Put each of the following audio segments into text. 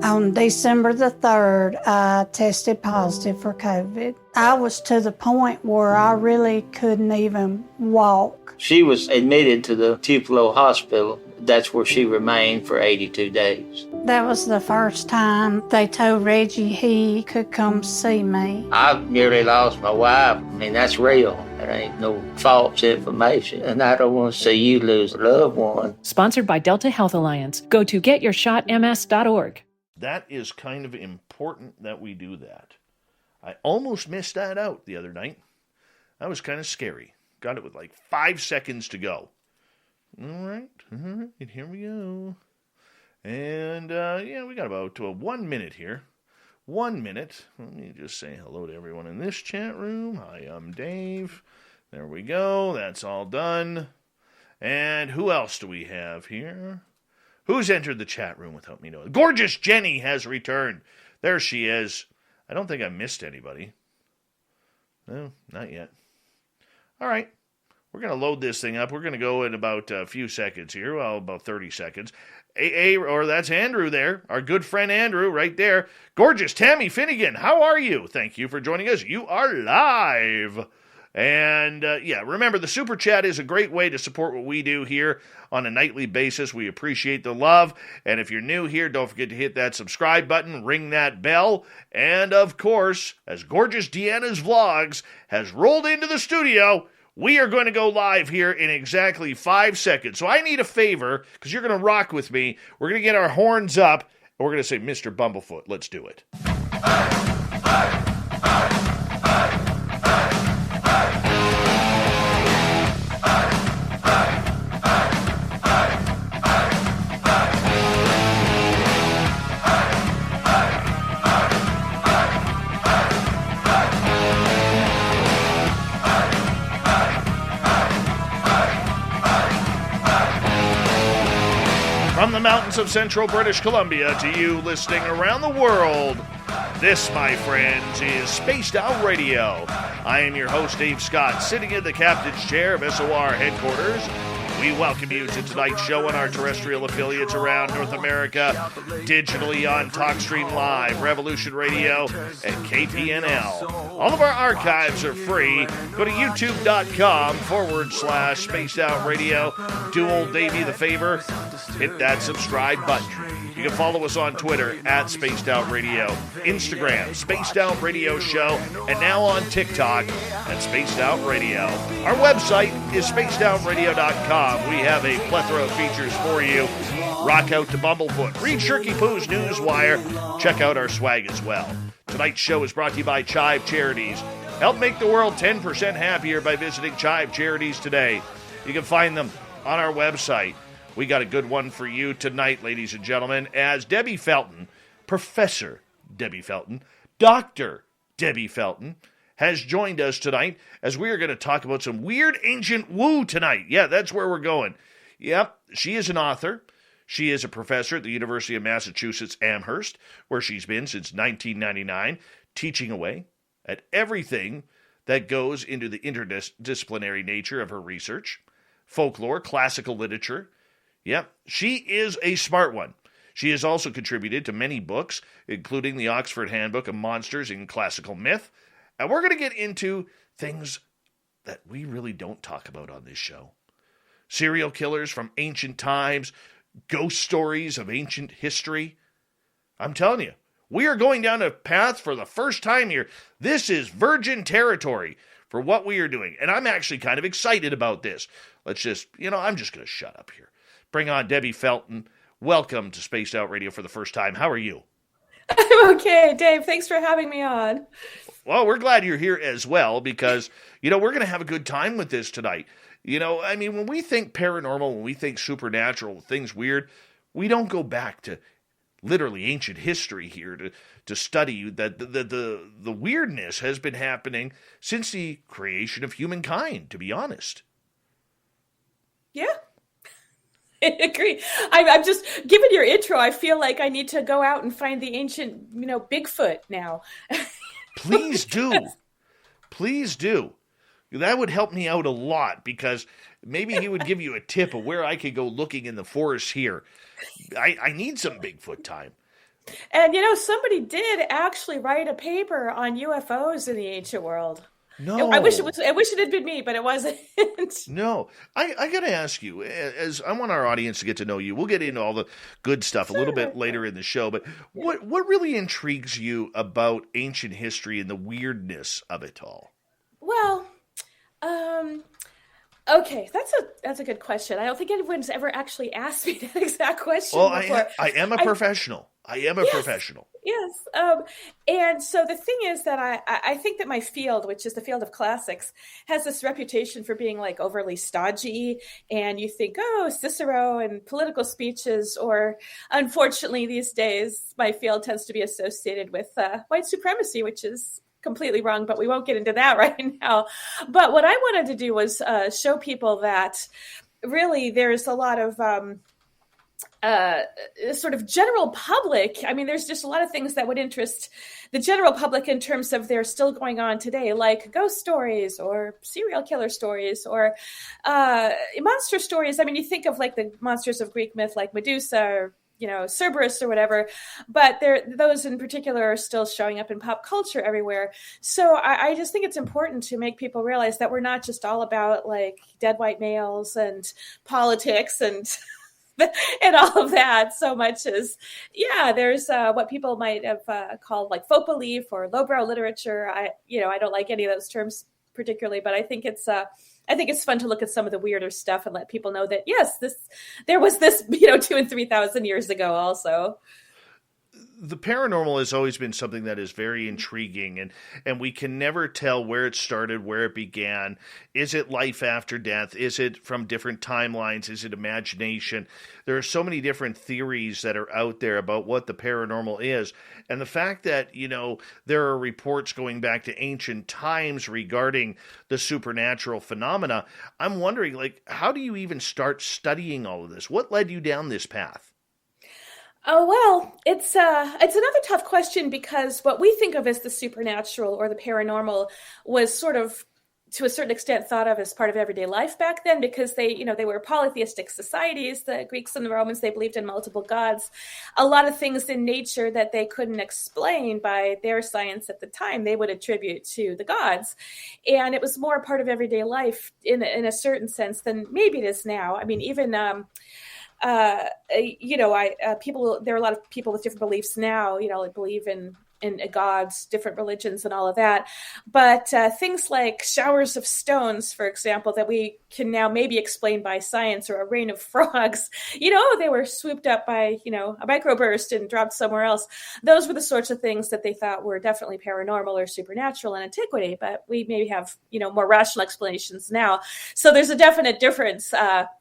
On December the 3rd, I tested positive for COVID. I was to the point where I really couldn't even walk. She was admitted to the Tupelo Hospital. That's where she remained for 82 days. That was the first time they told Reggie he could come see me. I nearly lost my wife. I mean, that's real. There ain't no false information. And I don't want to see you lose a loved one. Sponsored by Delta Health Alliance. Go to getyourshotms.org. That is kind of important that we do that. I almost missed that out the other night. That was kind of scary. Got it with like 5 seconds to go. All right, here we go. And, we got about 1 minute here. 1 minute. Let me just say hello to everyone in this chat room. Hi, I'm Dave. There we go. That's all done. And who else do we have here? Who's entered the chat room without me knowing? Gorgeous Jenny has returned. There she is. I don't think I missed anybody. No, not yet. All right. We're going to load this thing up. We're going to go in about a few seconds here. Well, about 30 seconds. That's Andrew there. Our good friend Andrew right there. Gorgeous Tammy Finnegan. How are you? Thank you for joining us. You are live. And, remember, the Super Chat is a great way to support what we do here on a nightly basis. We appreciate the love. And if you're new here, don't forget to hit that subscribe button, ring that bell. And, of course, as Gorgeous Deanna's Vlogs has rolled into the studio, we are going to go live here in exactly 5 seconds. So I need a favor, because you're going to rock with me. We're going to get our horns up, and we're going to say, Mr. Bumblefoot, let's do it. From the mountains of central British Columbia to you listening around the world, this, my friends, is Spaced Out Radio. I am your host, Dave Scott, sitting in the captain's chair of SOR headquarters. We welcome you to tonight's show on our terrestrial affiliates around North America, digitally on TalkStream Live, Revolution Radio, and KPNL. All of our archives are free. Go to youtube.com/Spaced Out Radio. Do old Davey the favor. Hit that subscribe button. You can follow us on Twitter @Spaced Out Radio, Instagram, Spaced Out Radio Show, and now on TikTok @Spaced Out Radio. Our website is spacedoutradio.com. We have a plethora of features for you. Rock out to Bumblefoot. Read Shirky Poo's Newswire. Check out our swag as well. Tonight's show is brought to you by Chive Charities. Help make the world 10% happier by visiting Chive Charities today. You can find them on our website. We got a good one for you tonight, ladies and gentlemen, as Debbie Felton, Professor Debbie Felton, Dr. Debbie Felton, has joined us tonight as we are going to talk about some weird ancient woo tonight. Yeah, that's where we're going. Yep, she is an author. She is a professor at the University of Massachusetts Amherst, where she's been since 1999, teaching away at everything that goes into the interdisciplinary nature of her research, folklore, classical literature. Yep, she is a smart one. She has also contributed to many books, including the Oxford Handbook of Monsters in Classical Myth. And we're going to get into things that we really don't talk about on this show. Serial killers from ancient times, ghost stories of ancient history. I'm telling you, we are going down a path for the first time here. This is virgin territory for what we are doing. And I'm actually kind of excited about this. I'm just going to shut up here. Bring on Debbie Felton. Welcome to Spaced Out Radio for the first time. How are you? I'm okay, Dave. Thanks for having me on. Well, we're glad you're here as well because, we're going to have a good time with this tonight. When we think paranormal, when we think supernatural, things weird, we don't go back to literally ancient history here to study that the weirdness has been happening since the creation of humankind, to be honest. Yeah. I agree. I'm just, given your intro, I feel like I need to go out and find the ancient, Bigfoot now. Please do. Please do. That would help me out a lot because maybe he would give you a tip of where I could go looking in the forest here. I need some Bigfoot time. And somebody did actually write a paper on UFOs in the ancient world. No, I wish it had been me, but it wasn't. No, I got to ask you, as I want our audience to get to know you. We'll get into all the good stuff a little bit later in the show, but what really intrigues you about ancient history and the weirdness of it all? Well, okay, that's a good question. I don't think anyone's ever actually asked me that exact question before. I am a professional. I am a professional. Yes. And so the thing is that I think that my field, which is the field of classics, has this reputation for being like overly stodgy. And you think, oh, Cicero and political speeches, or unfortunately these days, my field tends to be associated with white supremacy, which is completely wrong, but we won't get into that right now. But what I wanted to do was show people that really there's a lot of sort of general public. I mean, there's just a lot of things that would interest the general public in terms of they're still going on today, like ghost stories or serial killer stories or monster stories. I mean, you think of like the monsters of Greek myth, like Medusa or Cerberus or whatever, but those in particular are still showing up in pop culture everywhere. So I just think it's important to make people realize that we're not just all about like dead white males and politics and and all of that so much as, there's what people might have called like folk belief or lowbrow literature. I don't like any of those terms particularly, but I think it's fun to look at some of the weirder stuff and let people know that, yes, there was this, 2,000 and 3,000 years ago also. The paranormal has always been something that is very intriguing, and we can never tell where it started, where it began. Is it life after death? Is it from different timelines? Is it imagination? There are so many different theories that are out there about what the paranormal is. And the fact that, there are reports going back to ancient times regarding the supernatural phenomena, I'm wondering, like, how do you even start studying all of this? What led you down this path? Oh, well, it's another tough question because what we think of as the supernatural or the paranormal was sort of, to a certain extent, thought of as part of everyday life back then because they were polytheistic societies. The Greeks and the Romans, they believed in multiple gods. A lot of things in nature that they couldn't explain by their science at the time, they would attribute to the gods. And it was more part of everyday life in a certain sense than maybe it is now. I mean, even people. There are a lot of people with different beliefs now. Like believe in gods, different religions, and all of that. But things like showers of stones, for example, that we can now maybe explain by science, or a rain of frogs. They were swooped up by a microburst and dropped somewhere else. Those were the sorts of things that they thought were definitely paranormal or supernatural in antiquity. But we maybe have more rational explanations now. So there's a definite difference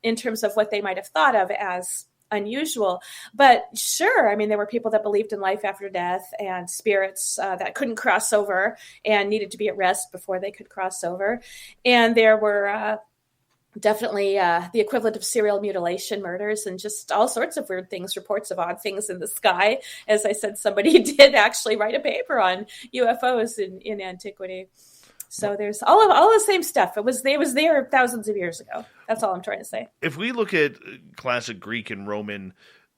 in terms of what they might have thought of as unusual. But sure, I mean, there were people that believed in life after death and spirits that couldn't cross over and needed to be at rest before they could cross over. And there were definitely the equivalent of serial mutilation murders and just all sorts of weird things, reports of odd things in the sky. As I said, somebody did actually write a paper on UFOs in antiquity. So there's all the same stuff. It was there thousands of years ago. That's all I'm trying to say. If we look at classic Greek and Roman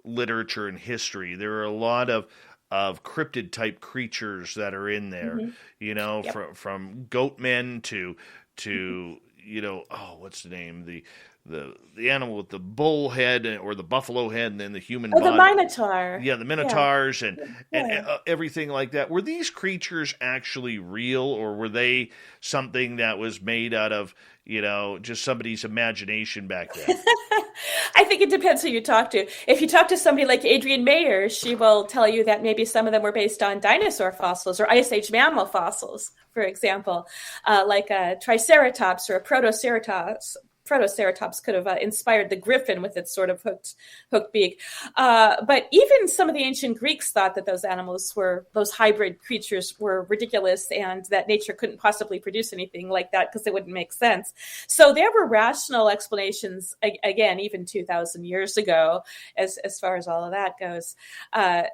literature and history, there are a lot of cryptid type creatures that are in there. Mm-hmm. From goat men to what's the name? The animal with the bull head or the buffalo head and then the human body. The Minotaur. Yeah, the Minotaurs and everything like that. Were these creatures actually real, or were they something that was made out of, just somebody's imagination back then? I think it depends who you talk to. If you talk to somebody like Adrienne Mayer, she will tell you that maybe some of them were based on dinosaur fossils or Ice Age mammal fossils, for example, like a Triceratops or a Protoceratops. Protoceratops could have inspired the griffin with its sort of hooked beak. But even some of the ancient Greeks thought that those hybrid creatures were ridiculous and that nature couldn't possibly produce anything like that because it wouldn't make sense. So there were rational explanations, again, even 2,000 years ago, as far as all of that goes.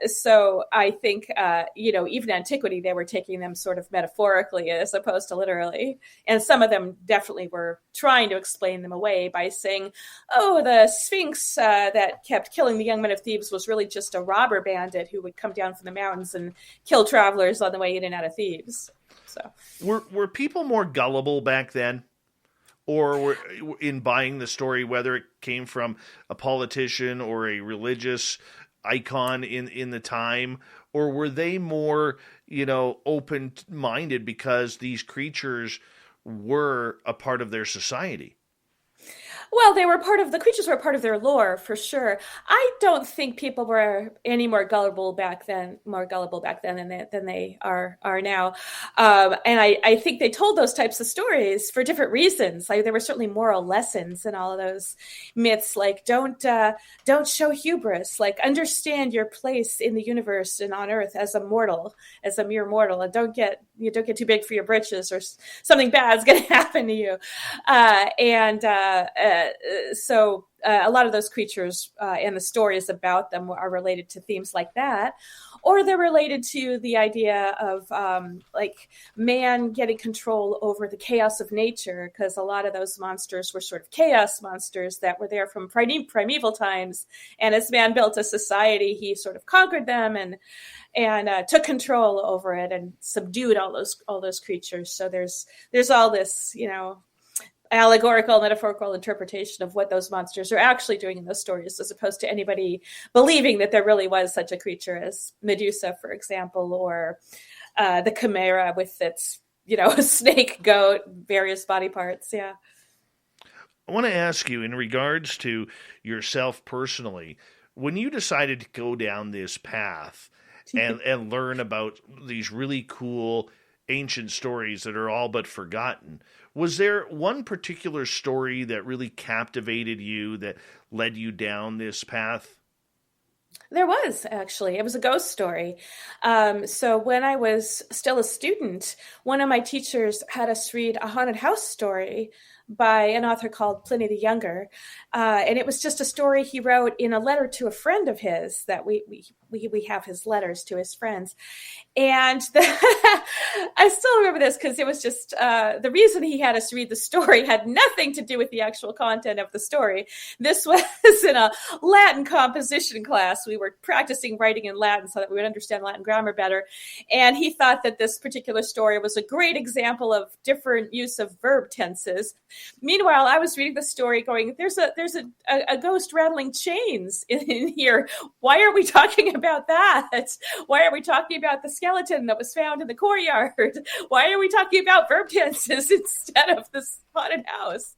So I think, even antiquity, they were taking them sort of metaphorically as opposed to literally. And some of them definitely were trying to explain explain them away by saying, oh, the Sphinx that kept killing the young men of Thebes was really just a robber bandit who would come down from the mountains and kill travelers on the way in and out of Thebes. So were people more gullible back then? Or were in buying the story, whether it came from a politician or a religious icon in the time, or were they more, open-minded because these creatures were a part of their society? Well, the creatures were part of their lore, for sure. I don't think people were any more gullible back then than they are now. And I think they told those types of stories for different reasons. Like, there were certainly moral lessons in all of those myths, like don't show hubris, like understand your place in the universe and on Earth as a mere mortal, and don't get too big for your britches, or something bad's going to happen to you. So a lot of those creatures and the stories about them are related to themes like that, or they're related to the idea of like man getting control over the chaos of nature, because a lot of those monsters were sort of chaos monsters that were there from primeval times, and as man built a society, he sort of conquered them and took control over it and subdued all those creatures. So there's all this, allegorical, metaphorical interpretation of what those monsters are actually doing in those stories, as opposed to anybody believing that there really was such a creature as Medusa, for example, or the Chimera with its, snake, goat, various body parts. Yeah. I want to ask you, in regards to yourself personally, when you decided to go down this path and learn about these really cool ancient stories that are all but forgotten, was there one particular story that really captivated you, that led you down this path? There was, actually. It was a ghost story. So when I was still a student, one of my teachers had us read a haunted house story by an author called Pliny the Younger. And it was just a story he wrote in a letter to a friend of his, that we have his letters to his friends. And I still remember this because it was just the reason he had us read the story had nothing to do with the actual content of the story. This was in a Latin composition class. We were practicing writing in Latin so that we would understand Latin grammar better. And he thought that this particular story was a great example of different use of verb tenses. Meanwhile, I was reading the story going, there's a ghost rattling chains in here. Why are we talking about that? Why are we talking about the skeleton that was found in the courtyard? Why are we talking about verb tenses instead of this haunted house?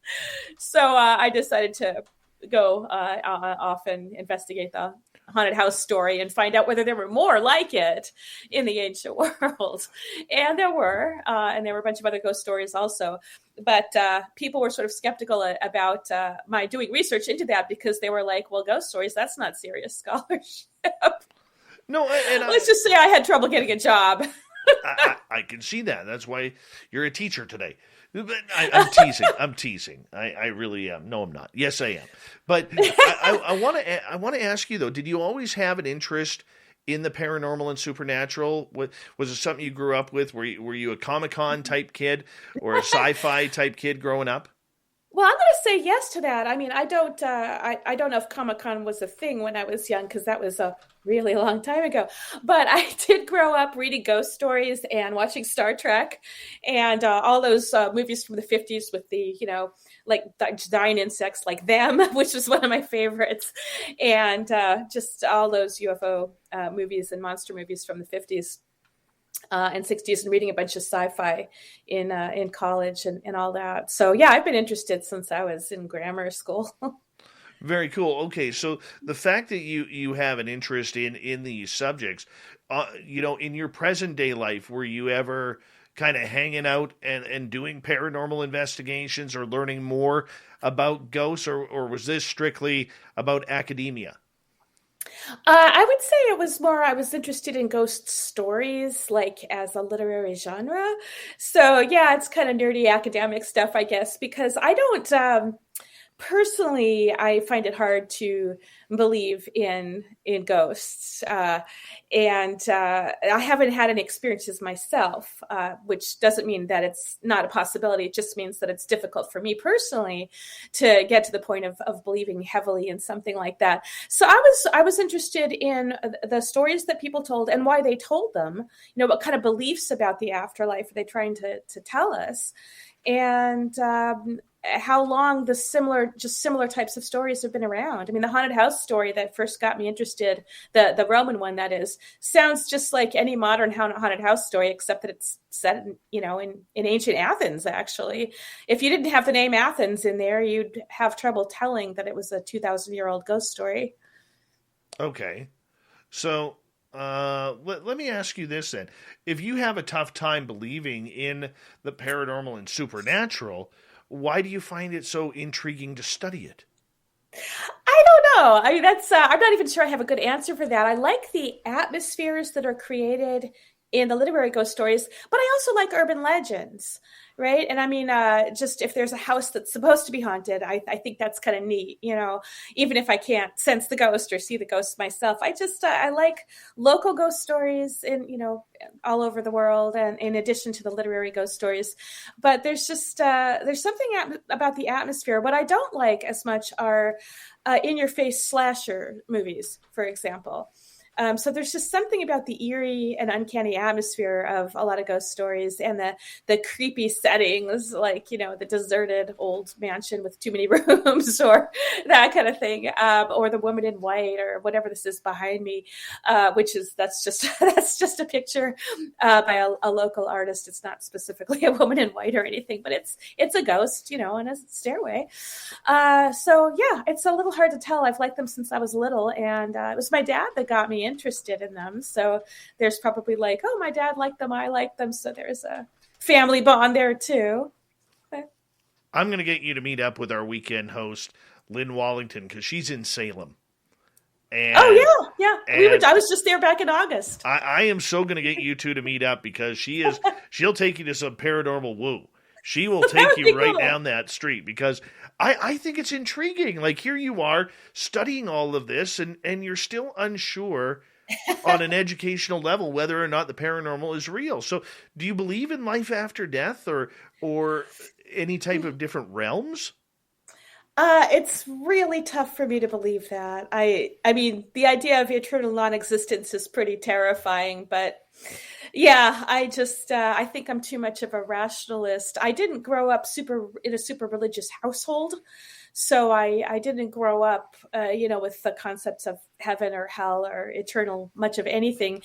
So I decided to go off and investigate the haunted house story and find out whether there were more like it in the ancient world. And there were a bunch of other ghost stories also. But people were sort of skeptical about my doing research into that, because they were like, well, ghost stories, that's not serious scholarship. No, let's just say I had trouble getting a job. I can see that. That's why you're a teacher today. I'm teasing. I'm teasing. I really am. No, I'm not. Yes, I am. But I want to ask you, though, did you always have an interest in the paranormal and supernatural? Was it something you grew up with? Were you a Comic-Con type kid or a sci-fi type kid growing up? Well, I'm going to say yes to that. I mean, I don't know if Comic-Con was a thing when I was young, because that was a really long time ago. But I did grow up reading ghost stories and watching Star Trek and all those movies from the 50s with the, like giant insects like them, which was one of my favorites. And just all those UFO movies and monster movies from the 50s. And 60s, and reading a bunch of sci-fi in college and all that. So yeah, I've been interested since I was in grammar school. Very cool. Okay, so the fact that you have an interest in these subjects, in your present day life, were you ever kind of hanging out and doing paranormal investigations or learning more about ghosts, or was this strictly about academia? I would say it was more, I was interested in ghost stories, like as a literary genre. So yeah, it's kind of nerdy academic stuff, I guess, because I don't personally, I find it hard to believe in ghosts, and I haven't had any experiences myself, which doesn't mean that it's not a possibility. It just means that it's difficult for me personally to get to the point of believing heavily in something like that. So I was interested in the stories that people told and why they told them. What kind of beliefs about the afterlife are they trying to tell us, and how long the similar types of stories have been around. I mean, the haunted house story that first got me interested, the Roman one that is, sounds just like any modern haunted house story, except that it's set in ancient Athens. Actually, if you didn't have the name Athens in there, you'd have trouble telling that it was a 2,000-year-old ghost story. Okay, so let me ask you this then: if you have a tough time believing in the paranormal and supernatural, why do you find it so intriguing to study it? I don't know. I mean, that's I'm not even sure I have a good answer for that. I like the atmospheres that are created in the literary ghost stories, but I also like urban legends, right? And I mean, just if there's a house that's supposed to be haunted, I think that's kind of neat, even if I can't sense the ghost or see the ghost myself. I like local ghost stories all over the world, and in addition to the literary ghost stories. But there's just there's something about the atmosphere. What I don't like as much are in-your-face slasher movies, for example. So there's just something about the eerie and uncanny atmosphere of a lot of ghost stories, and the creepy settings, like, the deserted old mansion with too many rooms or that kind of thing, or the woman in white or whatever this is behind me, that's just a picture by a local artist. It's not specifically a woman in white or anything, but it's a ghost, in a stairway. So yeah, it's a little hard to tell. I've liked them since I was little, and it was my dad that got me interested in them. So there's probably like, oh, my dad liked them, I like them. So there's a family bond there too. Okay. I'm going to get you to meet up with our weekend host, Lynn Wallington, because she's in Salem. And, yeah. I was just there back in August. I am so going to get you two to meet up, because she'll take you to some paranormal woo. She will take you right down that street, because I think it's intriguing. Like, here you are studying all of this, and you're still unsure on an educational level whether or not the paranormal is real. So do you believe in life after death or any type of different realms? It's really tough for me to believe that. I mean, the idea of eternal non-existence is pretty terrifying, but yeah, I think I'm too much of a rationalist. I didn't grow up in a super religious household, so I didn't grow up, with the concepts of heaven or hell or eternal much of anything.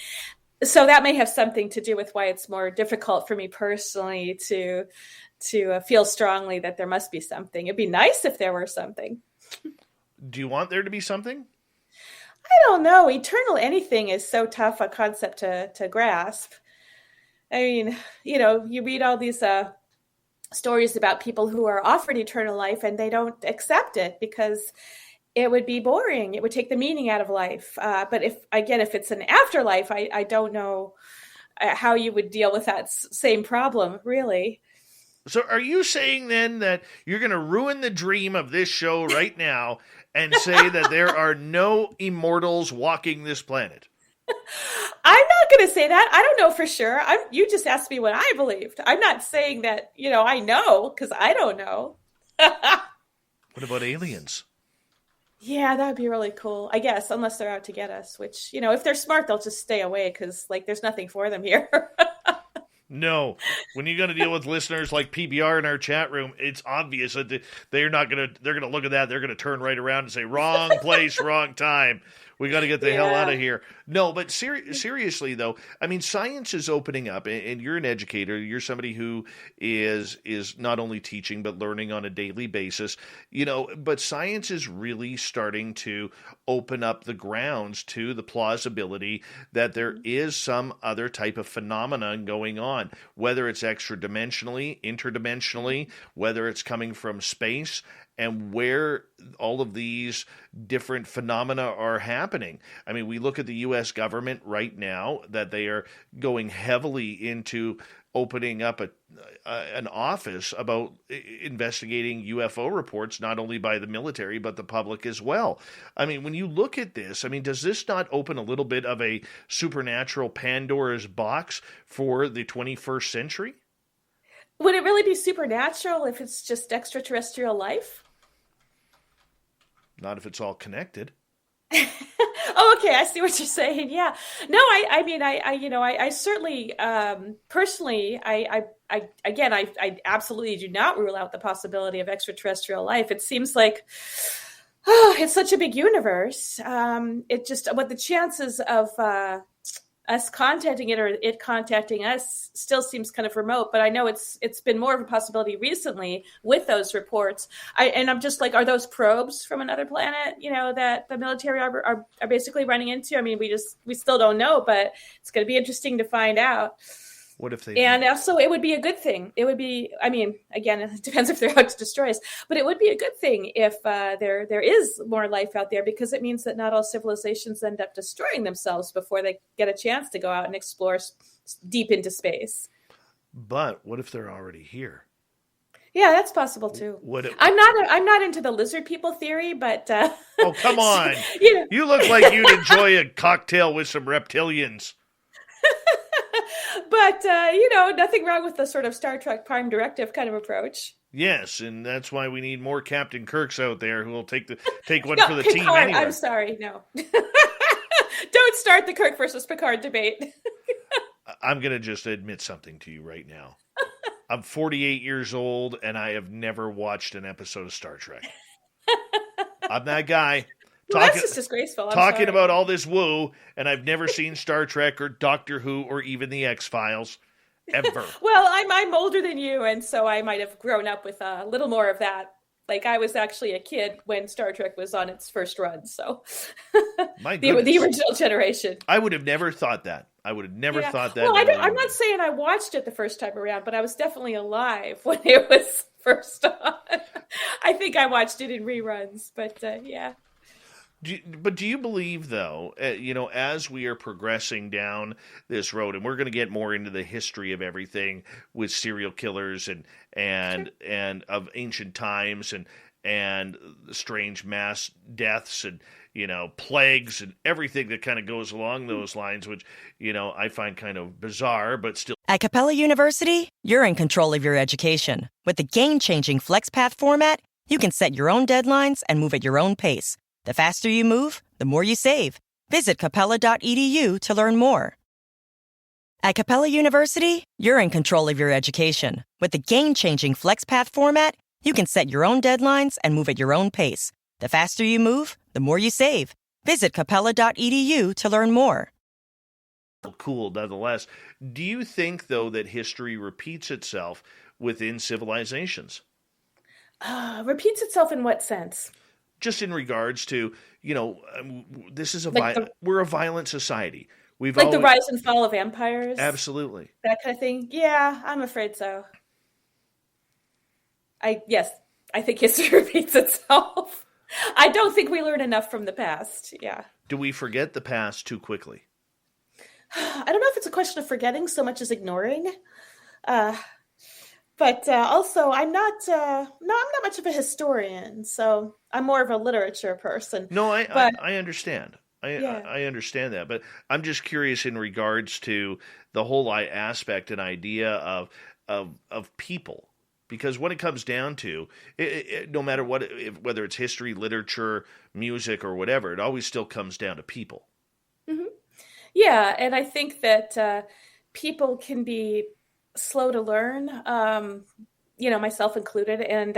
So that may have something to do with why it's more difficult for me personally to feel strongly that there must be something. It'd be nice if there were something. Do you want there to be something? I don't know. Eternal anything is so tough a concept to grasp. I mean, you read all these stories about people who are offered eternal life and they don't accept it because it would be boring. It would take the meaning out of life. But if it's an afterlife, I don't know how you would deal with that same problem, really. So are you saying then that you're going to ruin the dream of this show right now and say that there are no immortals walking this planet? I'm not going to say that. I don't know for sure. You just asked me what I believed. I'm not saying that, I know, because I don't know. What about aliens? Yeah, that would be really cool, I guess, unless they're out to get us, which, if they're smart, they'll just stay away because, there's nothing for them here. No, when you're going to deal with listeners like PBR in our chat room, it's obvious that they're going to look at that. They're going to turn right around and say, wrong place, wrong time. We got to get the hell out of here. No, but seriously, though, I mean, science is opening up, and you're an educator. You're somebody who is not only teaching but learning on a daily basis. But science is really starting to open up the grounds to the plausibility that there is some other type of phenomenon going on, whether it's extra-dimensionally, interdimensionally, whether it's coming from space. and where all of these different phenomena are happening. I mean, we look at the U.S. government right now that they are going heavily into opening up an office about investigating UFO reports, not only by the military, but the public as well. I mean, when you look at this, I mean, does this not open a little bit of a supernatural Pandora's box for the 21st century? Would it really be supernatural if it's just extraterrestrial life? Not if it's all connected. Oh, okay. I see what you're saying. Yeah. No, I mean, I certainly, personally, I absolutely do not rule out the possibility of extraterrestrial life. It seems like, it's such a big universe. What the chances of, us contacting it or it contacting us still seems kind of remote, but I know it's been more of a possibility recently with those reports. I'm just like, are those probes from another planet, that the military are basically running into? I mean, we still don't know, but it's going to be interesting to find out. What if they? And also, it would be a good thing. It would be, I mean, again, it depends if they're out to destroy us, but it would be a good thing if there is more life out there, because it means that not all civilizations end up destroying themselves before they get a chance to go out and explore deep into space. But what if they're already here? Yeah, that's possible too. I'm not into the lizard people theory, but oh, come on! You look like you'd enjoy a cocktail with some reptilians. But, nothing wrong with the sort of Star Trek Prime Directive kind of approach. Yes, and that's why we need more Captain Kirks out there who will take one No, for the Picard, team anyway. I'm sorry, no. Don't start the Kirk versus Picard debate. I'm going to just admit something to you right now. I'm 48 years old, and I have never watched an episode of Star Trek. I'm that guy. Well, that's just disgraceful. Talking about all this woo, and I've never seen Star Trek or Doctor Who or even the X-Files, ever. Well, I'm older than you, and so I might have grown up with a little more of that. Like, I was actually a kid when Star Trek was on its first run, so the original generation. I would have never thought that. I would have never thought that. Well, I'm not saying I watched it the first time around, but I was definitely alive when it was first on. I think I watched it in reruns, but yeah. But do you believe, though, as we are progressing down this road, and we're going to get more into the history of everything with serial killers and of ancient times and strange mass deaths and plagues and everything that kind of goes along those lines, which I find kind of bizarre, but still. At Capella University, you're in control of your education. With the game-changing FlexPath format, you can set your own deadlines and move at your own pace. The faster you move, the more you save. Visit capella.edu to learn more. At Capella University, you're in control of your education. With the game-changing FlexPath format, you can set your own deadlines and move at your own pace. The faster you move, the more you save. Visit capella.edu to learn more. Cool, nonetheless. Do you think, though, that history repeats itself within civilizations? Repeats itself in what sense? Just in regards to, this is we're a violent society. We've the rise and fall of empires? Absolutely. That kind of thing? Yeah, I'm afraid so. I think history repeats itself. I don't think we learn enough from the past, yeah. Do we forget the past too quickly? I don't know if it's a question of forgetting so much as ignoring. But also, I'm not much of a historian, so I'm more of a literature person. No, I understand. I understand that, but I'm just curious in regards to the whole aspect and idea of people, because when it comes down to it, no matter whether it's history, literature, music, or whatever, it always still comes down to people. Mm-hmm. Yeah, and I think that people can be slow to learn, myself included, and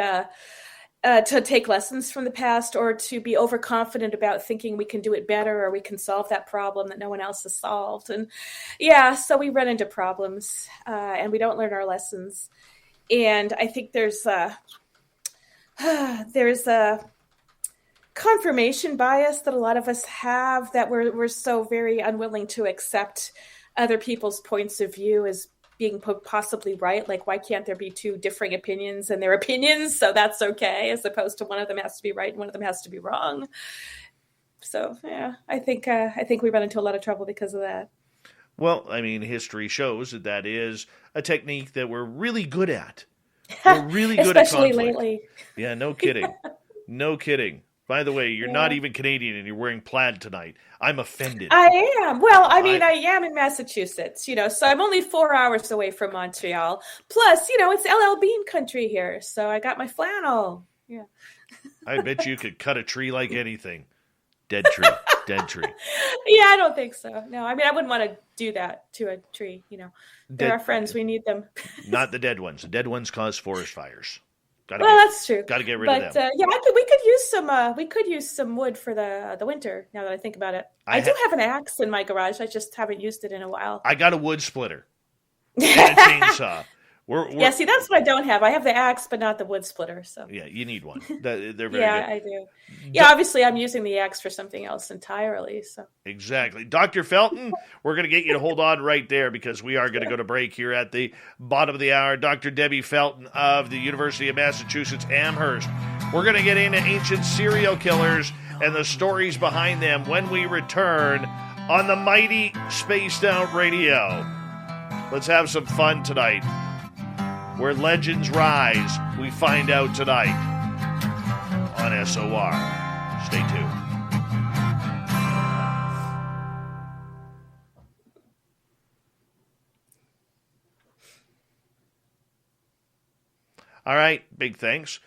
to take lessons from the past, or to be overconfident about thinking we can do it better or we can solve that problem that no one else has solved. And so we run into problems and we don't learn our lessons. And I think there's a confirmation bias that a lot of us have, that we're so very unwilling to accept other people's points of view as being possibly right. Like, why can't there be two differing opinions and their opinions? So that's okay, as opposed to one of them has to be right and one of them has to be wrong. So yeah, I think we run into a lot of trouble because of that. Well, I mean, history shows that is a technique that we're really good at. We're really good at conflict. Especially lately. Yeah, no kidding. No kidding. By the way, you're Yeah. not even Canadian and you're wearing plaid tonight. I'm offended. I am. Well, I mean, I am in Massachusetts, so I'm only 4 hours away from Montreal. Plus, it's LL Bean country here, so I got my flannel. Yeah. I bet you could cut a tree like anything. Dead tree. Dead tree. Yeah, I don't think so. No, I mean, I wouldn't want to do that to a tree, They're our friends. We need them. Not the dead ones. The dead ones cause forest fires. That's true. Got to get rid of them. Yeah, we could use some wood for the winter. Now that I think about it, I do have an axe in my garage. I just haven't used it in a while. I got a wood splitter and a chainsaw. Yeah, see, that's what I don't have. I have the axe, but not the wood splitter. So yeah, you need one. They're very good. I do. Yeah, obviously, I'm using the axe for something else entirely. So exactly, Dr. Felton, we're going to get you to hold on right there because we are going to go to break here at the bottom of the hour. Dr. Debbie Felton of the University of Massachusetts Amherst. We're going to get into ancient serial killers and the stories behind them when we return on the mighty Spaced Out Radio. Let's have some fun tonight. Where legends rise, we find out tonight on SOR. Stay tuned. All right, big thanks.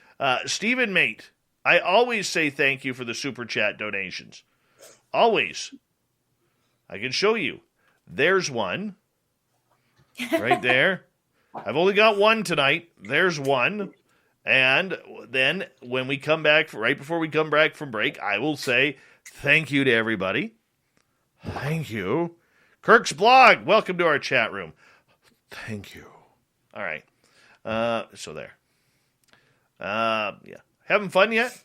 Stephen Mate, I always say thank you for the Super Chat donations. Always. I can show you. There's one. Right there. I've only got one tonight. There's one. And then when we come back, right before we come back from break, I will say thank you to everybody. Thank you. Kirk's blog, welcome to our chat room. Thank you. All right. So there. Yeah. Having fun yet?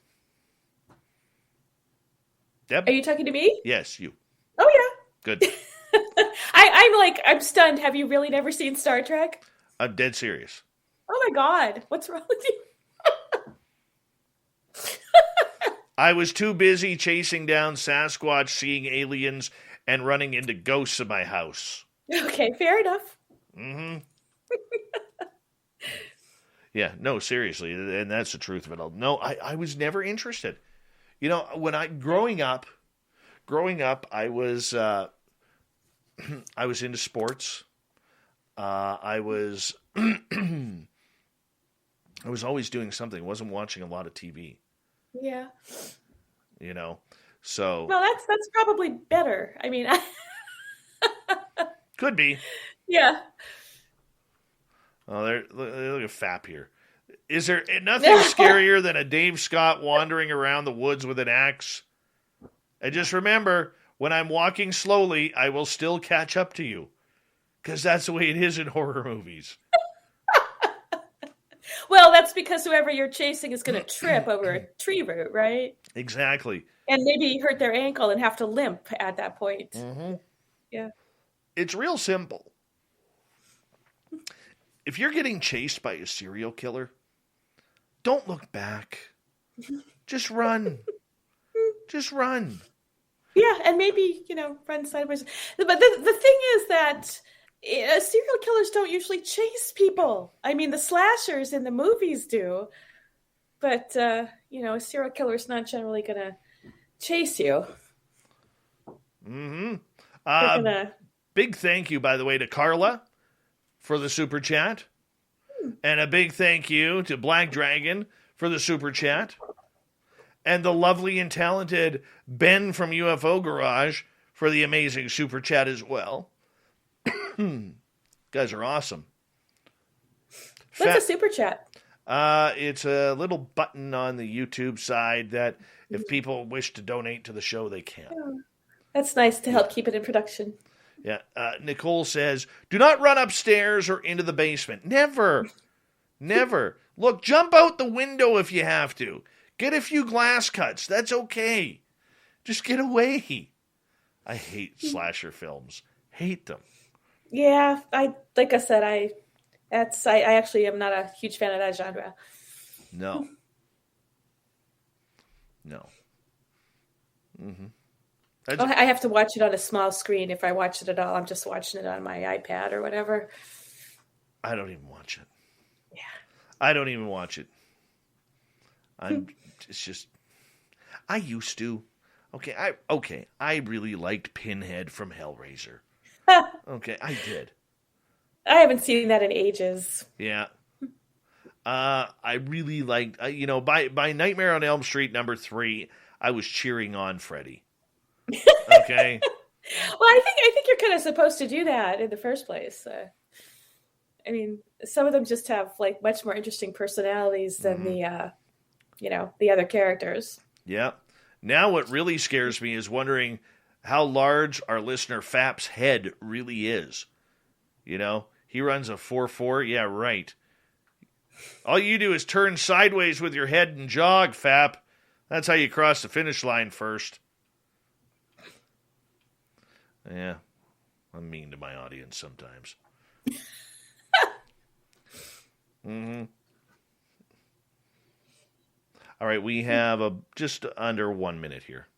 Deb? Are you talking to me? Yes, you. Oh, yeah. Good. I'm stunned. Have you really never seen Star Trek? I'm dead serious. Oh my God. What's wrong with you? I was too busy chasing down Sasquatch, seeing aliens, and running into ghosts in my house. Okay, fair enough. Mm-hmm. Yeah, no, seriously, and that's the truth of it all. No, I was never interested. When growing up, I was into sports. I was always doing something. I wasn't watching a lot of TV. Yeah. So. Well, that's probably better. I mean, could be. Yeah. Oh, look at Fap here. Is there nothing scarier than a Dave Scott wandering around the woods with an axe? And just remember, when I'm walking slowly, I will still catch up to you. Because that's the way it is in horror movies. Well, that's because whoever you're chasing is going to trip over a tree root, right? Exactly. And maybe hurt their ankle and have to limp at that point. Mm-hmm. Yeah. It's real simple. If you're getting chased by a serial killer, don't look back. Just run. Just run. Yeah, and maybe, run sideways. But the thing is that serial killers don't usually chase people. I mean, the slashers in the movies do. But, a serial killer is not generally going to chase you. Mm-hmm. Big thank you, by the way, to Carla for the super chat. And a big thank you to Black Dragon for the super chat. And the lovely and talented Ben from UFO Garage for the amazing super chat as well. Guys are awesome. What's a super chat? It's a little button on the YouTube side that if people wish to donate to the show, they can. Oh, that's nice to help keep it in production. Yeah. Nicole says, do not run upstairs or into the basement. Never. Never. Look, jump out the window if you have to. Get a few glass cuts. That's okay. Just get away. I hate slasher films. Hate them. Yeah, like I said, I actually am not a huge fan of that genre. No. No. Mm-hmm. I have to watch it on a small screen. If I watch it at all, I'm just watching it on my iPad or whatever. I don't even watch it. Yeah. I don't even watch it. It's just, I used to. Okay, I really liked Pinhead from Hellraiser. Okay, I did. I haven't seen that in ages. Yeah. I really liked, by Nightmare on Elm Street #3, I was cheering on Freddy. Okay. Well, I think you're kind of supposed to do that in the first place. I mean, some of them just have like much more interesting personalities than the other characters. Yeah. Now what really scares me is wondering how large our listener Fap's head really is. He runs a 4.4. Yeah, right. All you do is turn sideways with your head and jog, Fap. That's how you cross the finish line first. Yeah, I'm mean to my audience sometimes. Mm-hmm. All right, we have just under 1 minute here.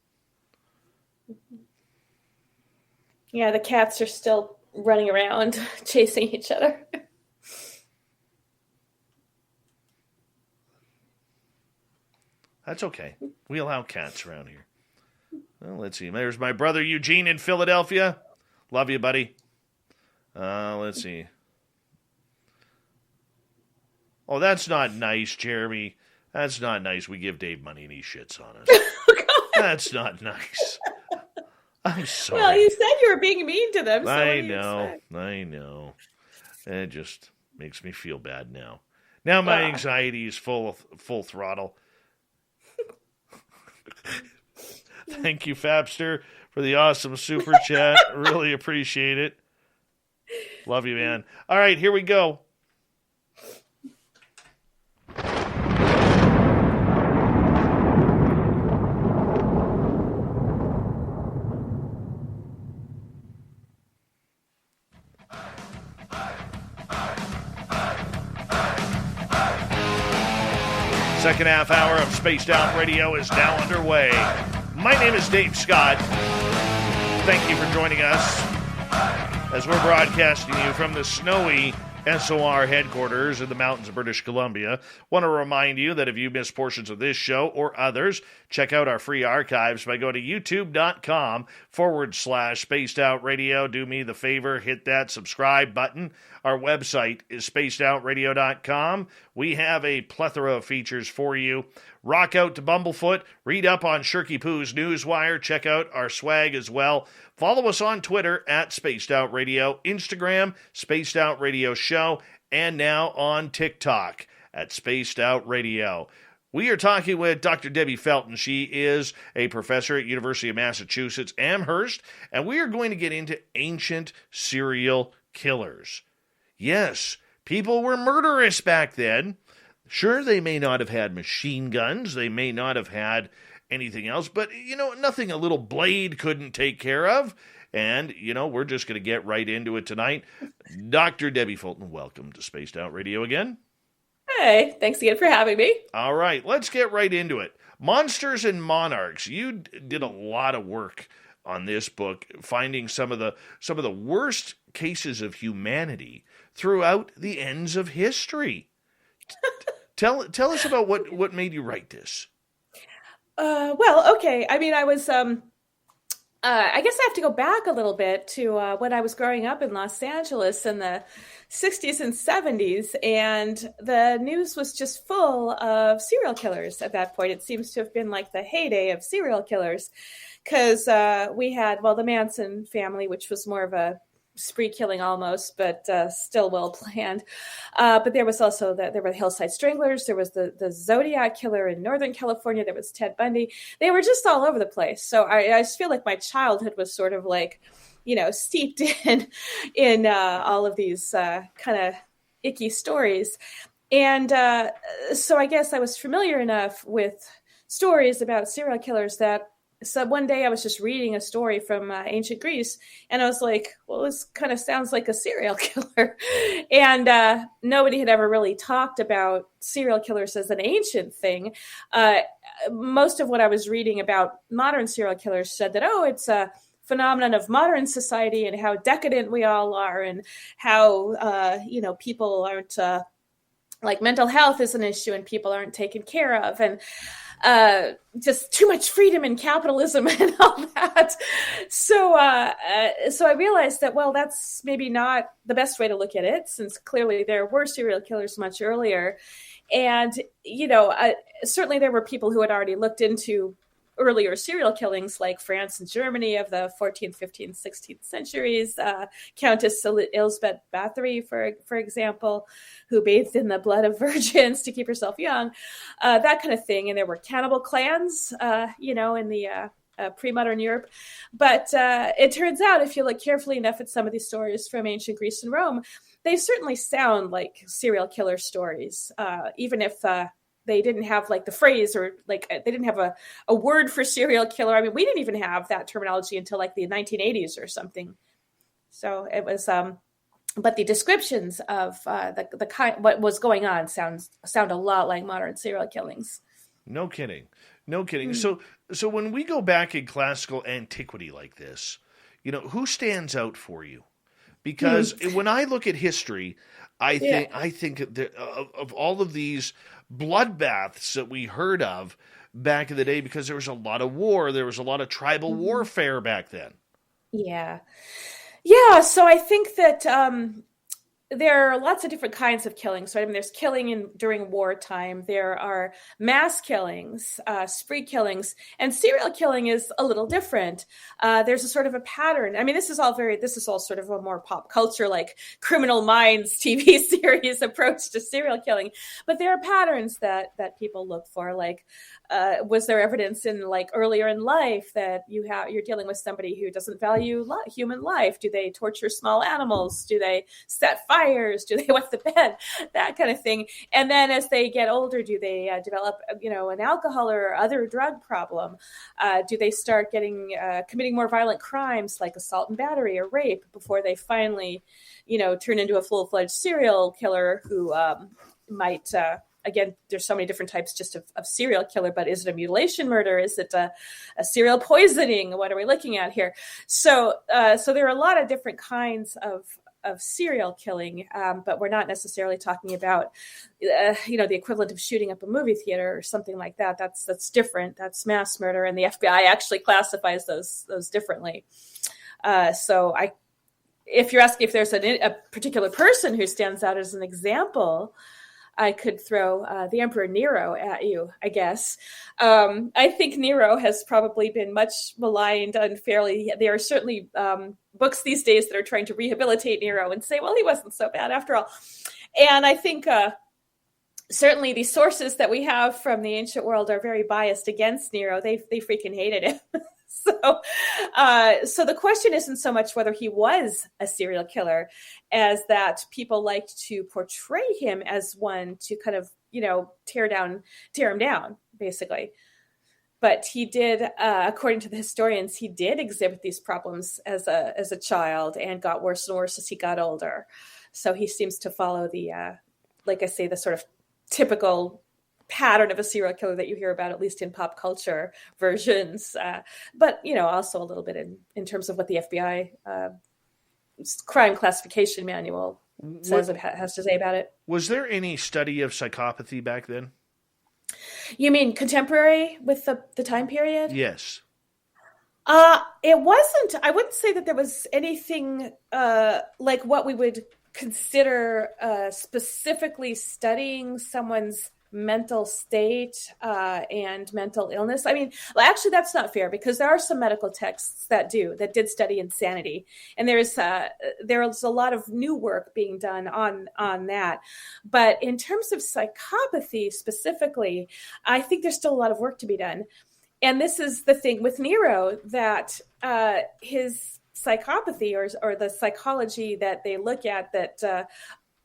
Yeah, the cats are still running around chasing each other. That's okay. We allow cats around here. Well, let's see. There's my brother Eugene in Philadelphia. Love you, buddy. Let's see. Oh, that's not nice, Jeremy. That's not nice. We give Dave money and he shits on us. That's not nice. I'm sorry. Well, you said you were being mean to them. So I know. It just makes me feel bad now. Now my anxiety is full throttle. Thank you, Fapster, for the awesome super chat. Really appreciate it. Love you, man. All right, here we go. Second half hour of Spaced Out Radio is now underway. My name is Dave Scott. Thank you for joining us as we're broadcasting you from the snowy SOR headquarters in the mountains of British Columbia. Want to remind you that if you missed portions of this show or others, check out our free archives by going to youtube.com/Spaced Out Radio. Do me the favor, hit that subscribe button. Our website is spacedoutradio.com. We have a plethora of features for you. Rock out to Bumblefoot. Read up on Shirky Poo's Newswire. Check out our swag as well. Follow us on Twitter at Spaced Out Radio, Instagram, Spaced Out Radio Show, and now on TikTok at Spaced Out Radio. We are talking with Dr. Debbie Fulton. She is a professor at University of Massachusetts Amherst, and we are going to get into ancient serial killers. Yes, people were murderous back then. Sure, they may not have had machine guns. They may not have had anything else, but, nothing a little blade couldn't take care of. And, we're just going to get right into it tonight. Dr. Debbie Fulton, welcome to Spaced Out Radio again. Hey, thanks again for having me. All right, let's get right into it. Monsters and Monarchs. You did a lot of work on this book, finding some of the worst cases of humanity throughout the ends of history. Tell us about what made you write this. Well, okay. I mean, I was, I guess I have to go back a little bit to when I was growing up in Los Angeles in the 60s and 70s, and the news was just full of serial killers at that point. It seems to have been like the heyday of serial killers, because we had, the Manson family, which was more of a spree killing almost, but still well planned. But there was also there were the Hillside Stranglers. There was the Zodiac Killer in Northern California. There was Ted Bundy. They were just all over the place. So I just feel like my childhood was sort of like, steeped in all of these kind of icky stories. And so I guess I was familiar enough with stories about serial killers that So one day I was just reading a story from ancient Greece, and I was like, well, this kind of sounds like a serial killer. And nobody had ever really talked about serial killers as an ancient thing. Most of what I was reading about modern serial killers said that, oh, it's a phenomenon of modern society and how decadent we all are, and how, people aren't, like mental health is an issue and people aren't taken care of. And just too much freedom and capitalism and all that. So I realized that, well, that's maybe not the best way to look at it, since clearly there were serial killers much earlier. And, certainly there were people who had already looked into earlier serial killings, like France and Germany of the 14th, 15th, 16th centuries. Countess Elizabeth Bathory, for example, who bathed in the blood of virgins to keep herself young, that kind of thing. And there were cannibal clans, in the pre-modern Europe. But it turns out, if you look carefully enough at some of these stories from ancient Greece and Rome, they certainly sound like serial killer stories, even if they didn't have like the phrase, or like they didn't have a word for serial killer. I mean, we didn't even have that terminology until like the 1980s or something. So it was, but the descriptions of the kind, what was going on sound a lot like modern serial killings. No kidding. So when we go back in classical antiquity like this, who stands out for you? Because when I look at history, I think of all of these bloodbaths that we heard of back in the day, because there was a lot of war, there was a lot of tribal warfare back then. Yeah. So I think that there are lots of different kinds of killings. So, I mean, there's killing during wartime. There are mass killings, spree killings, and serial killing is a little different. There's a sort of a pattern. I mean, this is all sort of a more pop culture, like Criminal Minds TV series approach to serial killing. But there are patterns that people look for, like, was there evidence in like earlier in life that you're dealing with somebody who doesn't value human life? Do they torture small animals? Do they set fires? Do they wet the bed? That kind of thing. And then as they get older, do they develop, an alcohol or other drug problem? Do they start committing more violent crimes like assault and battery or rape before they finally, turn into a full-fledged serial killer who might again, there's so many different types just of serial killer, but is it a mutilation murder? Is it a serial poisoning? What are we looking at here? So there are a lot of different kinds of serial killing, but we're not necessarily talking about, the equivalent of shooting up a movie theater or something like that. That's different. That's mass murder, and the FBI actually classifies those differently. If you're asking if there's a particular person who stands out as an example, I could throw the Emperor Nero at you, I guess. I think Nero has probably been much maligned unfairly. There are certainly books these days that are trying to rehabilitate Nero and say, well, he wasn't so bad after all. And I think certainly the sources that we have from the ancient world are very biased against Nero. They freaking hated him. So the question isn't so much whether he was a serial killer as that people liked to portray him as one to kind of, tear him down, basically. But he did, according to the historians, he did exhibit these problems as a child and got worse and worse as he got older. So he seems to follow the, like I say, the sort of typical pattern of a serial killer that you hear about, at least in pop culture versions, but also a little bit in terms of what the FBI crime classification manual says has to say about it. Was there any study of psychopathy back then? You mean contemporary with the time period? Yes. It wasn't. I wouldn't say that there was anything like what we would consider specifically studying someone's mental state and mental illness. I mean, actually, that's not fair, because there are some medical texts that did study insanity, and there's a lot of new work being done on that. But in terms of psychopathy specifically, I think there's still a lot of work to be done. And this is the thing with Nero, that his psychopathy or the psychology that they look at that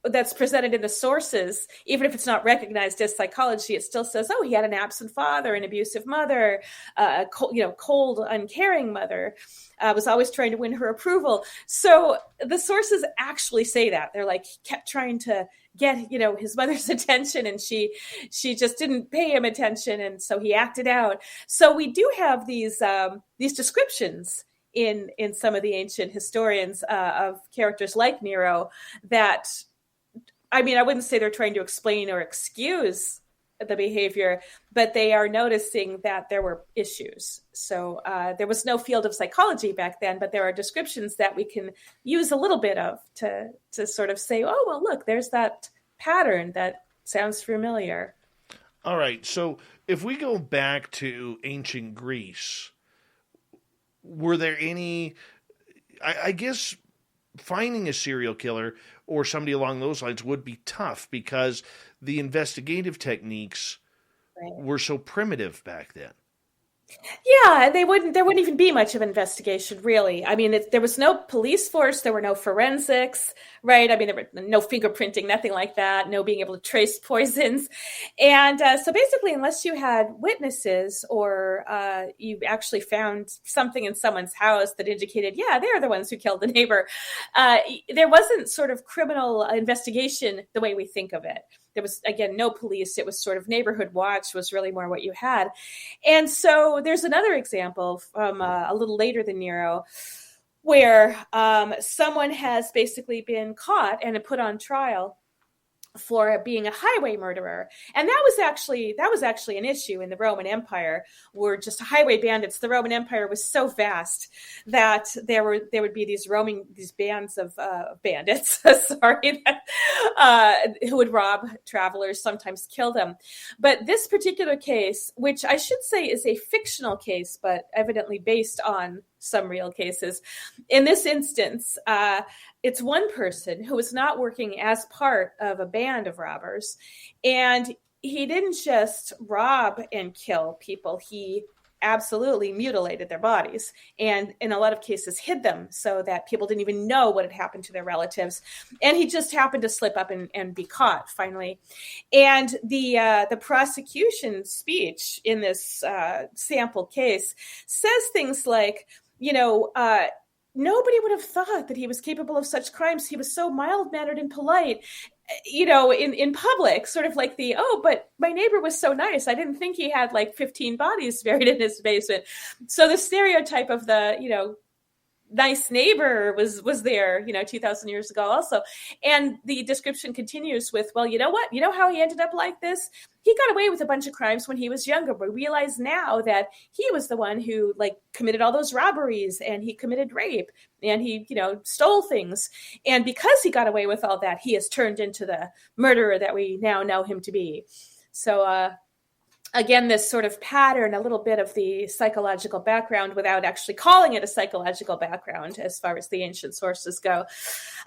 that's presented in the sources, even if it's not recognized as psychology, it still says, oh, he had an absent father, an abusive mother, cold, uncaring mother, was always trying to win her approval. So the sources actually say that. They're like, he kept trying to get, his mother's attention, and she just didn't pay him attention, and so he acted out. So we do have these descriptions in some of the ancient historians of characters like Nero that, I wouldn't say they're trying to explain or excuse the behavior, but they are noticing that there were issues. So there was no field of psychology back then, but there are descriptions that we can use a little bit of to sort of say, oh, well, look, there's that pattern that sounds familiar. All right. So if we go back to ancient Greece, were there any, I guess finding a serial killer or somebody along those lines would be tough because the investigative techniques were so primitive back then. Yeah, there wouldn't even be much of an investigation, really. There was no police force, there were no forensics, right? There were no fingerprinting, nothing like that, no being able to trace poisons. And so basically, unless you had witnesses or you actually found something in someone's house that indicated, yeah, they're the ones who killed the neighbor, there wasn't sort of criminal investigation the way we think of it. There was, again, no police. It was sort of neighborhood watch was really more what you had. And so there's another example from a little later than Nero where someone has basically been caught and put on trial for being a highway murderer. And that was actually an issue in the Roman Empire, were just highway bandits. The Roman Empire was so vast that there would be these bands of bandits, who would rob travelers, sometimes kill them. But this particular case, which I should say is a fictional case, but evidently based on some real cases, in this instance, it's one person who was not working as part of a band of robbers. And he didn't just rob and kill people. He absolutely mutilated their bodies and in a lot of cases hid them so that people didn't even know what had happened to their relatives. And he just happened to slip up and be caught finally. And the prosecution speech in this sample case says things like, nobody would have thought that he was capable of such crimes. He was so mild-mannered and polite, in public, sort of like but my neighbor was so nice. I didn't think he had like 15 bodies buried in his basement. So the stereotype of the, nice neighbor was there, 2,000 years ago also. And the description continues with, well, you know what? You know how he ended up like this? He got away with a bunch of crimes when he was younger, but realize now that he was the one who committed all those robberies and he committed rape and he, stole things. And because he got away with all that, he has turned into the murderer that we now know him to be. So, again, this sort of pattern, a little bit of the psychological background without actually calling it a psychological background as far as the ancient sources go.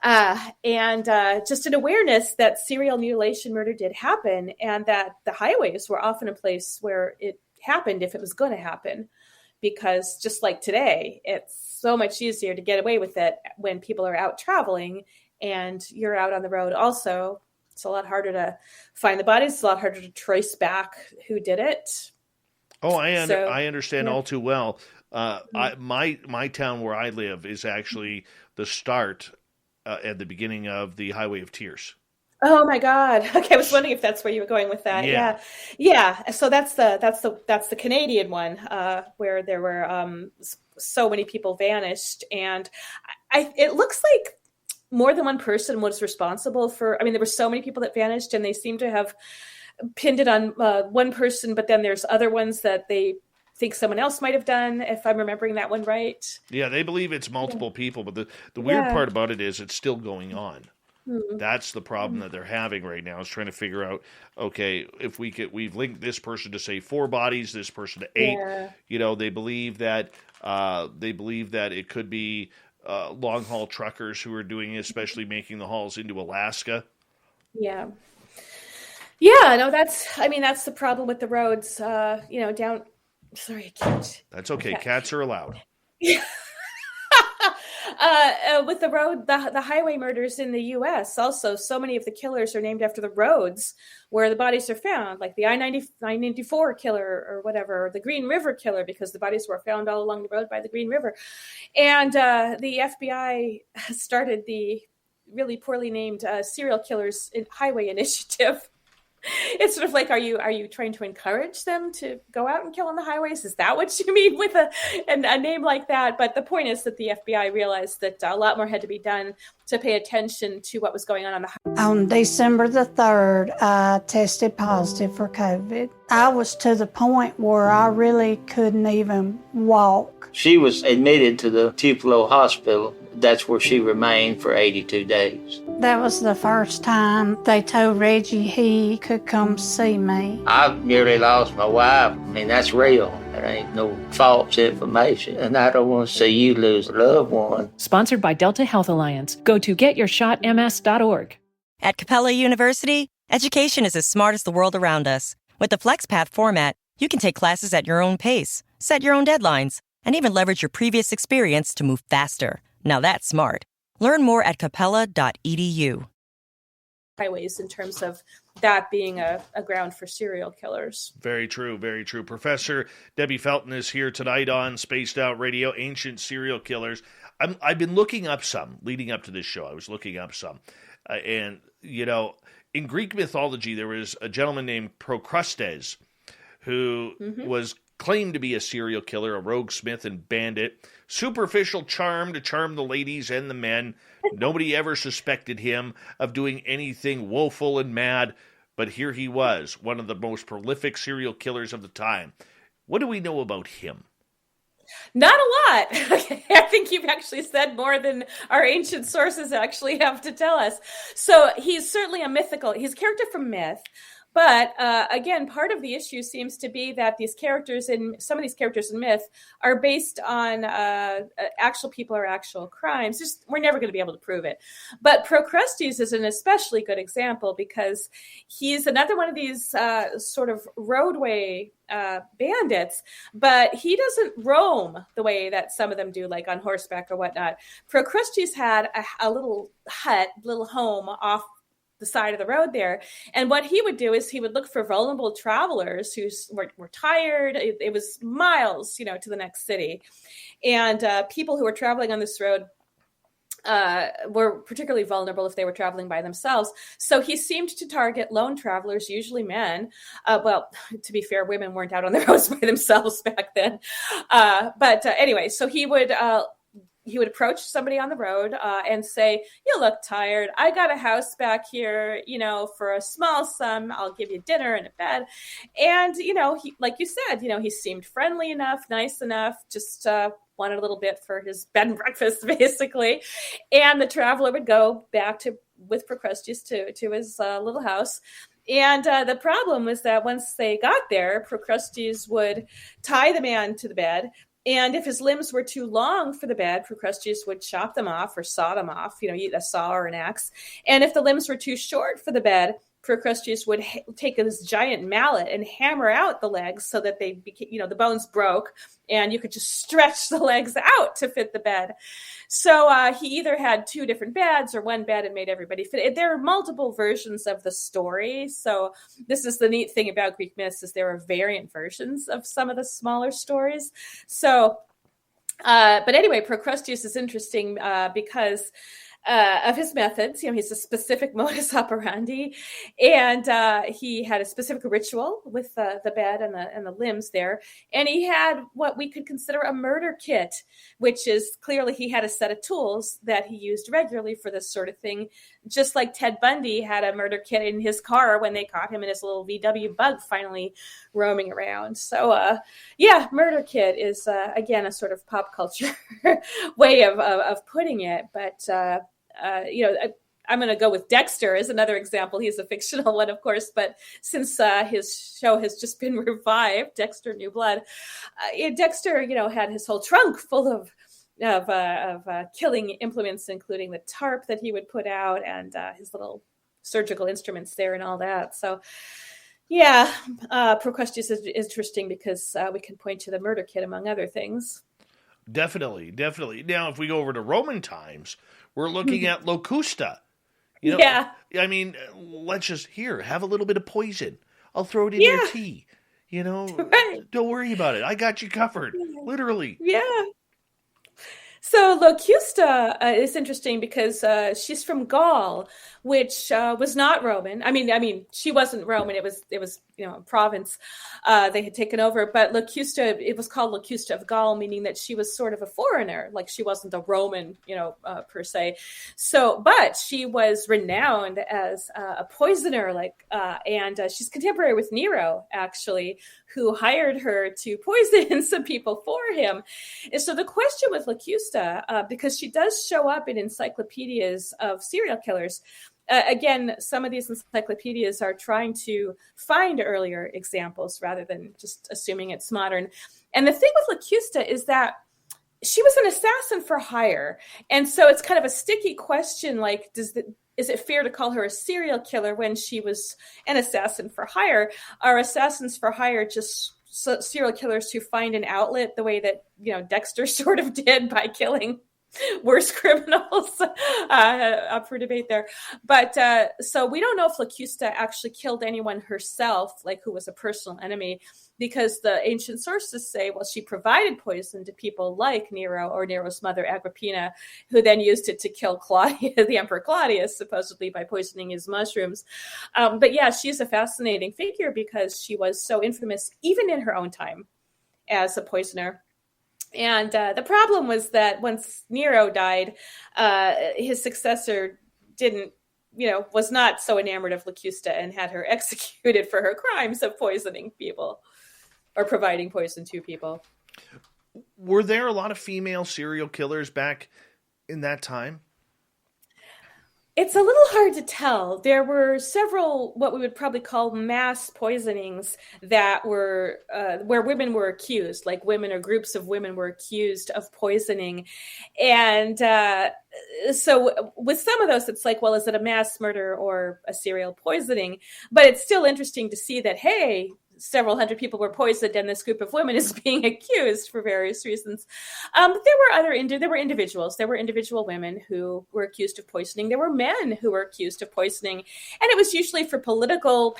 And just an awareness that serial mutilation murder did happen and that the highways were often a place where it happened if it was going to happen. Because just like today, it's so much easier to get away with it when people are out traveling and you're out on the road also. It's a lot harder to find the bodies. It's a lot harder to trace back who did it. Oh, I understand all too well. My town where I live is actually the start at the beginning of the Highway of Tears. Oh my God! Okay, I was wondering if that's where you were going with that. Yeah. So that's the Canadian one where there were so many people vanished, and it looks like more than one person was responsible for, there were so many people that vanished and they seem to have pinned it on one person, but then there's other ones that they think someone else might have done, if I'm remembering that one right. Yeah, they believe it's multiple people, but the weird part about it is it's still going on. Mm-hmm. That's the problem that they're having right now, is trying to figure out, okay, if we've linked this person to say 4 bodies, this person to 8, they believe that it could be long haul truckers who are doing it, especially making the hauls into Alaska. Yeah. No, that's the problem with the roads, down. Sorry, cat. That's okay. Cats are allowed. with the highway murders in the U.S. Also, so many of the killers are named after the roads where the bodies are found, like the I-94 killer or whatever, or the Green River killer, because the bodies were found all along the road by the Green River. And the FBI started the really poorly named serial killers highway initiative. It's sort of like, are you trying to encourage them to go out and kill on the highways? Is that what you mean with a name like that? But the point is that the FBI realized that a lot more had to be done to pay attention to what was going on the highway. On December the 3rd, I tested positive for COVID. I was to the point where I really couldn't even walk. She was admitted to the Tupelo Hospital. That's where she remained for 82 days. That was the first time they told Reggie he could come see me. I nearly lost my wife. I mean, that's real. There ain't no false information. And I don't want to see you lose a loved one. Sponsored by Delta Health Alliance. Go to getyourshotms.org. At Capella University, education is as smart as the world around us. With the FlexPath format, you can take classes at your own pace, set your own deadlines, and even leverage your previous experience to move faster. Now that's smart. Learn more at capella.edu. Highways in terms of that being a ground for serial killers. Very true, very true. Professor Debbie Fulton is here tonight on Spaced Out Radio, Ancient Serial Killers. I've been looking up some, leading up to this show. I was looking up some. And, in Greek mythology, there was a gentleman named Procrustes who was claimed to be a serial killer, a rogue smith and bandit. Superficial charm to charm the ladies and the men. Nobody ever suspected him of doing anything woeful and mad, but here he was, one of the most prolific serial killers of the time. What do we know about him? Not a lot. I think you've actually said more than our ancient sources actually have to tell us. So he's certainly he's a character from myth. But again, part of the issue seems to be that some of these characters in myth are based on actual people or actual crimes. We're never going to be able to prove it. But Procrustes is an especially good example because he's another one of these sort of roadway bandits, but he doesn't roam the way that some of them do, like on horseback or whatnot. Procrustes had a little home off the side of the road there. And what he would do is he would look for vulnerable travelers who were tired. It was miles, to the next city. And people who were traveling on this road were particularly vulnerable if they were traveling by themselves. So he seemed to target lone travelers, usually men. Well, to be fair, women weren't out on the roads by themselves back then. But anyway, so he would approach somebody on the road and say, "You look tired. I got a house back here, for a small sum. I'll give you dinner and a bed." And, he, like you said, he seemed friendly enough, nice enough, just wanted a little bit for his bed and breakfast, basically. And the traveler would go back with Procrustes to his little house. And the problem was that once they got there, Procrustes would tie the man to the bed. And if his limbs were too long for the bed, Procrustes would chop them off or saw them off, a saw or an axe. And if the limbs were too short for the bed, Procrustes would take this giant mallet and hammer out the legs so that they became, the bones broke and you could just stretch the legs out to fit the bed. So he either had two different beds or one bed and made everybody fit. There are multiple versions of the story. So this is the neat thing about Greek myths is there are variant versions of some of the smaller stories. So, but anyway, Procrustes is interesting because of his methods. He's a specific modus operandi, and he had a specific ritual with the bed and the limbs there. And he had what we could consider a murder kit, which is clearly he had a set of tools that he used regularly for this sort of thing. Just like Ted Bundy had a murder kit in his car when they caught him in his little VW Bug finally roaming around. So, murder kit is, again, a sort of pop culture way of putting it. But, I'm going to go with Dexter as another example. He's a fictional one, of course, but since his show has just been revived, Dexter New Blood, Dexter, had his whole trunk full of killing implements, including the tarp that he would put out and his little surgical instruments there and all that. So, Procrustes is interesting because we can point to the murder kit, among other things. Definitely, definitely. Now, if we go over to Roman times, we're looking at Locusta. Yeah. I mean, let's just have a little bit of poison. I'll throw it in your Yeah. tea. Right. Don't worry about it. I got you covered. Literally. Yeah. So Locusta is interesting because she's from Gaul, which was not Roman. I mean, she wasn't Roman. It was a province they had taken over. But Locusta, it was called Locusta of Gaul, meaning that she was sort of a foreigner, like she wasn't a Roman, per se. So, but she was renowned as a poisoner, and she's contemporary with Nero, actually, who hired her to poison some people for him. And so the question with Locusta, because she does show up in encyclopedias of serial killers. Again, some of these encyclopedias are trying to find earlier examples rather than just assuming it's modern. And the thing with Locusta is that she was an assassin for hire. And so it's kind of a sticky question, like, is it fair to call her a serial killer when she was an assassin for hire? Are assassins for hire just serial killers who find an outlet the way that, Dexter sort of did by killing worse criminals? Up for debate there. But so we don't know if Locusta actually killed anyone herself, like who was a personal enemy, because the ancient sources say, well, she provided poison to people like Nero or Nero's mother, Agrippina, who then used it to kill the Emperor Claudius, supposedly by poisoning his mushrooms. But yeah, she's a fascinating figure because she was so infamous, even in her own time, as a poisoner. And the problem was that once Nero died, his successor was not so enamored of Locusta and had her executed for her crimes of poisoning people or providing poison to people. Were there a lot of female serial killers back in that time? It's a little hard to tell. There were several what we would probably call mass poisonings that were where women were accused, like women or groups of women were accused of poisoning. And so with some of those, it's like, well, is it a mass murder or a serial poisoning? But it's still interesting to see that, hey, several hundred people were poisoned and this group of women is being accused for various reasons. But there were individuals. There were individual women who were accused of poisoning. There were men who were accused of poisoning. And it was usually for political,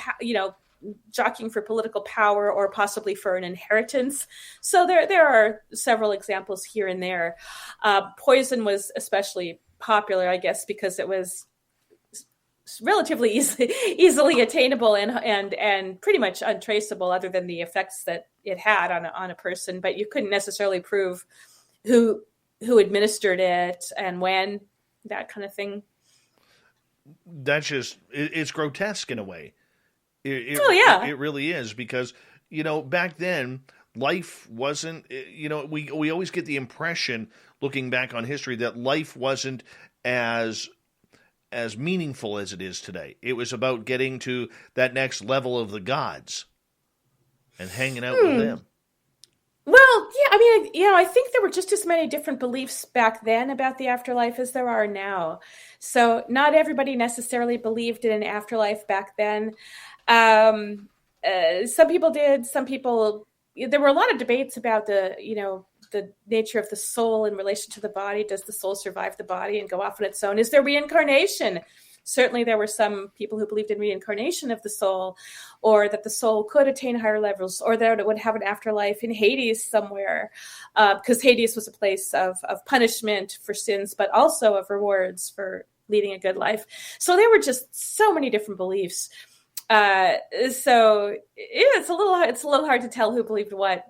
jockeying for political power or possibly for an inheritance. So there are several examples here and there. Poison was especially popular, I guess, because it was relatively easily attainable and pretty much untraceable, other than the effects that it had on a person. But you couldn't necessarily prove who administered it and when, that kind of thing. That's just, it's grotesque in a way. It really is, because back then life wasn't. We always get the impression, looking back on history, that life wasn't as meaningful as it is today. It was about getting to that next level of the gods and hanging out with them. Well, yeah, I think there were just as many different beliefs back then about the afterlife as there are now. So not everybody necessarily believed in an afterlife back then. Some people did, there were a lot of debates about the nature of the soul in relation to the body. Does the soul survive the body and go off on its own? Is there reincarnation? Certainly there were some people who believed in reincarnation of the soul, or that the soul could attain higher levels, or that it would have an afterlife in Hades somewhere, because Hades was a place of punishment for sins, but also of rewards for leading a good life. So there were just so many different beliefs. So it's a little hard to tell who believed what.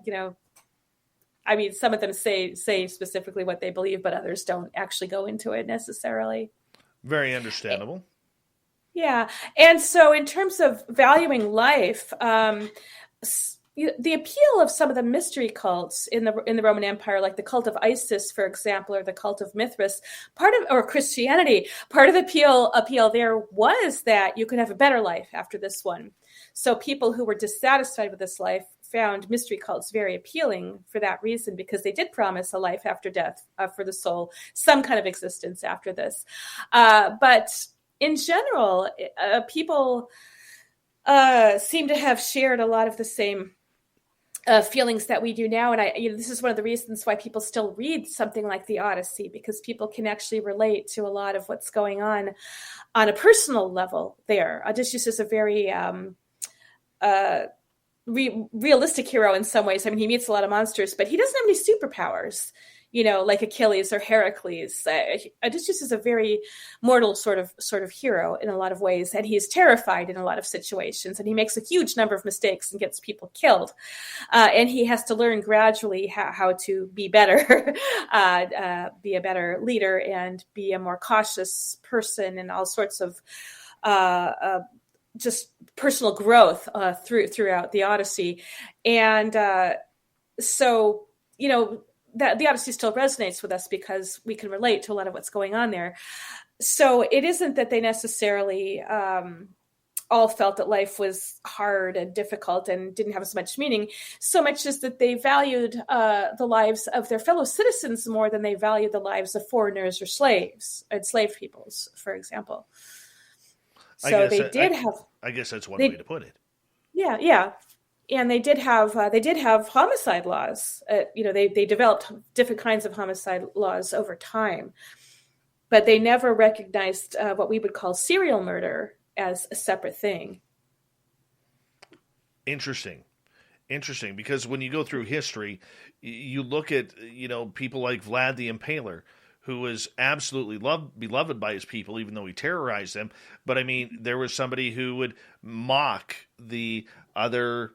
Some of them say specifically what they believe, but others don't actually go into it necessarily. Very understandable. Yeah. And so in terms of valuing life, the appeal of some of the mystery cults in the Roman Empire, like the cult of Isis, for example, or the cult of Mithras, or Christianity, part of the appeal there was that you could have a better life after this one. So people who were dissatisfied with this life found mystery cults very appealing for that reason, because they did promise a life after death for the soul, some kind of existence after this. But in general, people seem to have shared a lot of the same feelings that we do now. And this is one of the reasons why people still read something like the Odyssey, because people can actually relate to a lot of what's going on a personal level there. Odysseus is a very realistic hero in some ways. I mean, he meets a lot of monsters, but he doesn't have any superpowers, like Achilles or Heracles. Odysseus is a very mortal sort of hero in a lot of ways, and he's terrified in a lot of situations, and he makes a huge number of mistakes and gets people killed. And he has to learn gradually how to be better, be a better leader, and be a more cautious person, and all sorts of just personal growth throughout the Odyssey. And so, that the Odyssey still resonates with us because we can relate to a lot of what's going on there. So it isn't that they necessarily all felt that life was hard and difficult and didn't have as much meaning, so much as that they valued the lives of their fellow citizens more than they valued the lives of foreigners or slaves, enslaved peoples, for example. So I guess that's one way to put it. Yeah. And they did have homicide laws. They developed different kinds of homicide laws over time, but they never recognized what we would call serial murder as a separate thing. Interesting, because when you go through history, you look at people like Vlad the Impaler, who was absolutely beloved by his people, even though he terrorized them. But I mean, there was somebody who would mock the other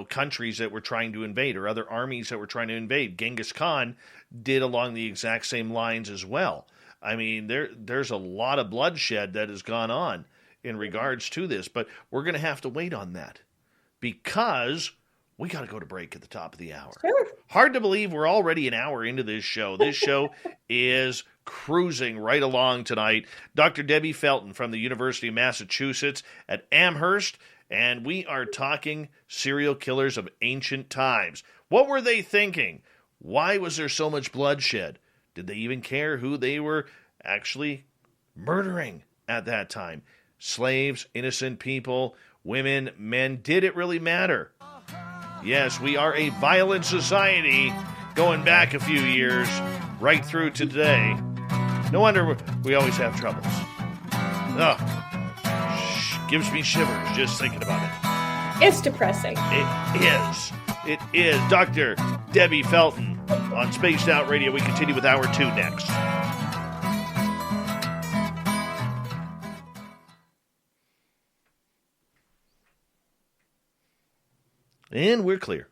countries that were trying to invade, or other armies that were trying to invade. Genghis Khan did along the exact same lines as well. I mean, there's a lot of bloodshed that has gone on in regards to this, but we're going to have to wait on that because we got to go to break at the top of the hour. Sure. Hard to believe we're already an hour into this show. This show is cruising right along tonight. Dr. Debbie Felton from the University of Massachusetts at Amherst, and we are talking serial killers of ancient times. What were they thinking? Why was there so much bloodshed? Did they even care who they were actually murdering at that time? Slaves, innocent people, women, men. Did it really matter? Yes, we are a violent society going back a few years, right through to today. No wonder we always have troubles. Gives me shivers just thinking about it. It's depressing. It is. Dr. Debbie Felton on Spaced Out Radio. We continue with Hour 2 next. And we're clear.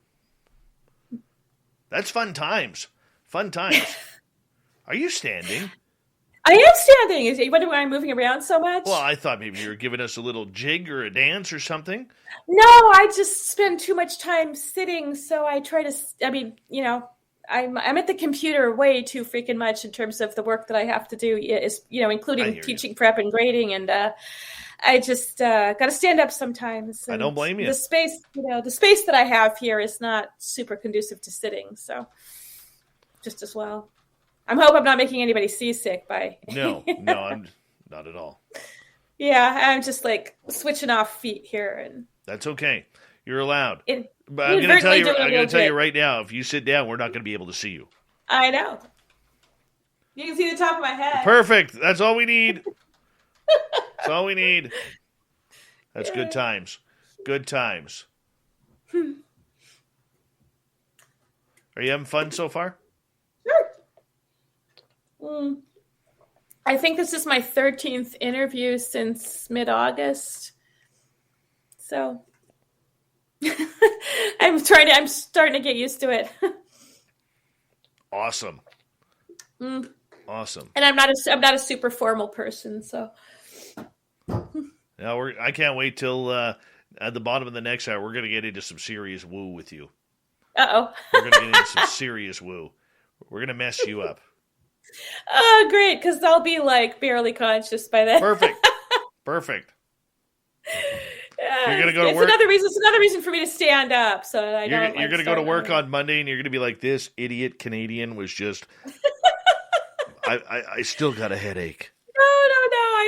That's fun times. Are you standing? I am standing. You wonder why I'm moving around so much? Well, I thought maybe you were giving us a little jig or a dance or something. No, I just spend too much time sitting, so I try to, I'm at the computer way too freaking much in terms of the work that I have to do, including teaching prep and grading, and I just got to stand up sometimes. I don't blame you. The space that I have here is not super conducive to sitting, so just as well. I hope I'm not making anybody seasick by. No, I'm not at all. Yeah, I'm just like switching off feet here, and that's okay. You're allowed. But I'm going to tell you right now, if you sit down, we're not going to be able to see you. I know. You can see the top of my head. Perfect. That's all we need. That's all we need. That's good times. Good times. Are you having fun so far? Sure. I think this is my 13th interview since mid-August. So I'm starting to get used to it. Awesome. Awesome. And I'm not a super formal person, so. Now I can't wait till at the bottom of the next hour we're going to get into some serious woo with you. Uh-oh. We're going to get into some serious woo. We're going to mess you up. Oh, great, because I'll be like barely conscious by then. Perfect. You're going to go to work. It's another reason for me to stand up. So you're going to go to work on Monday, and you're going to be like, this idiot Canadian was just. I still got a headache. No.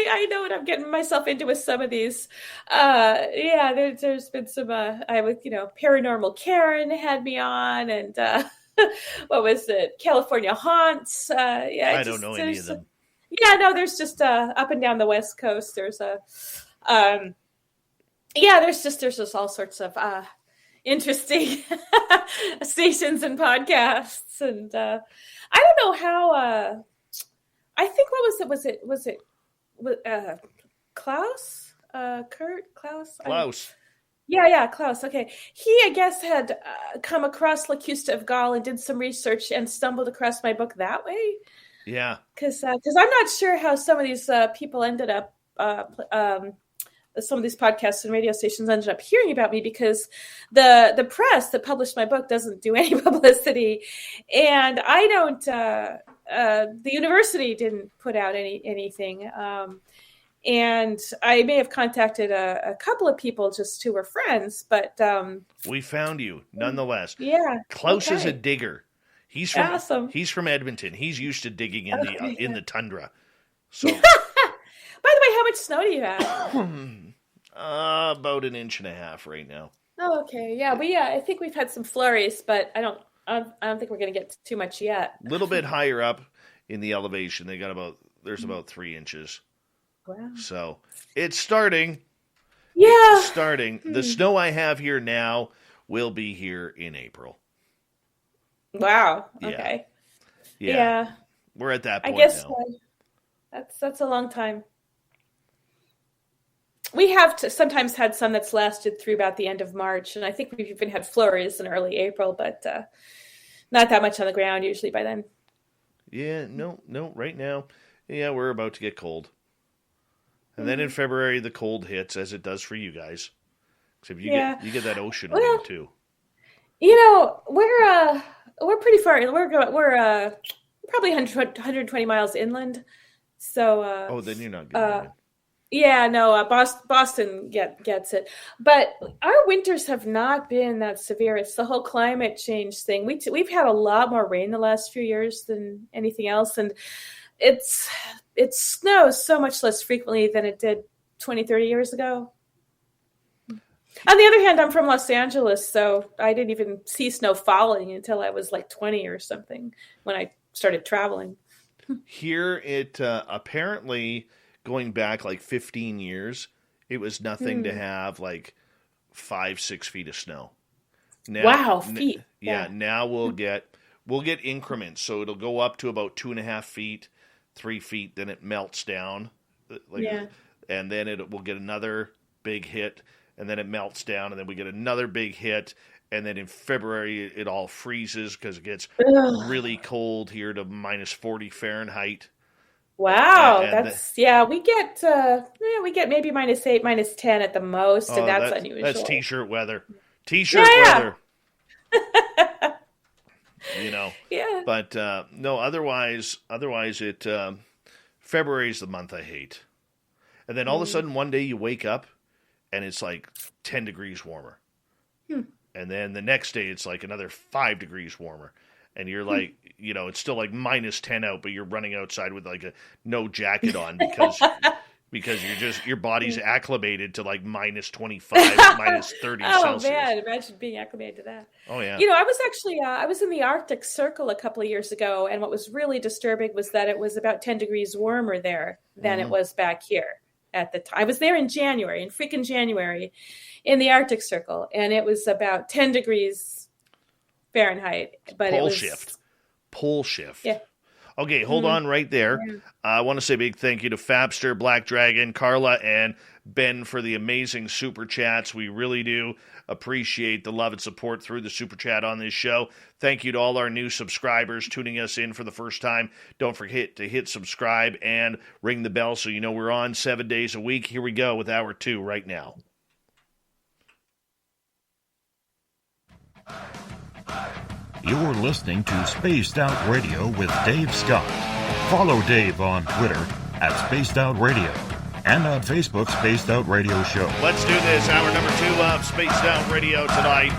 I know what I'm getting myself into with some of these. There's been some, Paranormal Karen had me on, and what was it? California Haunts. I don't know any of them. Yeah, no, there's just up and down the West Coast. There's there's just all sorts of interesting stations and podcasts, and I don't know how. I think was it Klaus? Kurt Klaus? Klaus. Yeah, Klaus. Okay. He, I guess, had come across Locusta of Gaul and did some research and stumbled across my book that way. Yeah. Because I'm not sure how some of these people ended up, some of these podcasts and radio stations ended up hearing about me, because the press that published my book doesn't do any publicity. And I don't, the university didn't put out anything. And I may have contacted a couple of people just who were friends, but we found you nonetheless. Yeah, Klaus is a digger. He's from awesome. He's from Edmonton. He's used to digging in the tundra. So, by the way, how much snow do you have? About 1.5 inches right now. Oh, okay. Yeah, I think we've had some flurries, but I don't think we're going to get too much yet. A little bit higher up in the elevation, there's about 3 inches. Wow. So it's starting. Yeah. It's starting. The snow I have here now will be here in April. Wow. Yeah. Okay. Yeah. We're at that point I guess now. That's a long time. We have sometimes had some that's lasted through about the end of March, and I think we've even had flurries in early April, but not that much on the ground usually by then. Yeah, no, right now, we're about to get cold. And then in February, the cold hits, as it does for you guys. Except you get that ocean wind too. We're pretty far. We're probably 120 miles inland. So. Then you're not good. Yeah, no, Boston gets it. But our winters have not been that severe. It's the whole climate change thing. We've had a lot more rain the last few years than anything else, and it snows so much less frequently than it did 20, 30 years ago. On the other hand, I'm from Los Angeles, so I didn't even see snow falling until I was like 20 or something when I started traveling. Here, it apparently, going back like 15 years, it was nothing to have like 5-6 feet of snow. Now, wow, feet. Now we'll get increments, so it'll go up to about 2.5 feet, 3 feet, then it melts down, and then we'll get another big hit, and then it melts down, and then we get another big hit, and then in February it all freezes because it gets really cold here to minus 40 Fahrenheit. Wow, we get maybe -8, -10 at the most, and that's unusual. That's t-shirt weather. Weather. Yeah. But no, otherwise it February is the month I hate. And then all of a sudden one day you wake up and it's like 10 degrees warmer. And then the next day it's like another 5 degrees warmer. And you're like, it's still like -10 out, but you're running outside with like no jacket on because your body's acclimated to like -25, -30 Celsius. Oh man, imagine being acclimated to that. Oh yeah. I was actually I was in the Arctic Circle a couple of years ago, and what was really disturbing was that it was about 10 degrees warmer there than it was back here at the time. I was there in freaking January, in the Arctic Circle, and it was about 10 degrees Fahrenheit, but Pole shift. Yeah. Okay, hold on right there. Yeah. I want to say a big thank you to Fabster, Black Dragon, Carla, and Ben for the amazing super chats. We really do appreciate the love and support through the super chat on this show. Thank you to all our new subscribers tuning us in for the first time. Don't forget to hit subscribe and ring the bell so you know we're on 7 days a week. Here we go with hour 2 right now. You're listening to Spaced Out Radio with Dave Scott. Follow Dave on Twitter at Spaced Out Radio and on Facebook, Spaced Out Radio Show. Let's do this. Hour number 2 of Spaced Out Radio tonight.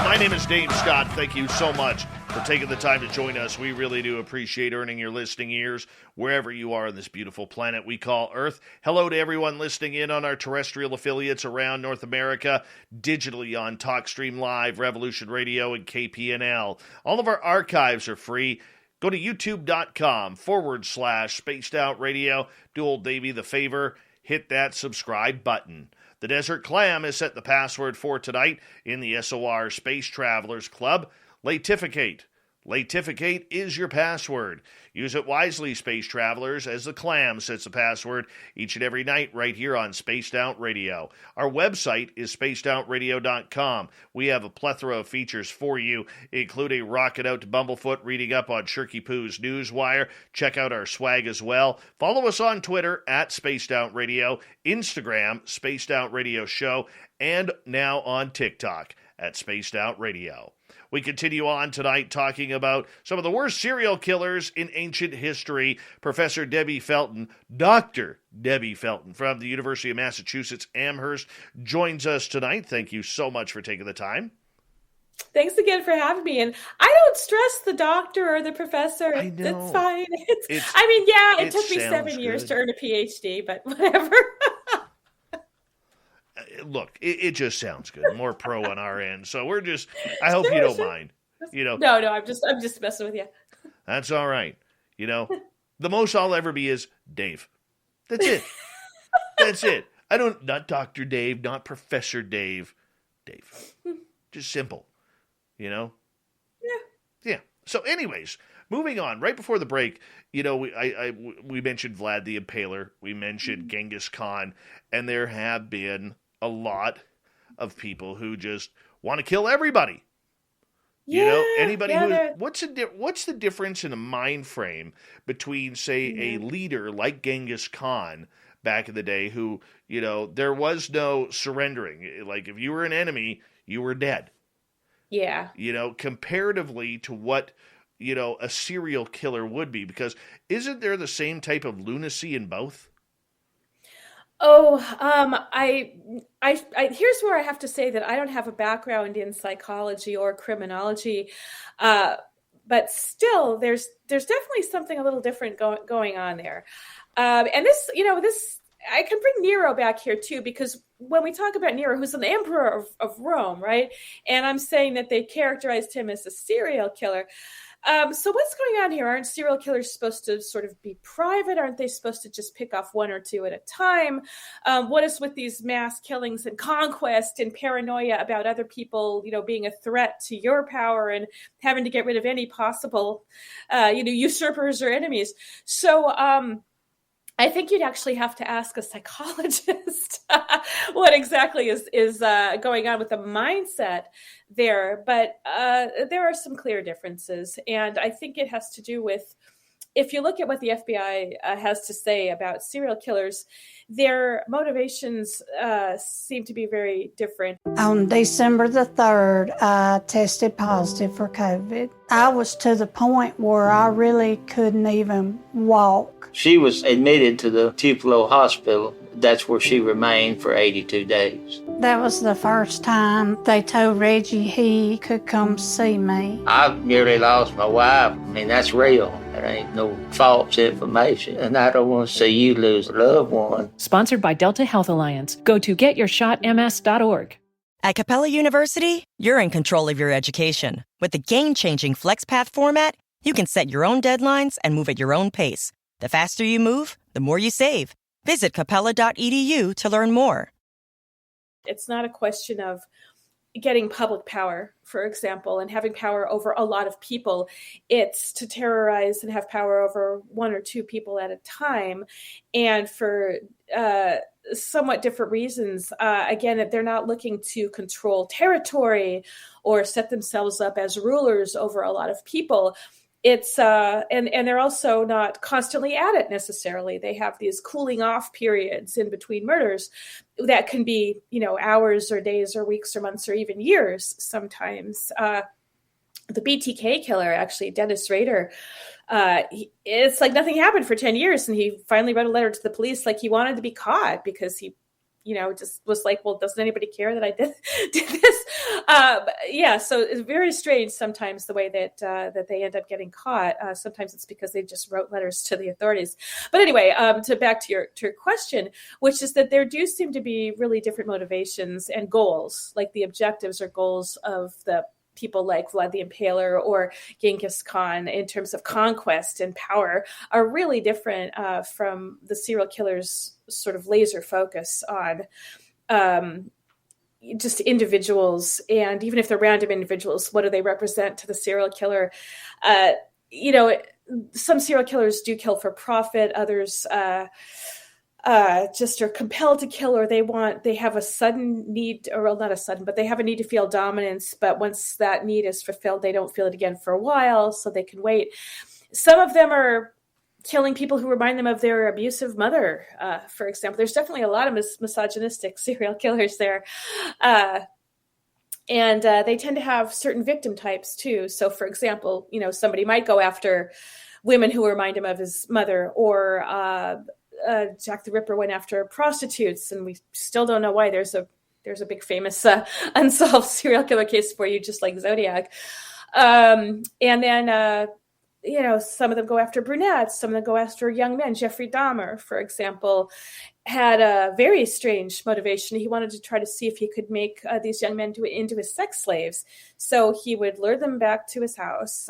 My name is Dave Scott. Thank you so much for taking the time to join us. We really do appreciate earning your listening ears wherever you are on this beautiful planet we call Earth. Hello to everyone listening in on our terrestrial affiliates around North America, digitally on TalkStream Live, Revolution Radio, and KPNL. All of our archives are free. Go to youtube.com/Spaced Out Radio. Do old Davey the favor. Hit that subscribe button. The Desert Clam has set the password for tonight in the SOR Space Travelers Club. Latificate. Latificate is your password. Use it wisely, space travelers, as the Clam sets the password each and every night right here on Spaced Out Radio. Our website is spacedoutradio.com. We have a plethora of features for you, including Rocket Out to Bumblefoot, reading up on Shirky Poo's Newswire. Check out our swag as well. Follow us on Twitter at Spaced Out Radio, Instagram, Spaced Out Radio Show, and now on TikTok at Spaced Out Radio. We continue on tonight talking about some of the worst serial killers in ancient history. Professor Debbie Felton, Dr. Debbie Felton from the University of Massachusetts Amherst joins us tonight. Thank you so much for taking the time. Thanks again for having me. And I don't stress the doctor or the professor. I know. It's fine. It took me 7 years to earn a PhD, but whatever. Look, it just sounds good. More pro on our end. So I hope you don't mind. No, I'm just messing with you. That's all right. The most I'll ever be is Dave. That's it. That's it. Not Dr. Dave, not Professor Dave. Dave. Just simple. Yeah. So anyways, moving on. Right before the break, we mentioned Vlad the Impaler. We mentioned Genghis Khan. And there have been a what's the difference in a mind frame between, say, a leader like Genghis Khan back in the day who, there was no surrendering. Like, if you were an enemy, you were dead. Yeah. Comparatively to what, a serial killer would be, because isn't there the same type of lunacy in both? Oh, I here's where I have to say that I don't have a background in psychology or criminology, but still, there's definitely something a little different going on there. And this I can bring Nero back here too, because when we talk about Nero, who's an emperor of Rome, right? And I'm saying that they characterized him as a serial killer. So what's going on here? Aren't serial killers supposed to sort of be private? Aren't they supposed to just pick off one or two at a time? What is with these mass killings and conquest and paranoia about other people, being a threat to your power and having to get rid of any possible, usurpers or enemies? So, I think you'd actually have to ask a psychologist what exactly is going on with the mindset there. But there are some clear differences. And I think it has to do with, if you look at what the FBI has to say about serial killers, their motivations seem to be very different. On December the 3rd, I tested positive for COVID. I was to the point where I really couldn't even walk. She was admitted to the Tupelo Hospital. That's where she remained for 82 days. That was the first time they told Reggie he could come see me. I nearly lost my wife. That's real. That ain't no false information. And I don't want to see you lose a loved one. Sponsored by Delta Health Alliance. Go to getyourshotms.org. At Capella University, you're in control of your education. With the game-changing FlexPath format, you can set your own deadlines and move at your own pace. The faster you move, the more you save. Visit capella.edu to learn more. It's not a question of getting public power, for example, and having power over a lot of people. It's to terrorize and have power over one or two people at a time. And for somewhat different reasons, again, they're not looking to control territory or set themselves up as rulers over a lot of people. It's and they're also not constantly at it necessarily. They have these cooling off periods in between murders that can be, hours or days or weeks or months or even years sometimes. The BTK killer, actually, Dennis Rader, it's like nothing happened for 10 years. And he finally wrote a letter to the police like he wanted to be caught because he just was like, well, doesn't anybody care that I did this? So it's very strange sometimes the way that they end up getting caught. Sometimes it's because they just wrote letters to the authorities. But anyway, back to your question, which is that there do seem to be really different motivations and goals, like the objectives or goals of the people like Vlad the Impaler or Genghis Khan in terms of conquest and power are really different from the serial killers' sort of laser focus on just individuals. And even if they're random individuals, what do they represent to the serial killer? Some serial killers do kill for profit. Others just are compelled to kill, or they have a sudden need, or well, not a sudden, but they have a need to feel dominance. But once that need is fulfilled, they don't feel it again for a while, so they can wait. Some of them are killing people who remind them of their abusive mother, for example. There's definitely a lot of misogynistic serial killers there. And they tend to have certain victim types too. So for example, somebody might go after women who remind him of his mother, or Jack the Ripper went after prostitutes, and we still don't know why. There's a big famous unsolved serial killer case for you, just like Zodiac. And then some of them go after brunettes, some of them go after young men. Jeffrey Dahmer, for example, had a very strange motivation. He wanted to try to see if he could make these young men into his sex slaves. So he would lure them back to his house,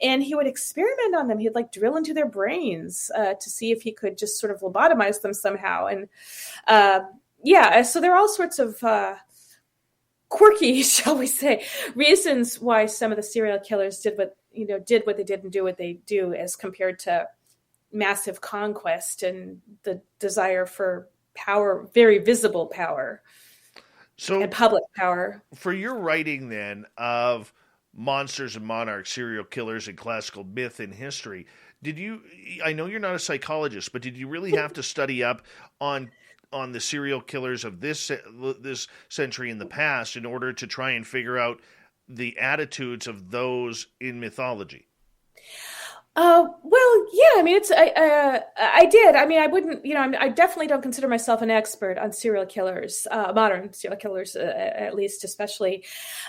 and he would experiment on them. He'd drill into their brains to see if he could just sort of lobotomize them somehow. And so there are all sorts of quirky, shall we say, reasons why some of the serial killers did what they did and do what they do, as compared to massive conquest and the desire for power, very visible power, and public power. For your writing then of monsters and monarchs, serial killers, and classical myth and history, I know you're not a psychologist, but did you really have to study up on the serial killers of this century in the past in order to try and figure out the attitudes of those in mythology? Well, yeah, I mean, I did. I mean, I wouldn't, I definitely don't consider myself an expert on serial killers, modern serial killers, at least, especially.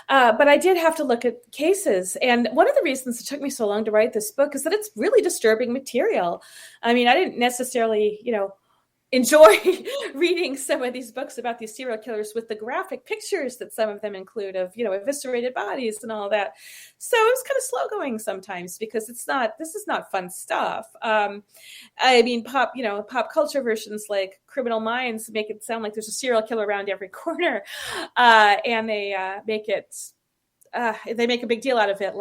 But I did have to look at cases. And one of the reasons it took me so long to write this book is that it's really disturbing material. I mean, I didn't necessarily, enjoy reading some of these books about these serial killers with the graphic pictures that some of them include of, eviscerated bodies and all that. So it was kind of slow going sometimes, because this is not fun stuff. I mean, pop culture versions like Criminal Minds make it sound like there's a serial killer around every corner. And they make a big deal out of it.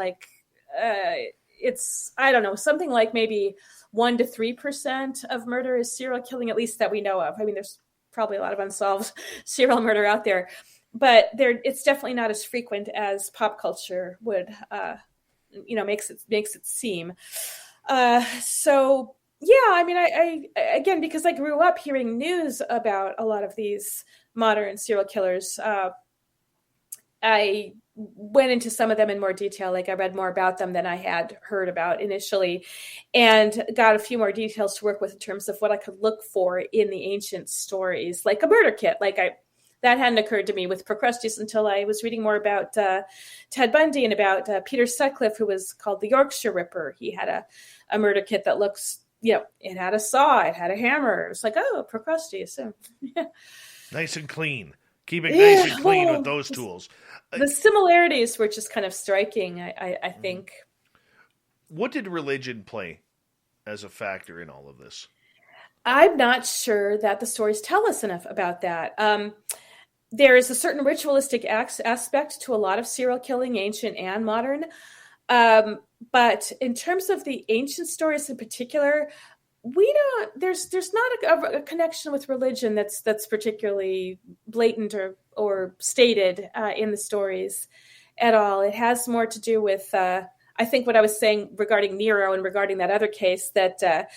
It's, I don't know, something like maybe 1% to 3% of murder is serial killing, at least that we know of. I mean, there's probably a lot of unsolved serial murder out there, but it's definitely not as frequent as pop culture would, makes it seem. So yeah, I mean, I again, because I grew up hearing news about a lot of these modern serial killers, I went into some of them in more detail. I read more about them than I had heard about initially, and got a few more details to work with in terms of what I could look for in the ancient stories, like a murder kit. That hadn't occurred to me with Procrustes until I was reading more about Ted Bundy and about Peter Sutcliffe, who was called the Yorkshire Ripper. He had a murder kit that looks, it had a saw, it had a hammer. It was like, oh, Procrustes. So, yeah. Nice and clean. Keep it nice and clean with those tools. The similarities were just kind of striking, I think. What did religion play as a factor in all of this? I'm not sure that the stories tell us enough about that. There is a certain ritualistic aspect to a lot of serial killing, ancient and modern. But in terms of the ancient stories in particular, there's not a connection with religion that's particularly blatant or stated in the stories at all. It has more to do with, I think, what I was saying regarding Nero and regarding that other case, that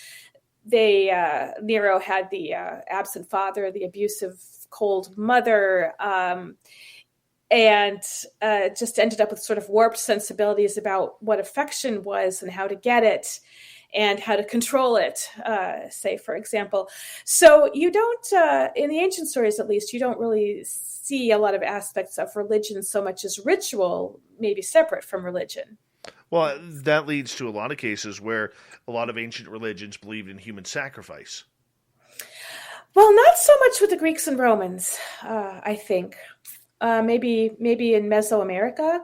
Nero had the absent father, the abusive, cold mother, and just ended up with sort of warped sensibilities about what affection was and how to get it. and how to control it, say, for example. So you don't, in the ancient stories at least, you don't really see a lot of aspects of religion so much as ritual, maybe separate from religion. Well, that leads to a lot of cases where a lot of ancient religions believed in human sacrifice. Well, not so much with the Greeks and Romans, I think. Maybe in Mesoamerica.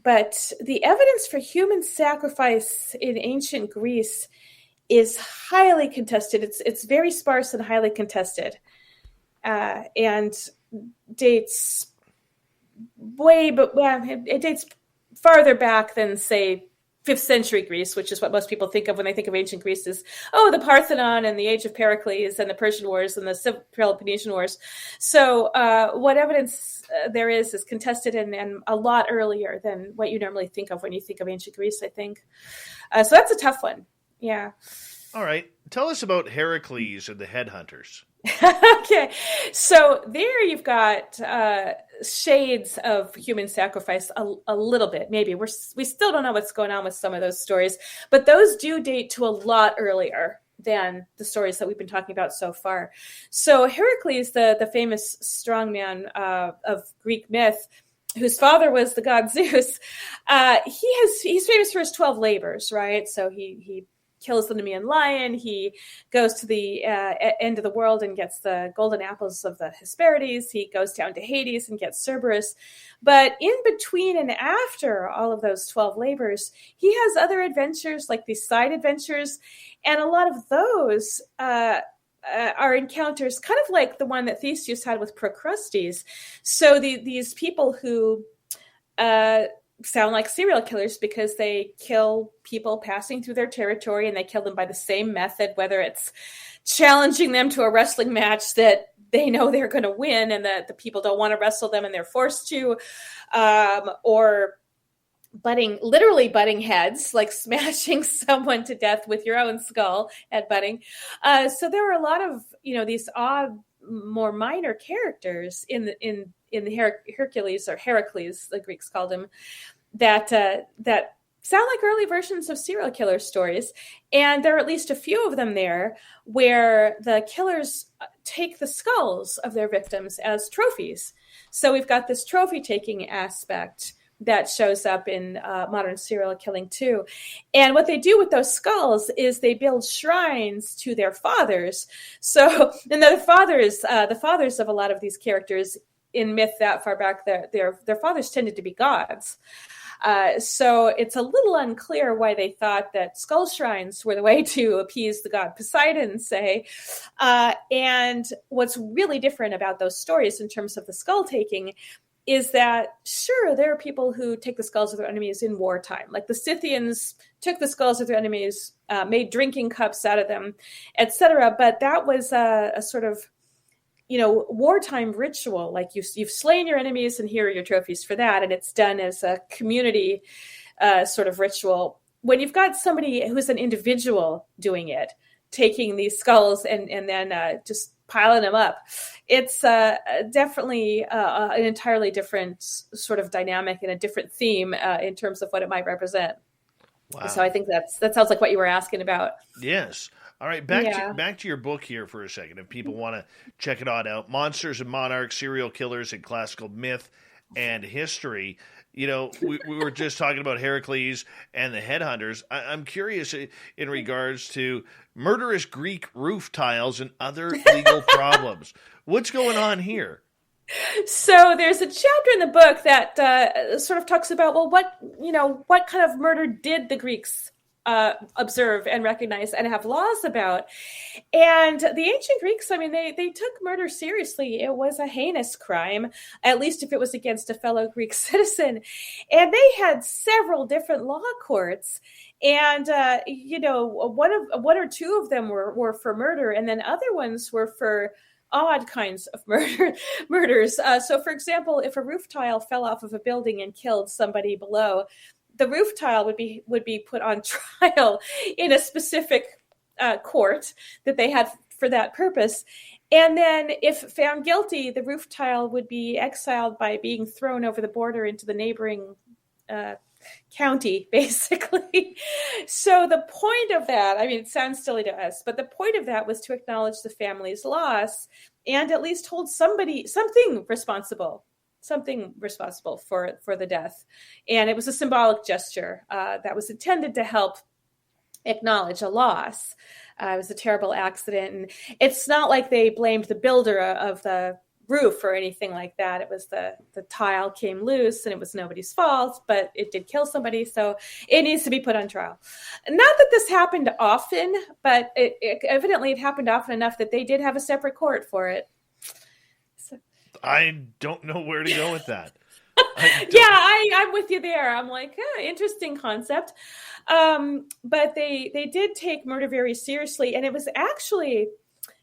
But the evidence for human sacrifice in ancient Greece is highly contested. It's very sparse and highly contested, and dates it dates farther back than, say, 5th century Greece, which is what most people think of when they think of ancient Greece, is, the Parthenon and the Age of Pericles and the Persian Wars and the Peloponnesian Wars. So what evidence there is contested and a lot earlier than what you normally think of when you think of ancient Greece, I think. So that's a tough one. Yeah. All right. Tell us about Heracles and the headhunters. Okay. So there you've got shades of human sacrifice a little bit, maybe. We still don't know what's going on with some of those stories, but those do date to a lot earlier than the stories that we've been talking about so far. So Heracles, the famous strongman of Greek myth, whose father was the god Zeus, he's famous for his 12 labors, right? So he kills the Nemean lion. He goes to the end of the world and gets the golden apples of the Hesperides. He goes down to Hades and gets Cerberus. But in between and after all of those 12 labors, he has other adventures, like these side adventures. And a lot of those are encounters kind of like the one that Theseus had with Procrustes. So these people who sound like serial killers because they kill people passing through their territory, and they kill them by the same method, whether it's challenging them to a wrestling match that they know they're going to win and that the people don't want to wrestle them and they're forced to, or literally butting heads, like smashing someone to death with your own skull at butting. So there were a lot of, these odd, more minor characters in the Hercules, or Heracles, the Greeks called him, that sound like early versions of serial killer stories. And there are at least a few of them there where the killers take the skulls of their victims as trophies. So we've got this trophy taking aspect that shows up in modern serial killing too. And what they do with those skulls is they build shrines to their fathers. So, and the fathers of a lot of these characters in myth that far back, their fathers tended to be gods. So it's a little unclear why they thought that skull shrines were the way to appease the god Poseidon, say. And what's really different about those stories in terms of the skull taking is that, sure, there are people who take the skulls of their enemies in wartime. Like the Scythians took the skulls of their enemies, made drinking cups out of them, etc. But that was a sort of, wartime ritual. Like you've slain your enemies and here are your trophies for that. And it's done as a community sort of ritual. When you've got somebody who's an individual doing it, taking these skulls and then just piling them up, it's definitely an entirely different sort of dynamic and a different theme in terms of what it might represent. Wow. So I think that sounds like what you were asking about. Yes. All right, back to your book here for a second. If people want to check it out, Monsters and Monarchs, Serial Killers in Classical Myth and History. We were just talking about Heracles and the headhunters. I'm curious in regards to murderous Greek roof tiles and other legal problems. What's going on here? So there's a chapter in the book that sort of talks about, well, what kind of murder did the Greeks observe and recognize and have laws about? And the ancient Greeks, they took murder seriously. It was a heinous crime, at least if it was against a fellow Greek citizen. And they had several different law courts. And, one or two of them were for murder, and then other ones were for odd kinds of murders. So, for example, if a roof tile fell off of a building and killed somebody below, the roof tile would be put on trial in a specific court that they had for that purpose. And then if found guilty, the roof tile would be exiled by being thrown over the border into the neighboring county, basically. So the point of that, I mean, it sounds silly to us, but the point of that was to acknowledge the family's loss and at least hold something responsible for the death. And it was a symbolic gesture that was intended to help acknowledge a loss. It was a terrible accident. And it's not like they blamed the builder of the roof or anything like that. It was the tile came loose and it was nobody's fault, but it did kill somebody. So it needs to be put on trial. Not that this happened often, but evidently it happened often enough that they did have a separate court for it. So. I don't know where to go with that. I'm with you there. I'm like, interesting concept. But they did take murder very seriously. And it was actually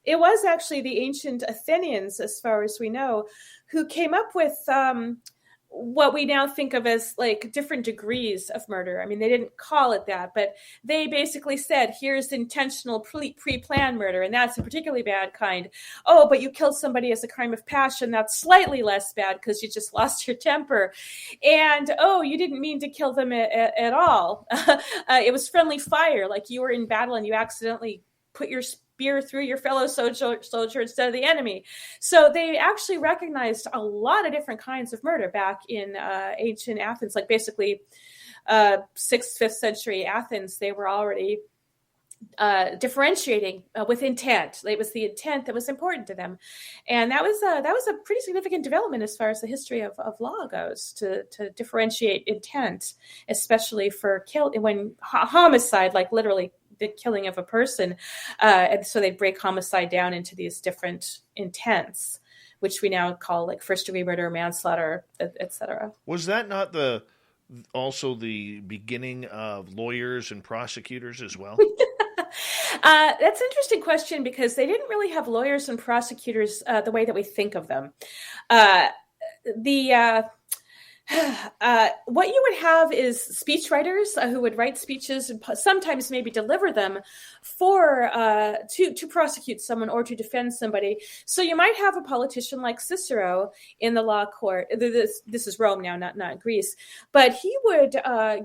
the ancient Athenians, as far as we know, who came up with what we now think of as like different degrees of murder. I mean, they didn't call it that, but they basically said, here's intentional pre-planned murder, and that's a particularly bad kind. Oh, but you killed somebody as a crime of passion. That's slightly less bad because you just lost your temper. And, oh, you didn't mean to kill them at all. It was friendly fire, like you were in battle and you accidentally put your spear through your fellow soldier instead of the enemy. So they actually recognized a lot of different kinds of murder back in ancient Athens, like basically 6th, 5th century Athens. They were already differentiating with intent. It was the intent that was important to them. And that was a pretty significant development as far as the history of law goes, to differentiate intent, especially for when homicide, like literally the killing of a person. And so they'd break homicide down into these different intents, which we now call like first degree murder, manslaughter, etc. Was that not also the beginning of lawyers and prosecutors as well? That's an interesting question, because they didn't really have lawyers and prosecutors the way that we think of them. What you would have is speechwriters who would write speeches and sometimes maybe deliver them to prosecute someone or to defend somebody. So you might have a politician like Cicero in the law court. This is Rome now, not Greece. But he would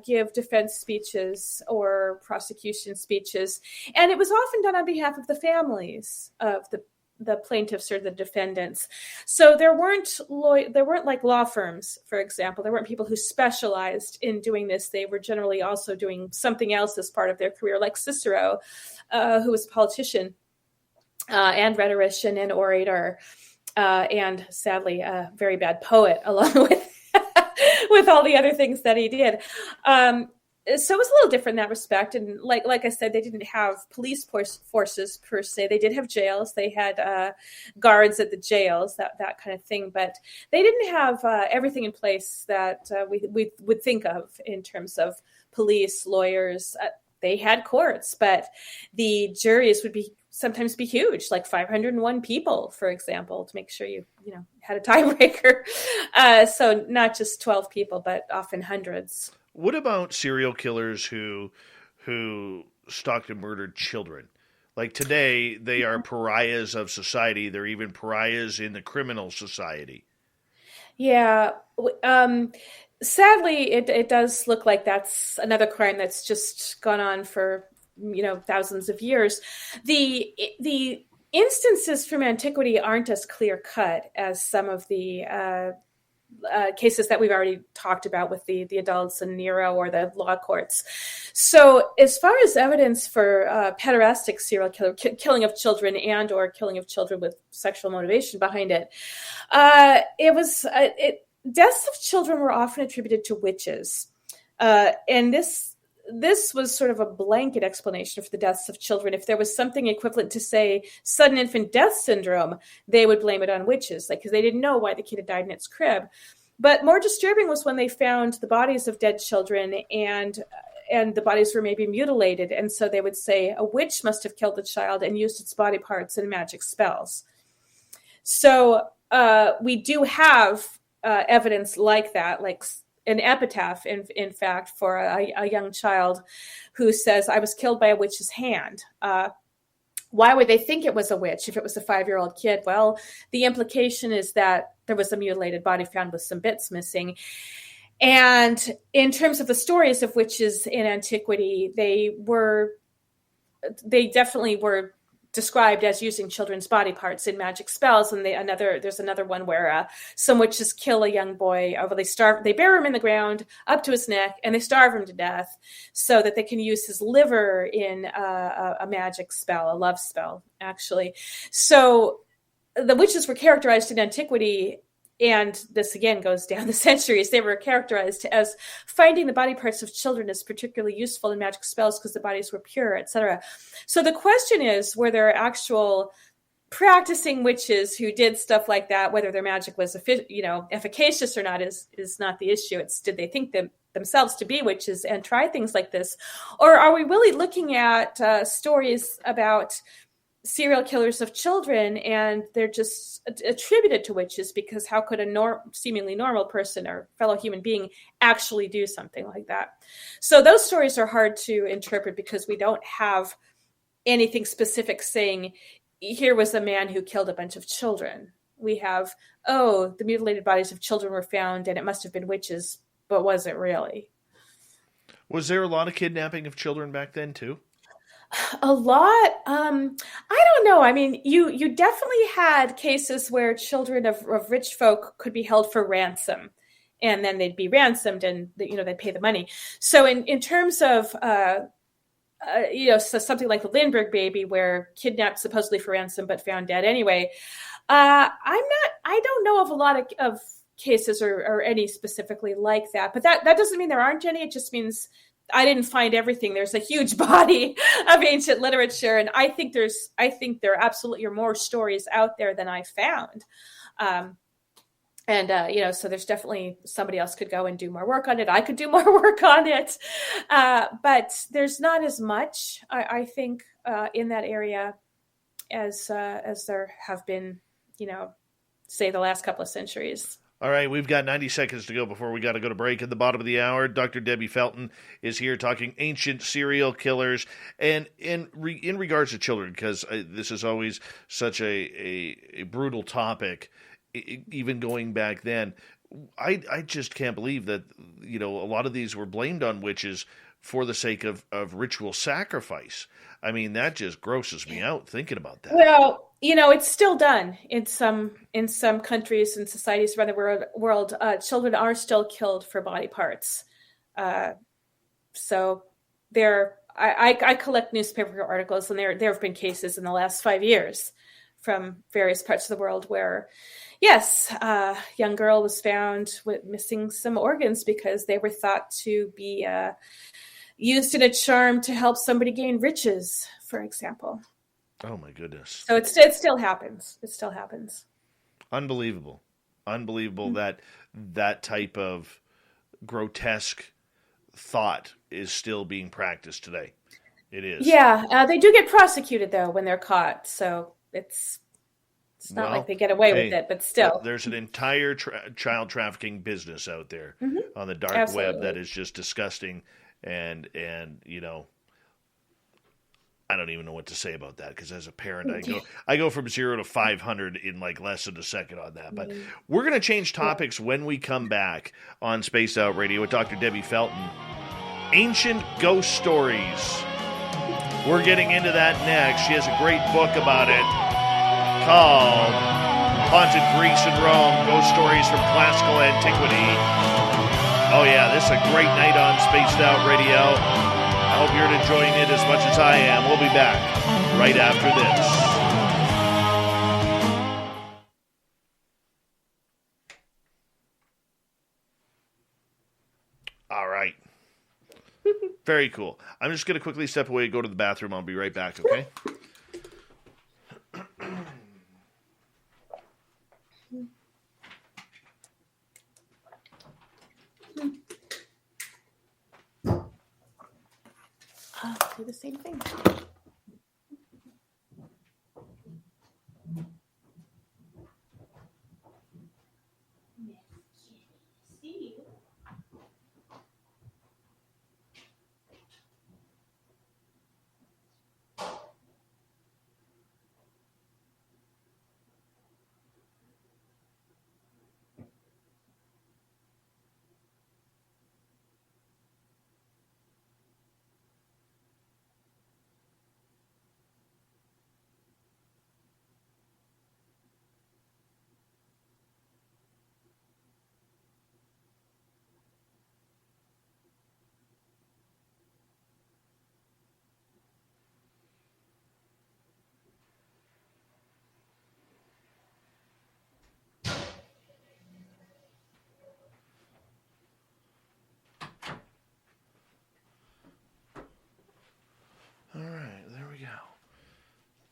give defense speeches or prosecution speeches, and it was often done on behalf of the families of the plaintiffs or the defendants. So there weren't like law firms, for example. There weren't people who specialized in doing this. They were generally also doing something else as part of their career, like Cicero, who was a politician and rhetorician and orator, and sadly a very bad poet, along with all the other things that he did. So it was a little different in that respect. And like I said, they didn't have police forces per se. They did have jails. They had guards at the jails, that kind of thing. But they didn't have everything in place that we would think of in terms of police, lawyers. They had courts, but the juries would sometimes be huge, like 501 people, for example, to make sure you had a tiebreaker. So not just 12 people, but often hundreds. What about serial killers who stalked and murdered children? Like today, they are pariahs of society. They're even pariahs in the criminal society. Yeah. Sadly, it does look like that's another crime that's just gone on for, thousands of years. The instances from antiquity aren't as clear cut as some of the cases that we've already talked about with the adults and Nero or the law courts. So as far as evidence for pederastic serial killer, killing of children and or killing of children with sexual motivation behind it, deaths of children were often attributed to witches. And this was sort of a blanket explanation for the deaths of children. If there was something equivalent to, say, sudden infant death syndrome, they would blame it on witches, because they didn't know why the kid had died in its crib. But more disturbing was when they found the bodies of dead children and the bodies were maybe mutilated. And so they would say a witch must have killed the child and used its body parts in magic spells. So we do have evidence like that, like an epitaph, in fact, for a young child who says, I was killed by a witch's hand. Why would they think it was a witch if it was a 5-year-old kid? Well, the implication is that there was a mutilated body found with some bits missing. And in terms of the stories of witches in antiquity, they definitely were described as using children's body parts in magic spells. And there's another one where some witches kill a young boy. They bury him in the ground up to his neck, and they starve him to death so that they can use his liver in a magic spell, a love spell, actually. So the witches were characterized in antiquity, and this again goes down the centuries. They were characterized as finding the body parts of children is particularly useful in magic spells because the bodies were pure, etc. So the question is, were there actual practicing witches who did stuff like that? Whether their magic was efficacious or not is not the issue. It's did they think themselves to be witches and try things like this? Or are we really looking at stories about serial killers of children, and they're just attributed to witches because how could a seemingly normal person or fellow human being actually do something like that? So those stories are hard to interpret because we don't have anything specific saying here was a man who killed a bunch of children. We have, the mutilated bodies of children were found and it must have been witches, but was it really? Was there a lot of kidnapping of children back then too? A lot. I don't know. I mean, you definitely had cases where children of rich folk could be held for ransom, and then they'd be ransomed, and they'd pay the money. So in terms of so something like the Lindbergh baby, where kidnapped supposedly for ransom but found dead anyway. I don't know of a lot of cases or any specifically like that, but that doesn't mean there aren't any. It just means I didn't find everything. There's a huge body of ancient literature, and I think there absolutely are more stories out there than I found. So there's definitely somebody else could go and do more work on it. I could do more work on it, but there's not as much, I think, in that area as there have been, say the last couple of centuries. All right, we've got 90 seconds to go before we got to go to break. At the bottom of the hour, Dr. Debbie Felton is here talking ancient serial killers. And in regards to children, because this is always such a brutal topic, even going back then, I just can't believe that, a lot of these were blamed on witches for the sake of ritual sacrifice. I mean, that just grosses me out thinking about that. Well, it's still done in some countries and societies around the world. Children are still killed for body parts. So I collect newspaper articles, and there have been cases in the last 5 years from various parts of the world where, yes, a young girl was found with missing some organs because they were thought to be used in a charm to help somebody gain riches, for example. Oh my goodness! So it still happens. It still happens. Unbelievable mm-hmm. that type of grotesque thought is still being practiced today. It is. Yeah, they do get prosecuted though when they're caught. So it's not like they get away with it, but still. There's an entire child trafficking business out there mm-hmm. on the dark web that is just disgusting, and I don't even know what to say about that, because as a parent, I go from 0 to 500 in like less than a second on that. But we're going to change topics when we come back on Spaced Out Radio with Dr. Debbie Felton. Ancient ghost stories. We're getting into that next. She has a great book about it called Haunted Greece and Rome, Ghost Stories from Classical Antiquity. Oh yeah, this is a great night on Spaced Out Radio. I hope you're enjoying it as much as I am. We'll be back right after this. All right. Very cool. I'm just going to quickly step away and go to the bathroom. I'll be right back, okay? Do the same thing.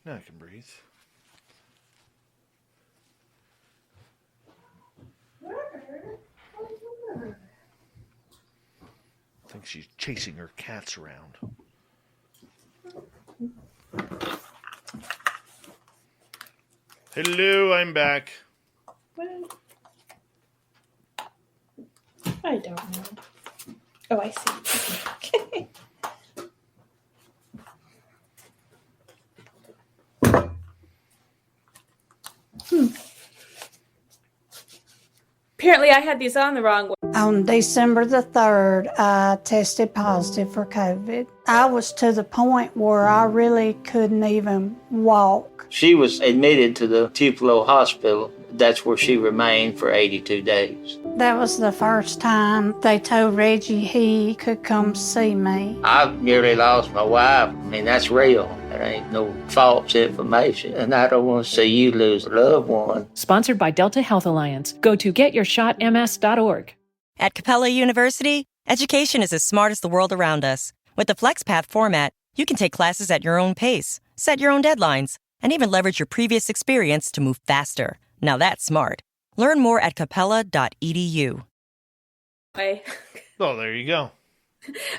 Now I can breathe. I think she's chasing her cats around. Hello, I'm back. What? I don't know. Oh, I see. Okay. Apparently, I had these on the wrong way. On December the 3rd, I tested positive for COVID. I was to the point where I really couldn't even walk. She was admitted to the Tupelo Hospital. That's where she remained for 82 days. That was the first time they told Reggie he could come see me. I nearly lost my wife. I mean, that's real. There ain't no false information. And I don't want to see you lose a loved one. Sponsored by Delta Health Alliance. Go to getyourshotms.org. At Capella University, education is as smart as the world around us. With the FlexPath format, you can take classes at your own pace, set your own deadlines, and even leverage your previous experience to move faster. Now that's smart. Learn more at capella.edu. Oh, there you go.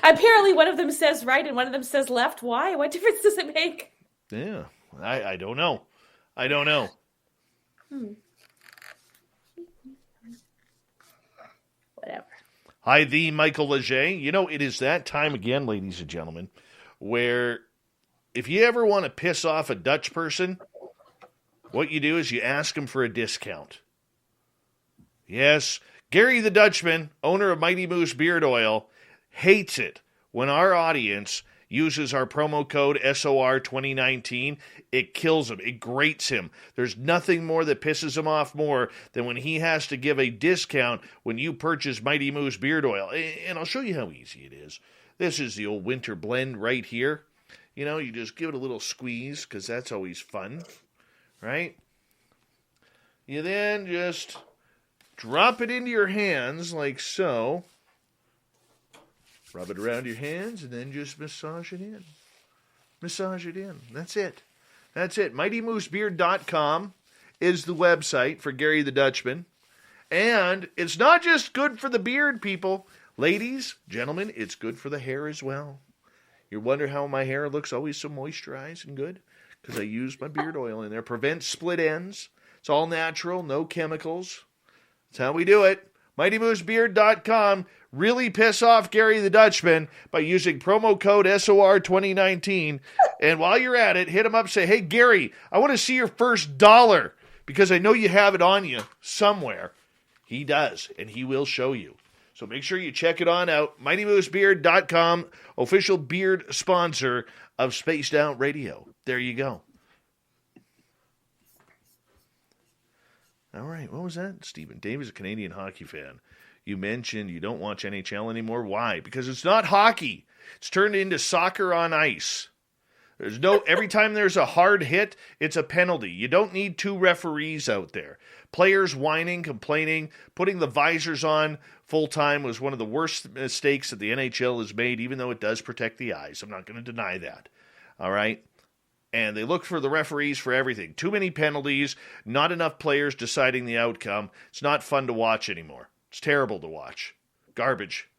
Apparently, one of them says right and one of them says left. Why? What difference does it make? Yeah, I don't know. I don't know. Whatever. Hi, the Michael Leger. You know, it is that time again, ladies and gentlemen, where if you ever want to piss off a Dutch person, what you do is you ask them for a discount. Yes, Gary the Dutchman, owner of Mighty Moose Beard Oil, hates it when our audience uses our promo code SOR 2019. It kills him. It grates him. There's nothing more that pisses him off more than when he has to give a discount when you purchase Mighty Moose Beard Oil. And I'll show you how easy it is. This is the old winter blend right here. You know, you just give it a little squeeze because that's always fun, right? You then just drop it into your hands like so. Rub it around your hands and then just massage it in. Massage it in. That's it. That's it. MightyMooseBeard.com is the website for Gary the Dutchman. And it's not just good for the beard, people. Ladies, gentlemen, it's good for the hair as well. You wonder how my hair looks always so moisturized and good? Because I use my beard oil in there. Prevents split ends. It's all natural, no chemicals. That's how we do it. MightyMooseBeard.com. Really piss off Gary the Dutchman by using promo code SOR 2019. And while you're at it, hit him up, say, hey, Gary, I want to see your first $1 because I know you have it on you somewhere. He does, and he will show you. So make sure you check it on out. MightyMooseBeard.com, official beard sponsor of Spaced Out Radio. There you go. All right, what was that? Stephen Dave is a Canadian hockey fan. You mentioned you don't watch NHL anymore. Why? Because it's not hockey. It's turned into soccer on ice. There's no, every time there's a hard hit, it's a penalty. You don't need two referees out there. Players whining, complaining, putting the visors on full time was one of the worst mistakes that the NHL has made, even though it does protect the eyes. I'm not going to deny that. All right? And they look for the referees for everything. Too many penalties, not enough players deciding the outcome. It's not fun to watch anymore. It's terrible to watch. Garbage.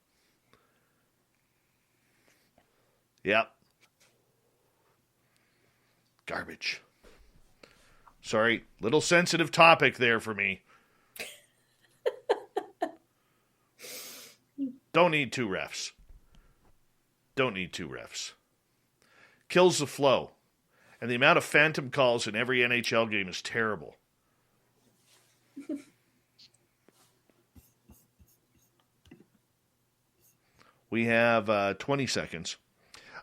Yep. Garbage. Sorry, little sensitive topic there for me. Don't need two refs. Don't need two refs. Kills the flow. And the amount of phantom calls in every NHL game is terrible. We have 20 seconds.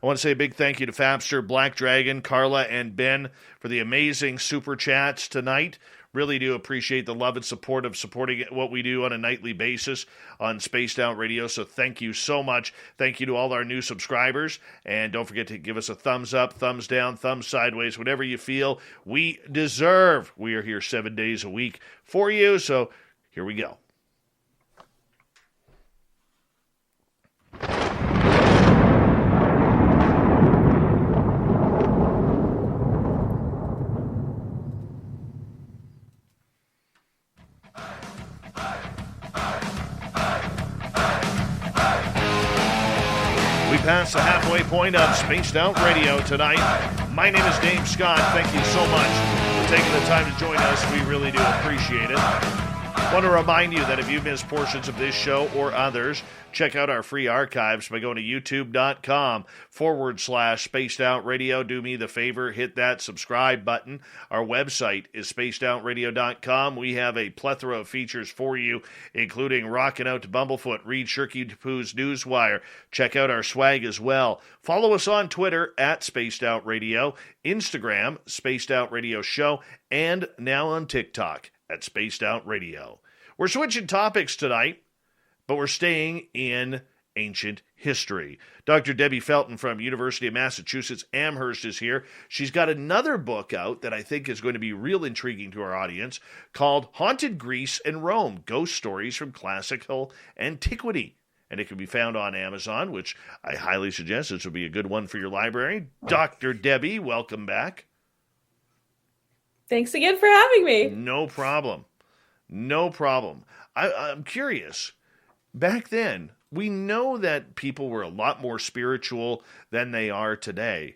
I want to say a big thank you to Fapster, Black Dragon, Carla, and Ben for the amazing super chats tonight. Really do appreciate the love and support of supporting what we do on a nightly basis on Spaced Out Radio. So thank you so much. Thank you to all our new subscribers. And don't forget to give us a thumbs up, thumbs down, thumbs sideways, whatever you feel we deserve. We are here 7 days a week for you. So here we go. past the halfway point of Spaced Out Radio tonight. My name is Dave Scott. Thank you so much for taking the time to join us. We really do appreciate it. I want to remind you that if you missed portions of this show or others, check out our free archives by going to youtube.com/Spaced Out Radio. Do me the favor, hit that subscribe button. Our website is spacedoutradio.com. We have a plethora of features for you, including Rockin' Out to Bumblefoot, read Shirky Poo's Newswire. Check out our swag as well. Follow us on Twitter at Spaced Out Radio, Instagram, Spaced Out Radio Show, and now on TikTok at Spaced Out Radio. We're switching topics tonight, but we're staying in ancient history. Dr. Debbie Fulton from University of Massachusetts Amherst is here. She's got another book out that I think is going to be real intriguing to our audience called Haunted Greece and Rome, Ghost Stories from Classical Antiquity. And it can be found on Amazon, which I highly suggest. This would be a good one for your library. Dr. Debbie, welcome back. Thanks again for having me. No problem. No problem. I'm curious. Back then, we know that people were a lot more spiritual than they are today.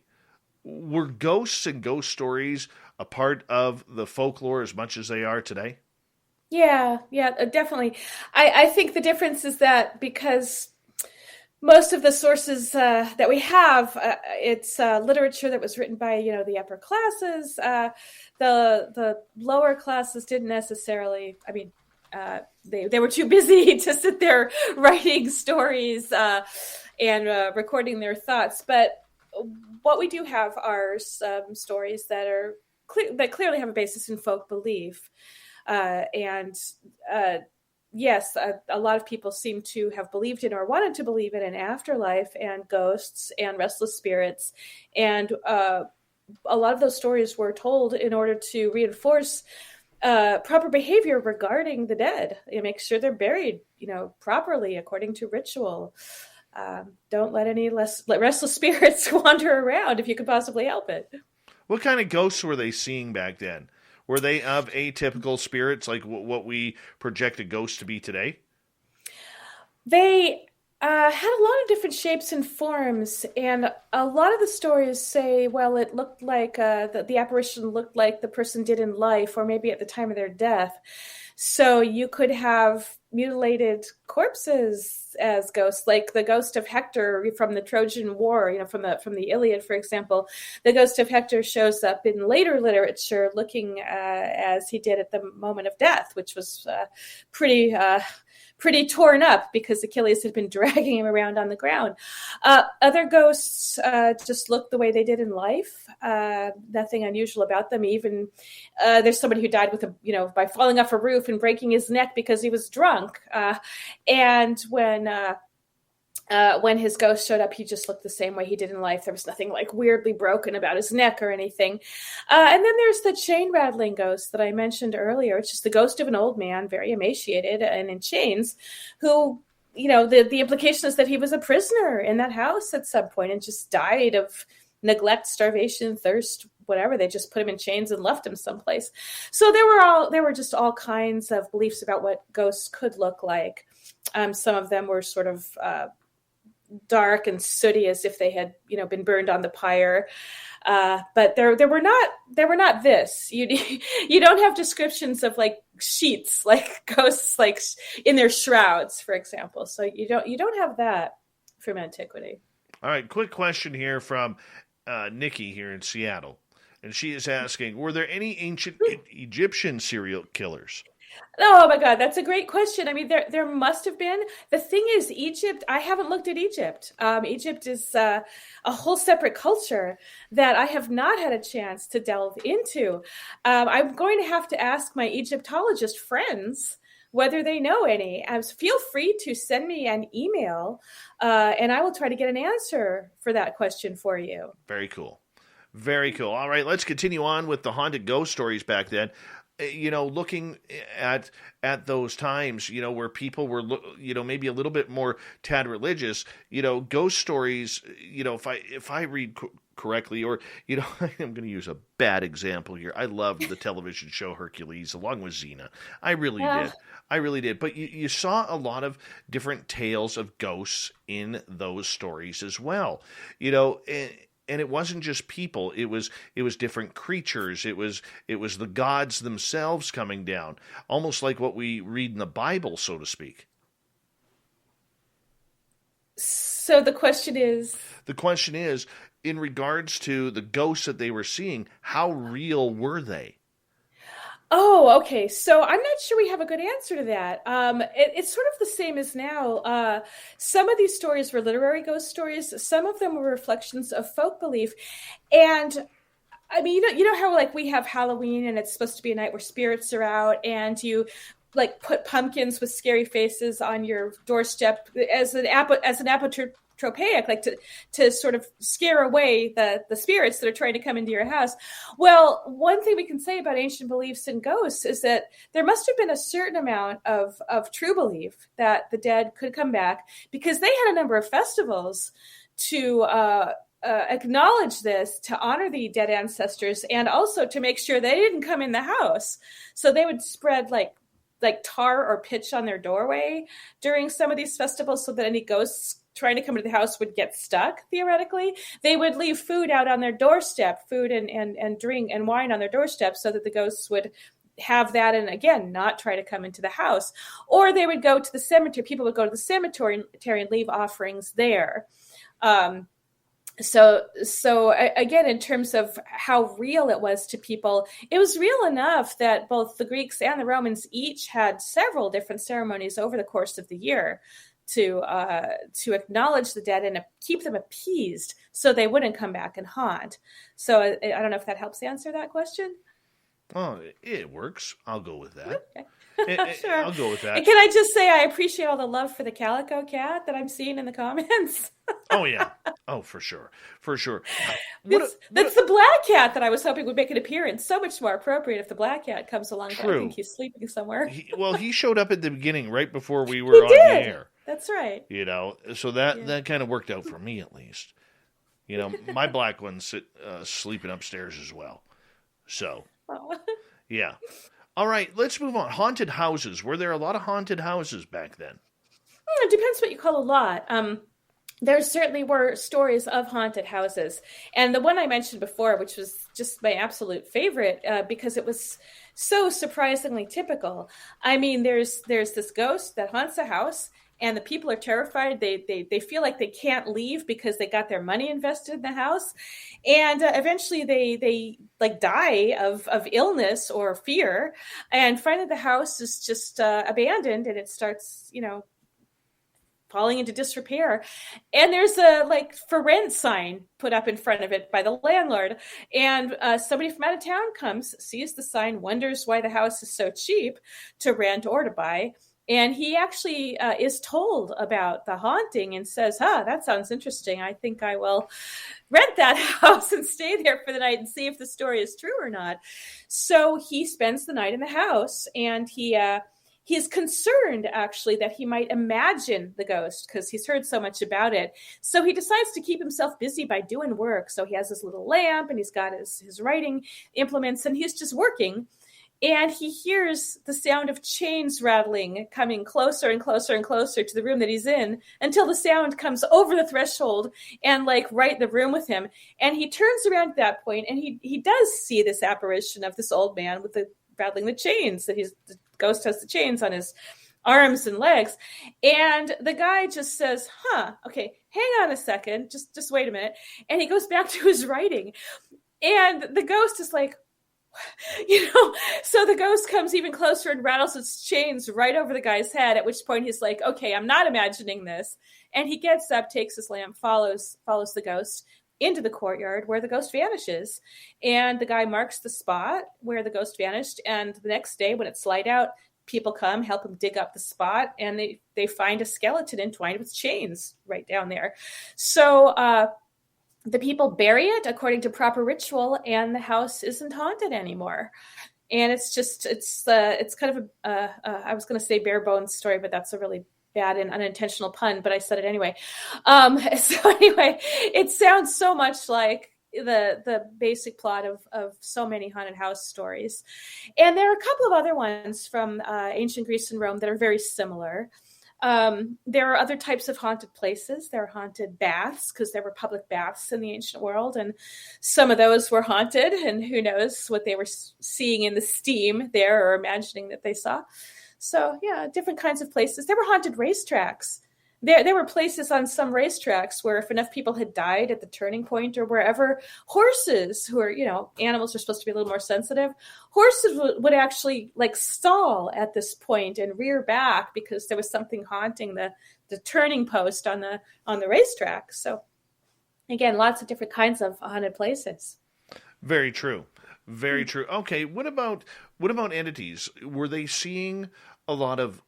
Were ghosts and ghost stories a part of the folklore as much as they are today? Yeah, definitely. I think the difference is that because most of the sources that we have, it's literature that was written by, the upper classes. The lower classes didn't necessarily, they were too busy to sit there writing stories and recording their thoughts. But what we do have are some stories that are that clearly have a basis in folk belief. Yes, a lot of people seem to have believed in or wanted to believe in an afterlife and ghosts and restless spirits. And a lot of those stories were told in order to reinforce proper behavior regarding the dead and make sure they're buried, properly according to ritual. Don't let any restless spirits wander around if you could possibly help it. What kind of ghosts were they seeing back then? Were they of atypical spirits, like what we project a ghost to be today? They had a lot of different shapes and forms, and a lot of the stories say, well, it looked like the apparition looked like the person did in life, or maybe at the time of their death. So you could have mutilated corpses as ghosts, like the ghost of Hector from the Trojan War, from the Iliad, for example. The ghost of Hector shows up in later literature looking as he did at the moment of death, which was pretty torn up because Achilles had been dragging him around on the ground. Other ghosts just look the way they did in life. Nothing unusual about them. Even there's somebody who died by falling off a roof and breaking his neck because he was drunk. And when his ghost showed up, he just looked the same way he did in life. There was nothing like weirdly broken about his neck or anything. And then there's the chain rattling ghost that I mentioned earlier. It's just the ghost of an old man, very emaciated and in chains, who, the implication is that he was a prisoner in that house at some point and just died of neglect, starvation, thirst, whatever. They just put him in chains and left him someplace. So there were just all kinds of beliefs about what ghosts could look like. Some of them were sort of dark and sooty, as if they had been burned on the pyre, but there were not this. You don't have descriptions of like sheets, like ghosts, like in their shrouds, for example. So you don't have that from antiquity. All right, quick question here from Nikki here in Seattle, and she is asking: were there any ancient Egyptian serial killers? Oh my God, that's a great question. I mean, there must have been. The thing is, Egypt, I haven't looked at Egypt. Egypt is a whole separate culture that I have not had a chance to delve into. I'm going to have to ask my Egyptologist friends whether they know any. Feel free to send me an email, and I will try to get an answer for that question for you. Very cool. Very cool. All right, let's continue on with the haunted ghost stories back then. Looking at those times, where people were, maybe a little bit more tad religious, ghost stories, if I read correctly, or, I'm going to use a bad example here. I loved the television show Hercules along with Xena. I really did. I really did. But you saw a lot of different tales of ghosts in those stories as well. And it wasn't just people. It was different creatures. It was the gods themselves coming down, almost like what we read in the Bible, so to speak. So the question is, in regards to the ghosts that they were seeing, how real were they? Oh, okay. So I'm not sure we have a good answer to that. It's sort of the same as now. Some of these stories were literary ghost stories. Some of them were reflections of folk belief. And I mean, you know how like we have Halloween and it's supposed to be a night where spirits are out, and you like put pumpkins with scary faces on your doorstep as an apotropaic, like to sort of scare away the spirits that are trying to come into your house. Well, one thing we can say about ancient beliefs in ghosts is that there must have been a certain amount of true belief that the dead could come back, because they had a number of festivals to acknowledge this, to honor the dead ancestors, and also to make sure they didn't come in the house. So they would spread like tar or pitch on their doorway during some of these festivals so that any ghosts trying to come into the house would get stuck, theoretically. They would leave food out on their doorstep, food and drink and wine on their doorstep, so that the ghosts would have that and, again, not try to come into the house. Or they would go to the cemetery. People would go to the cemetery and leave offerings there. So again, in terms of how real it was to people, it was real enough that both the Greeks and the Romans each had several different ceremonies over the course of the year to acknowledge the dead and keep them appeased so they wouldn't come back and haunt. So I don't know if that helps answer that question. Oh, it works. I'll go with that. Okay. Sure. I'll go with that. And can I just say I appreciate all the love for the calico cat that I'm seeing in the comments? Oh, yeah. Oh, for sure. For sure. That's the black cat that I was hoping would make an appearance. So much more appropriate if the black cat comes along. True. But I think he's sleeping somewhere. He showed up at the beginning, right before we were on the air. That's right. So that kind of worked out for me, at least. My black one's sleeping upstairs as well. So, yeah. All right, let's move on. Haunted houses. Were there a lot of haunted houses back then? It depends what you call a lot. There certainly were stories of haunted houses. And the one I mentioned before, which was just my absolute favorite, because it was so surprisingly typical. I mean, there's this ghost that haunts a house, and the people are terrified. They feel like they can't leave because they got their money invested in the house. And eventually they like die of illness or fear, and finally the house is just abandoned, and it starts, falling into disrepair. And there's a like for rent sign put up in front of it by the landlord. And somebody from out of town comes, sees the sign, wonders why the house is so cheap to rent or to buy. And he actually is told about the haunting and says, that sounds interesting. I think I will rent that house and stay there for the night and see if the story is true or not. So he spends the night in the house, and he's concerned, actually, that he might imagine the ghost because he's heard so much about it. So he decides to keep himself busy by doing work. So he has his little lamp, and he's got his writing implements, and he's just working. And he hears the sound of chains rattling, coming closer and closer and closer to the room that he's in, until the sound comes over the threshold and like right in the room with him. And he turns around at that point, and he does see this apparition of this old man with the rattling the chains. The ghost has the chains on his arms and legs. And the guy just says, okay, hang on a second. Just wait a minute. And he goes back to his writing. And the ghost is like, so the ghost comes even closer and rattles its chains right over the guy's head, at which point he's like, okay, I'm not imagining this. And he gets up, takes his lamp, follows the ghost into the courtyard where the ghost vanishes. And the guy marks the spot where the ghost vanished. And the next day when it's light out, people come, help him dig up the spot, and they find a skeleton entwined with chains right down there. So, the people bury it according to proper ritual, and the house isn't haunted anymore. And it's kind of I was going to say bare bones story, but that's a really bad and unintentional pun, but I said it anyway. So anyway, it sounds so much like the basic plot of so many haunted house stories. And there are a couple of other ones from ancient Greece and Rome that are very similar. There are other types of haunted places. There are haunted baths, because there were public baths in the ancient world, and some of those were haunted, and who knows what they were seeing in the steam there or imagining that they saw. So yeah, different kinds of places. There were haunted racetracks. There were places on some racetracks where if enough people had died at the turning point or wherever, horses, who are, animals are supposed to be a little more sensitive, horses would actually like stall at this point and rear back because there was something haunting the turning post on the racetrack. So again, lots of different kinds of haunted places. Very true. Very true. Okay, what about entities? Were they seeing a lot of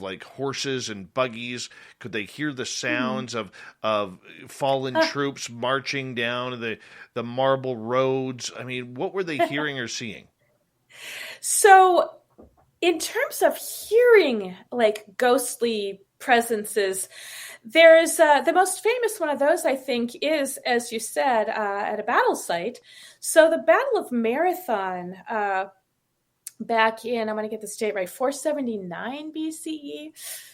like horses and buggies? Could they hear the sounds of fallen troops marching down the marble roads? I mean, what were they hearing or seeing? So in terms of hearing like ghostly presences, there's the most famous one of those, I think, is, as you said, at a battle site. So the Battle of Marathon, back in, I'm going to get this date right, 479 BCE,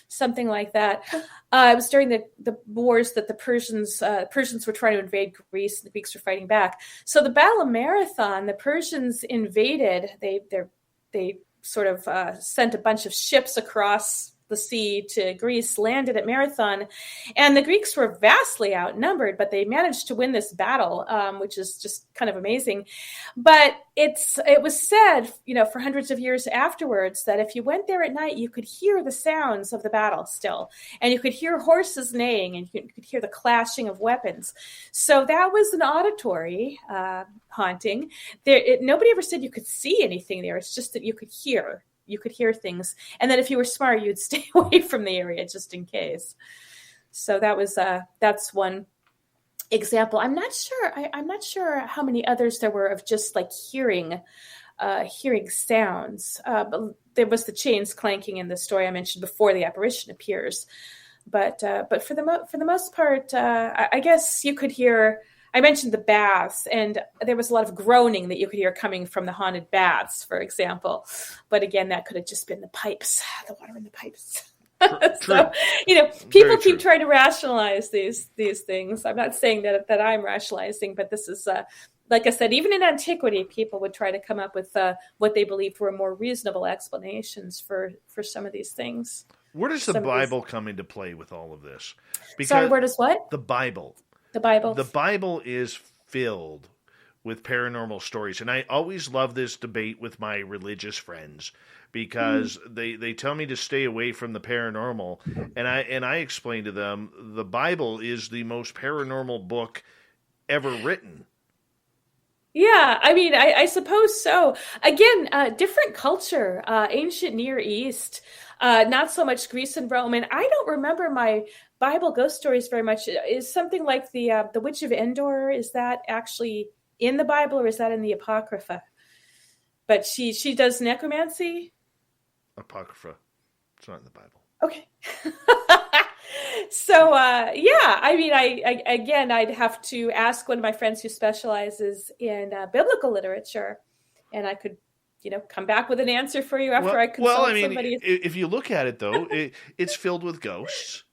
something like that. It was during the wars that the Persians were trying to invade Greece, and the Greeks were fighting back. So the Battle of Marathon, the Persians invaded. They sort of sent a bunch of ships across the sea to Greece, landed at Marathon, and the Greeks were vastly outnumbered, but they managed to win this battle, which is just kind of amazing. But it was said, for hundreds of years afterwards, that if you went there at night, you could hear the sounds of the battle still, and you could hear horses neighing, and you could hear the clashing of weapons. So that was an auditory haunting. Nobody ever said you could see anything there. It's just that you could hear. You could hear things, and then if you were smart, you'd stay away from the area just in case. So that's one example. I'm not sure how many others there were of just like hearing sounds. But there was the chains clanking in the story I mentioned before the apparition appears. But for the most part, I guess you could hear. I mentioned the baths, and there was a lot of groaning that you could hear coming from the haunted baths, for example. But again, that could have just been the pipes, the water in the pipes. So, people keep trying to rationalize these things. I'm not saying that I'm rationalizing, but this is, like I said, even in antiquity, people would try to come up with what they believed were more reasonable explanations for some of these things. Where does the Bible come into play with all of this? Because, sorry, where does what? The Bible. The Bible. The Bible is filled with paranormal stories, and I always love this debate with my religious friends because they tell me to stay away from the paranormal, and I explain to them the Bible is the most paranormal book ever written. Yeah, I mean, I suppose so. Again, different culture, ancient Near East, not so much Greece and Rome, and I don't remember my Bible ghost stories very much. Is something like the Witch of Endor, is that actually in the Bible or is that in the Apocrypha? But she does necromancy? Apocrypha. It's not in the Bible. Okay. So, yeah, I mean, I'd have to ask one of my friends who specializes in biblical literature, and I could, come back with an answer for you after I consult somebody. If you look at it, though, it's filled with ghosts.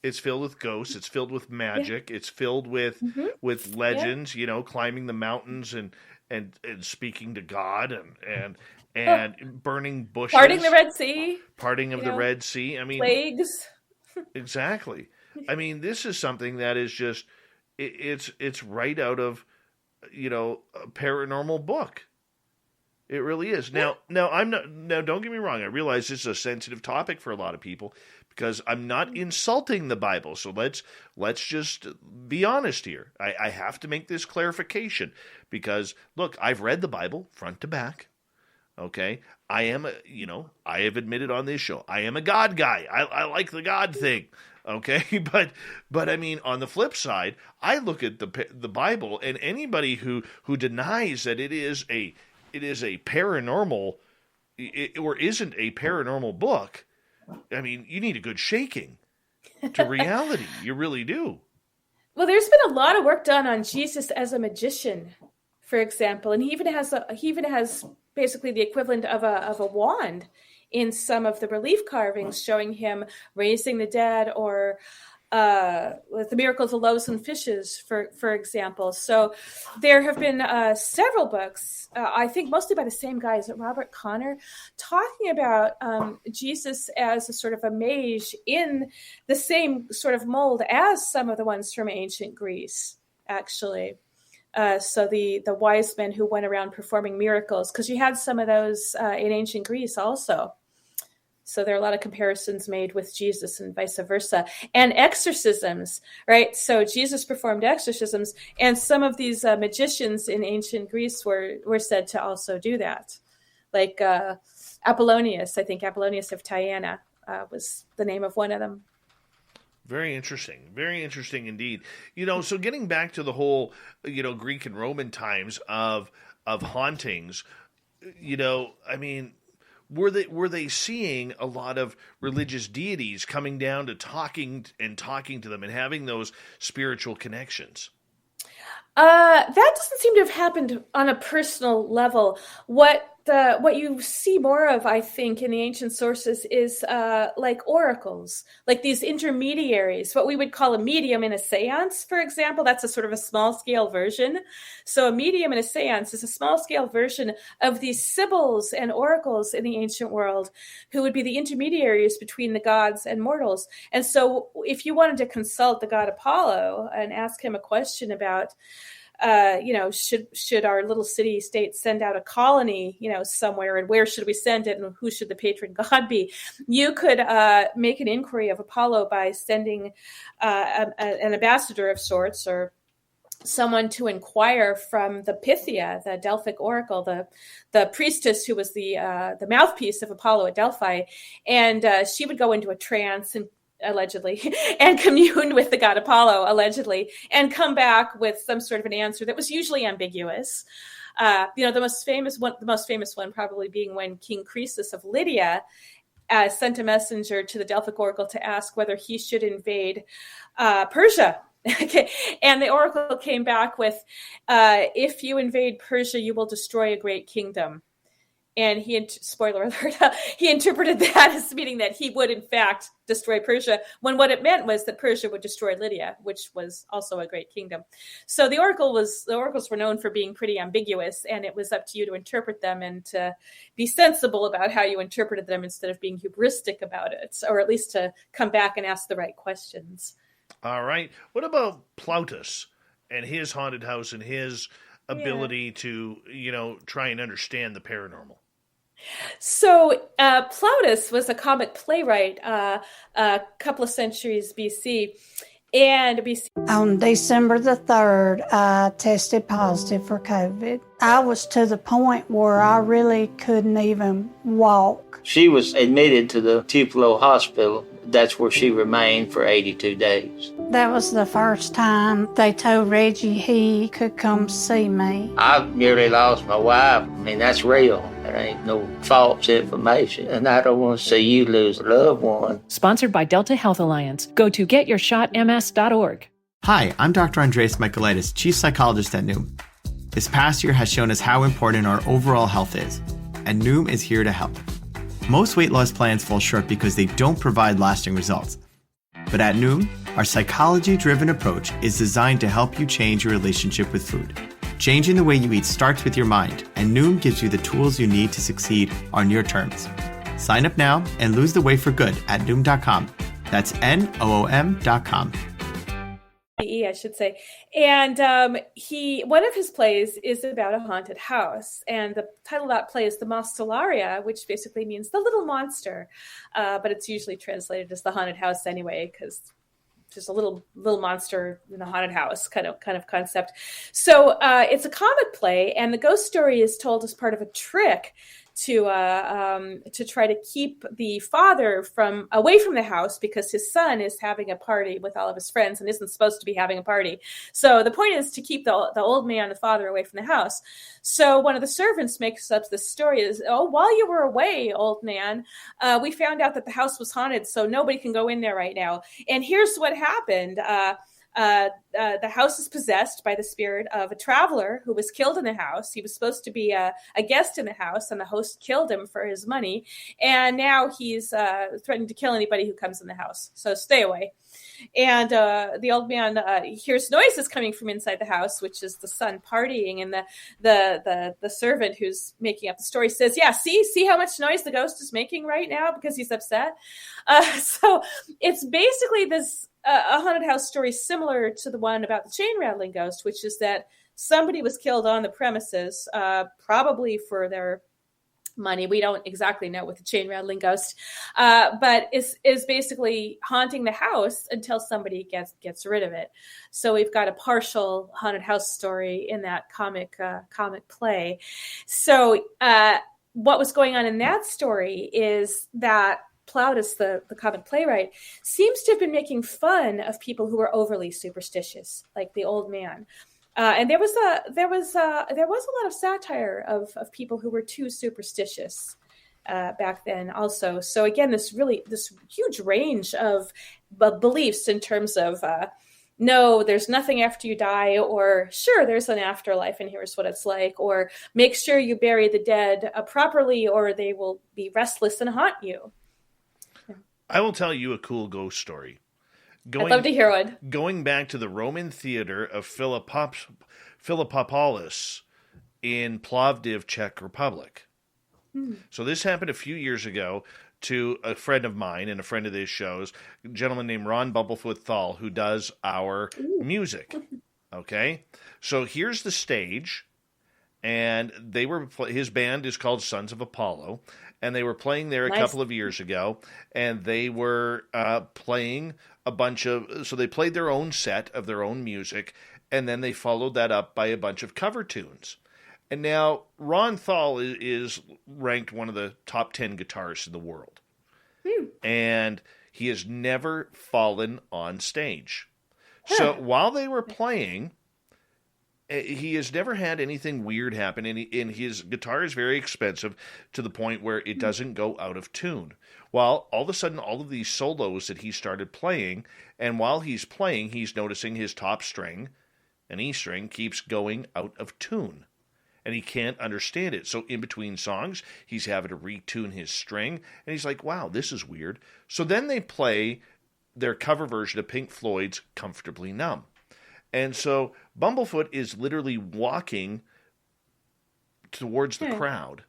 It's filled with ghosts. It's filled with magic. Yeah. It's filled with legends. Yeah. Climbing the mountains and speaking to God and burning bushes, parting the Red Sea, the Red Sea. I mean, plagues. Exactly. I mean, this is something that is just it's right out of a paranormal book. It really is. Now I'm not. Now, don't get me wrong. I realize this is a sensitive topic for a lot of people because I'm not insulting the Bible. So let's just be honest here. I have to make this clarification because look, I've read the Bible front to back. Okay, I am I have admitted on this show I am a God guy. I like the God thing. Okay, but I mean, on the flip side, I look at the Bible, and anybody who denies that it is a paranormal or isn't a paranormal book, I mean, you need a good shaking to reality. You really do. Well, there's been a lot of work done on Jesus as a magician, for example, and he even has basically the equivalent of a wand in some of the relief carvings, showing him raising the dead, or with the miracle of the loaves and fishes, for example. So there have been several books, I think mostly by the same guy, is it Robert Connor, talking about Jesus as a sort of a mage in the same sort of mold as some of the ones from ancient Greece, actually. So the wise men who went around performing miracles, because you had some of those in ancient Greece also. So there are a lot of comparisons made with Jesus and vice versa. And exorcisms, right? So Jesus performed exorcisms, and some of these magicians in ancient Greece were said to also do that. Like Apollonius, I think Apollonius of Tyana was the name of one of them. Very interesting. Very interesting indeed. So getting back to the whole, Greek and Roman times of hauntings, were they seeing a lot of religious deities coming down to talking to them and having those spiritual connections? That doesn't seem to have happened on a personal level. What you see more of, I think, in the ancient sources is like oracles, like these intermediaries, what we would call a medium in a seance, for example. That's a sort of a small-scale version. So a medium in a seance is a small-scale version of these sibyls and oracles in the ancient world, who would be the intermediaries between the gods and mortals. And so if you wanted to consult the god Apollo and ask him a question about should our little city state send out a colony, somewhere, and where should we send it, and who should the patron god be? You could make an inquiry of Apollo by sending an ambassador of sorts, or someone to inquire from the Pythia, the Delphic oracle, the priestess who was the mouthpiece of Apollo at Delphi, and she would go into a trance and allegedly, and commune with the god Apollo, allegedly, and come back with some sort of an answer that was usually ambiguous. The most famous one probably being when King Croesus of Lydia sent a messenger to the Delphic oracle to ask whether he should invade Persia. Okay. And the oracle came back with, if you invade Persia, you will destroy a great kingdom. And spoiler alert, he interpreted that as meaning that he would, in fact, destroy Persia, when what it meant was that Persia would destroy Lydia, which was also a great kingdom. So the oracles were known for being pretty ambiguous, and it was up to you to interpret them and to be sensible about how you interpreted them instead of being hubristic about it, or at least to come back and ask the right questions. All right. What about Plautus and his haunted house and his ability to, try and understand the paranormal? So Plautus was a comic playwright a couple of centuries BC. And on December the 3rd, I tested positive for COVID. I was to the point where I really couldn't even walk. She was admitted to the Tupelo Hospital. That's where she remained for 82 days. That was the first time they told Reggie he could come see me. I nearly lost my wife. That's real. There ain't no false information. And I don't want to see you lose a loved one. Sponsored by Delta Health Alliance. Go to getyourshotms.org. Hi, I'm Dr. Andreas Michaelitis, Chief Psychologist at Noom. This past year has shown us how important our overall health is, and Noom is here to help. Most weight loss plans fall short because they don't provide lasting results. But at Noom, our psychology-driven approach is designed to help you change your relationship with food. Changing the way you eat starts with your mind, and Noom gives you the tools you need to succeed on your terms. Sign up now and lose the weight for good at Noom.com. That's Noom.com. I should say. And one of his plays is about a haunted house. And the title of that play is The Monsteralia, which basically means the little monster. But it's usually translated as the haunted house anyway, because just a little monster in a haunted house kind of concept. So it's a comic play, and the ghost story is told as part of a trick to try to keep the father away from the house, because his son is having a party with all of his friends and isn't supposed to be having a party. So the point is to keep the old man, the father, away from the house. So one of the servants makes up this story is, while you were away, old man, we found out that the house was haunted, so nobody can go in there right now. And here's what happened. The house is possessed by the spirit of a traveler who was killed in the house. He was supposed to be a guest in the house, and the host killed him for his money. And now he's threatening to kill anybody who comes in the house. So stay away. And the old man hears noises coming from inside the house, which is the son partying. And the servant who's making up the story says, yeah, see how much noise the ghost is making right now because he's upset. So it's basically this a haunted house story similar to the one about the chain rattling ghost, which is that somebody was killed on the premises, probably for their money. We don't exactly know with the chain rattling ghost, but is basically haunting the house until somebody gets rid of it. So we've got a partial haunted house story in that comic play. So what was going on in that story is that Plautus, the comic playwright, seems to have been making fun of people who were overly superstitious, like the old man. And there was a lot of satire of people who were too superstitious back then also. So again, this huge range of beliefs in terms of no, there's nothing after you die, or sure, there's an afterlife and here's what it's like, or make sure you bury the dead properly or they will be restless and haunt you. I will tell you a cool ghost story. I'd love to hear one. Going back to the Roman theater of Philippopolis in Plovdiv, Czech Republic. So this happened a few years ago to a friend of mine and a friend of this show's, a gentleman named Ron Bumblefoot Thal, who does our music. Okay? So here's the stage, and his band is called Sons of Apollo, and they were playing there a couple of years ago, and they were playing so they played their own set of their own music, and then they followed that up by a bunch of cover tunes. And now Ron Thal is ranked one of the top 10 guitarists in the world. And he has never fallen on stage. So while they were playing, he has never had anything weird happen, and his guitar is very expensive to the point where it doesn't go out of tune. Well, all of a sudden, all of these solos that he started playing, and while he's playing, he's noticing his top string, an E string, keeps going out of tune, and he can't understand it. So in between songs, he's having to retune his string, and he's like, wow, this is weird. So then they play their cover version of Pink Floyd's Comfortably Numb. And so Bumblefoot is literally walking towards the crowd,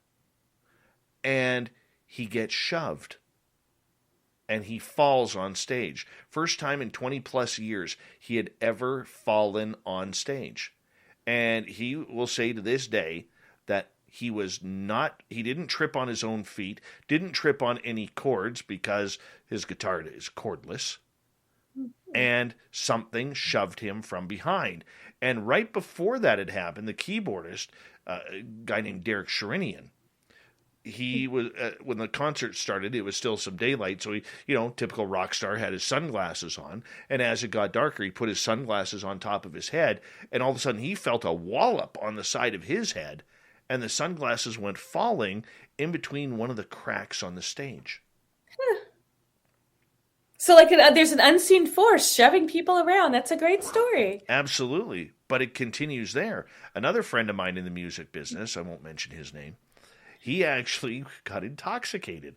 and he gets shoved, and he falls on stage. First time in 20 plus years he had ever fallen on stage. And he will say to this day that he didn't trip on his own feet, didn't trip on any chords because his guitar is cordless. And something shoved him from behind. And right before that had happened, the keyboardist, a guy named Derek Sherinian, he was when the concert started, it was still some daylight, so he, typical rock star, had his sunglasses on. And as it got darker, he put his sunglasses on top of his head, and all of a sudden he felt a wallop on the side of his head, and the sunglasses went falling in between one of the cracks on the stage. So there's an unseen force shoving people around. That's a great story. Absolutely. But it continues there. Another friend of mine in the music business, I won't mention his name, he actually got intoxicated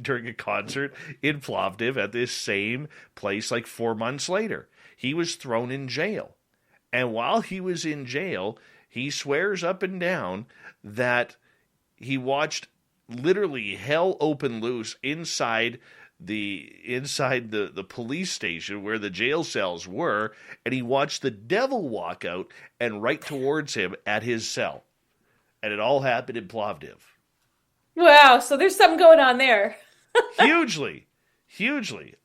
during a concert in Plovdiv at this same place 4 months later. He was thrown in jail. And while he was in jail, he swears up and down that he watched literally hell open loose inside the police station where the jail cells were, and he watched the devil walk out and right towards him at his cell. And it all happened in Plovdiv. Wow, so there's something going on there. Hugely.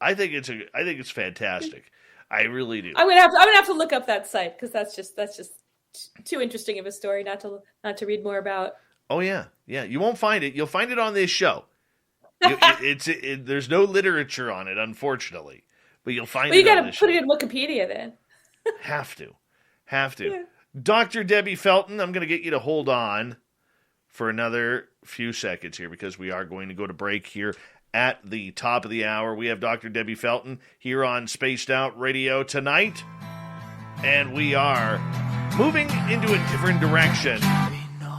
I think it's fantastic. I really do. I'm gonna have to look up that site because that's just too interesting of a story not to read more about. Oh yeah. You won't find it. You'll find it on this show. There's no literature on it, unfortunately, but you'll find it. You got to put it in Wikipedia then. Have to. Yeah. Dr. Debbie Felton, I'm going to get you to hold on for another few seconds here because we are going to go to break here at the top of the hour. We have Dr. Debbie Felton here on Spaced Out Radio tonight, and we are moving into a different direction.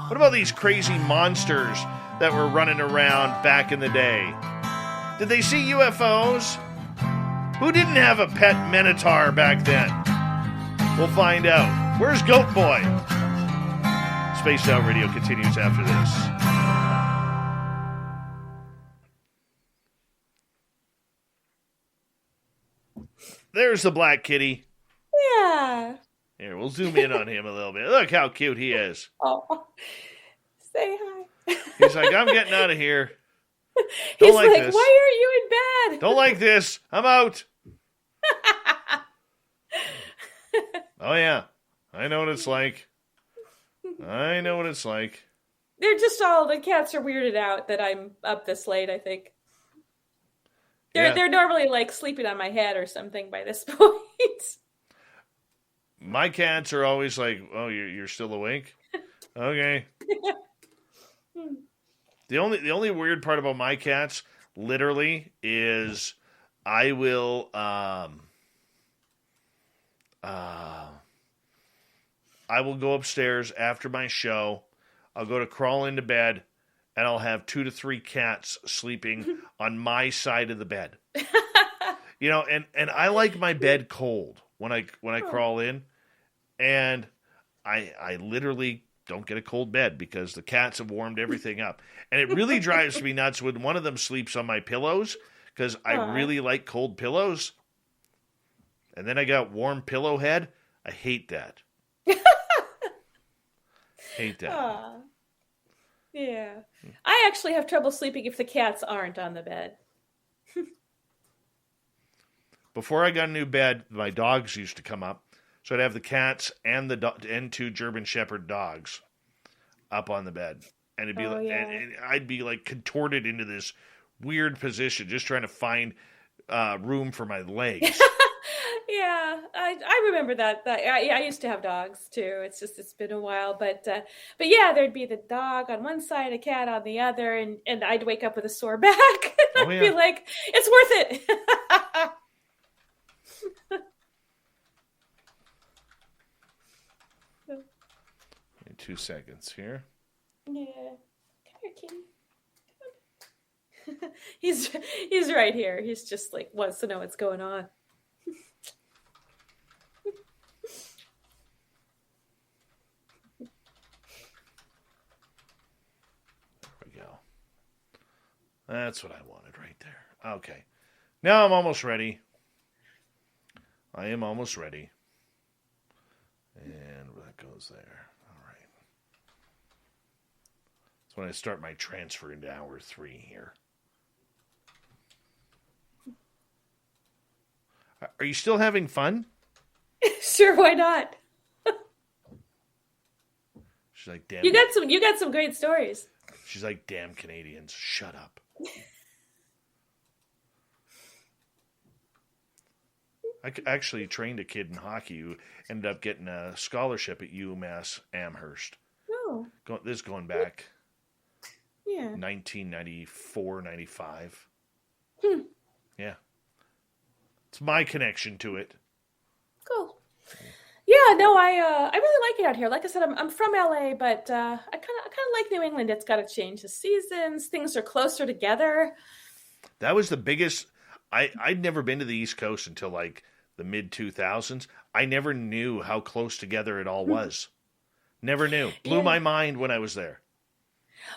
What about these crazy monsters that were running around back in the day? Did they see UFOs? Who didn't have a pet minotaur back then? We'll find out. Where's Goat Boy? Spaced Out Radio continues after this. There's the black kitty. Yeah. Here, we'll zoom in on him a little bit. Look how cute he is. Oh, say hi. He's like, I'm getting out of here. He's like like, this. why are you in bed? Don't like this. I'm out. Oh, yeah. I know what it's like. I know what it's like. They're just all, the cats are weirded out that I'm up this late, I think. They're normally like sleeping on my head or something by this point. My cats are always like, oh, you're still awake? Okay. The only weird part about my cats, literally, is I will go upstairs after my show. I'll go to crawl into bed, and I'll have 2 to 3 cats sleeping on my side of the bed. You know, and I like my bed cold when I crawl in, and I literally don't get a cold bed because the cats have warmed everything up. And it really drives me nuts when one of them sleeps on my pillows because I really like cold pillows. And then I got warm pillow head. I hate that. Hate that. Aww. Yeah. I actually have trouble sleeping if the cats aren't on the bed. Before I got a new bed, my dogs used to come up. So I'd have the cats and and 2 German Shepherd dogs up on the bed. And it'd be and I'd be like contorted into this weird position, just trying to find room for my legs. Yeah, I remember that. I used to have dogs too. It's been a while, but yeah, there'd be the dog on one side, a cat on the other, and I'd wake up with a sore back. And I'd be like, it's worth it. 2 seconds here. Yeah, come here, kitty. Come on. He's right here. He's just like wants to know what's going on. That's what I wanted right there. Okay. Now I'm almost ready. I am almost ready. And that goes there. All right. That's when I start my transfer into hour 3 here. Are you still having fun? Sure, why not? She's like, damn. You got some great stories. She's like, damn Canadians, shut up. I actually trained a kid in hockey who ended up getting a scholarship at UMass Amherst. Oh. This is going back 1994, 95. Yeah. It's my connection to it. Cool. Yeah, no, I really like it out here. Like I said, I'm from LA, but I kind of like New England. It's got to change the seasons. Things are closer together. That was the biggest. I'd never been to the East Coast until like the mid 2000s. I never knew how close together it all was. Never knew. Blew my mind when I was there.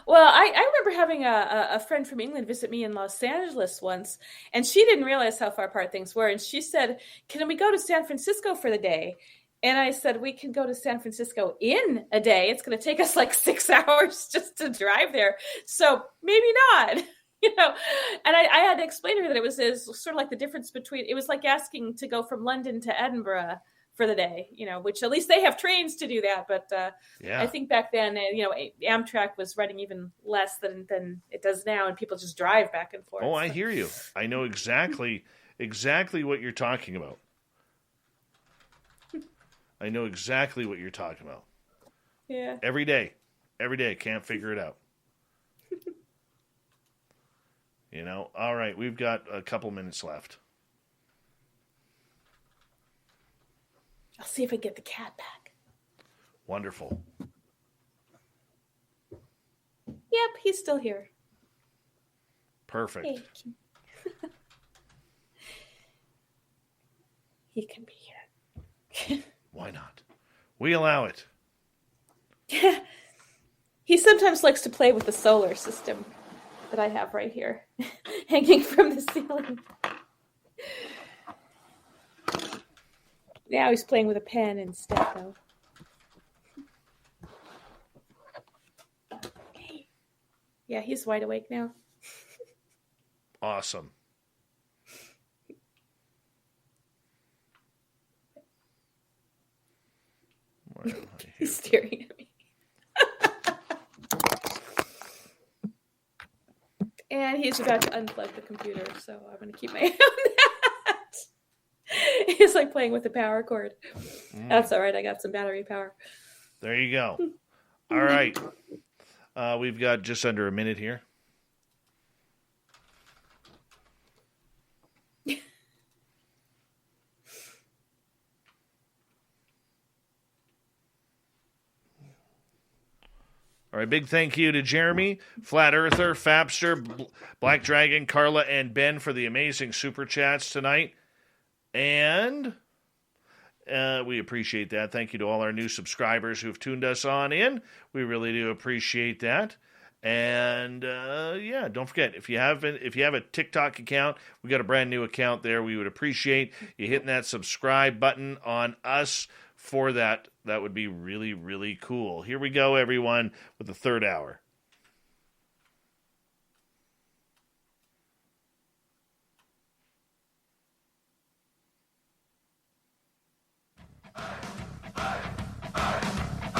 Well, I remember having a friend from England visit me in Los Angeles once, and she didn't realize how far apart things were. And she said, "Can we go to San Francisco for the day?" And I said, "We can go to San Francisco in a day. It's going to take us like 6 hours just to drive there. So maybe not." You know, and I had to explain to her that it was sort of like the difference between, it was like asking to go from London to Edinburgh for the day, you know, which at least they have trains to do that. But I think back then, you know, Amtrak was running even less than it does now, and people just drive back and forth. Oh, I hear you. I know exactly what you're talking about. I know exactly what you're talking about. Yeah. Every day. Can't figure it out. All right, we've got a couple minutes left. I'll see if I get the cat back. Wonderful. Yep, he's still here. Perfect. Hey. He can be here. Why not? We allow it. He sometimes likes to play with the solar system that I have right here, hanging from the ceiling. Now he's playing with a pen instead, though. Okay. Yeah, he's wide awake now. Awesome. He's staring at me. And he's about to unplug the computer, so I'm going to keep my eye on that. He's like playing with the power cord. That's all right. I got some battery power. There you go. All right. We've got just under a minute here. All right, big thank you to Jeremy, Flat Earther, Fapster, Black Dragon, Carla, and Ben for the amazing super chats tonight. And we appreciate that. Thank you to all our new subscribers who've tuned us on in. We really do appreciate that. And yeah, don't forget, if you have a TikTok account, we got a brand new account there. We would appreciate you hitting that subscribe button on us for that. That would be really, really cool. Here we go, everyone, with the third hour.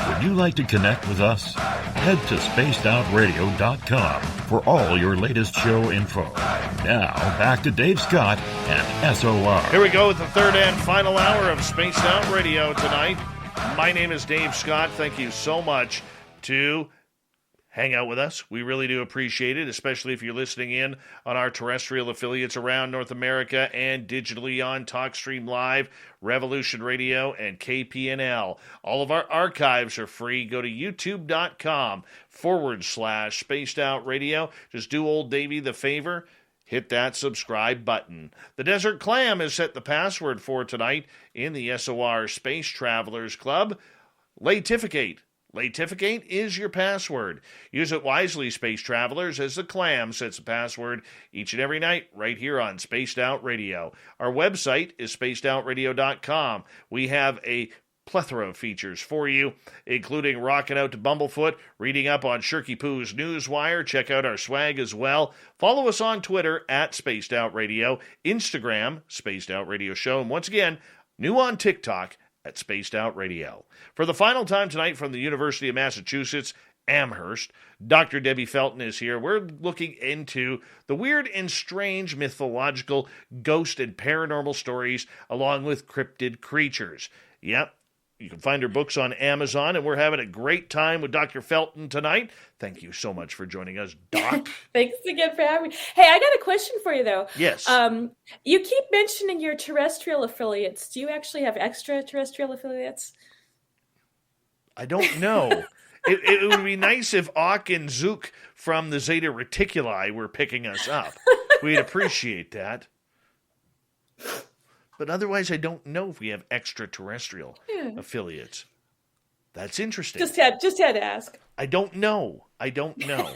Would you like to connect with us? Head to spacedoutradio.com for all your latest show info. Now, back to Dave Scott and SOR. Here we go with the third and final hour of Spaced Out Radio tonight. My name is Dave Scott. Thank you so much to hang out with us. We really do appreciate it, especially if you're listening in on our terrestrial affiliates around North America and digitally on TalkStream Live, Revolution Radio, and KPNL. All of our archives are free. Go to youtube.com/Spaced Out Radio. Just do old Davey the favor. Hit that subscribe button. The Desert Clam has set the password for tonight in the SOR Space Travelers Club. Latificate. Latificate is your password. Use it wisely, space travelers, as the Clam sets a password each and every night right here on Spaced Out Radio. Our website is spacedoutradio.com. We have a plethora of features for you, including rocking out to Bumblefoot, reading up on Shirky Poo's Newswire. Check out our swag as well. Follow us on Twitter at Spaced Out Radio, Instagram, Spaced Out Radio Show, and once again, new on TikTok at Spaced Out Radio. For the final time tonight from the University of Massachusetts, Amherst, Dr. Debbie Felton is here. We're looking into the weird and strange mythological ghost and paranormal stories along with cryptid creatures. Yep. You can find her books on Amazon, and we're having a great time with Dr. Felton tonight. Thank you so much for joining us, Doc. Thanks again for having me. Hey, I got a question for you, though. Yes. You keep mentioning your terrestrial affiliates. Do you actually have extraterrestrial affiliates? I don't know. It would be nice if Auk and Zook from the Zeta Reticuli were picking us up. We'd appreciate that. But otherwise, I don't know if we have extraterrestrial affiliates. That's interesting. Just had to ask. I don't know. Sorry.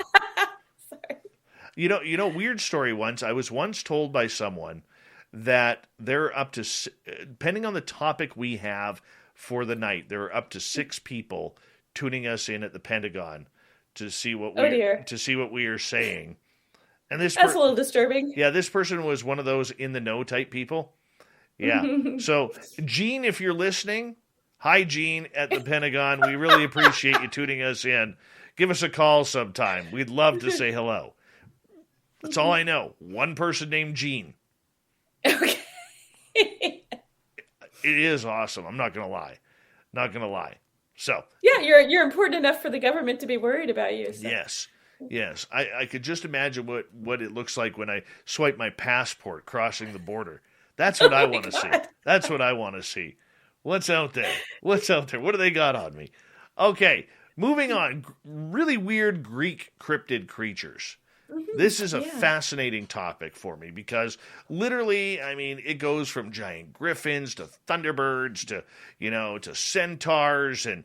You know, weird story once. I was once told by someone that they're up to, depending on the topic we have for the night, there are up to 6 people tuning us in at the Pentagon to see what we are saying. And that's a little disturbing. Yeah, this person was one of those in the know type people. Yeah. So, Gene, if you're listening, hi, Gene, at the Pentagon. We really appreciate you tuning us in. Give us a call sometime. We'd love to say hello. That's all I know. One person named Gene. Okay. It is awesome. I'm not going to lie. Not going to lie. So. Yeah, you're important enough for the government to be worried about you. So. Yes. Yes, I could just imagine what it looks like when I swipe my passport crossing the border. That's what I want to see. That's what I want to see. What's out there? What's out there? What do they got on me? Okay, moving on. Really weird Greek cryptid creatures. This is a fascinating topic for me because literally, I mean, it goes from giant griffins to thunderbirds to, to centaurs and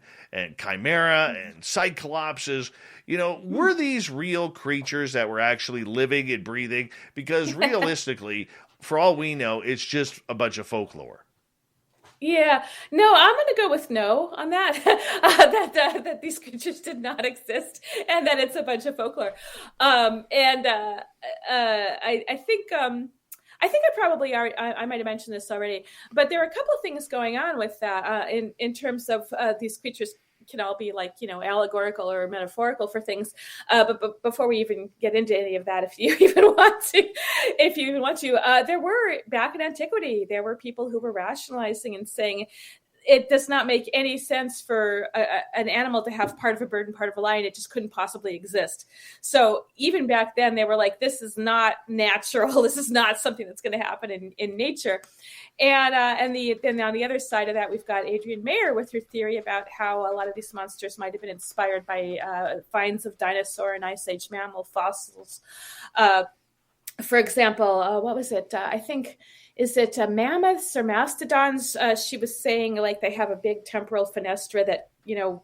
chimera and cyclopses. Were these real creatures that were actually living and breathing? Because realistically, for all we know, it's just a bunch of folklore. Yeah, no, I'm going to go with no on that. That these creatures did not exist, and that it's a bunch of folklore. I think I probably already, I might have mentioned this already, but there are a couple of things going on with that in terms of these creatures can all be like, allegorical or metaphorical for things. But before we even get into any of that, if you even want to, there were, back in antiquity, there were people who were rationalizing and saying, it does not make any sense for an animal to have part of a bird and part of a lion. It just couldn't possibly exist. So even back then, they were like, this is not natural. This is not something that's going to happen in nature. And then on the other side of that, we've got Adrienne Mayer with her theory about how a lot of these monsters might have been inspired by finds of dinosaur and ice age mammal fossils. For example, what was it? I think... Is it mammoths or mastodons? She was saying like they have a big temporal fenestra that,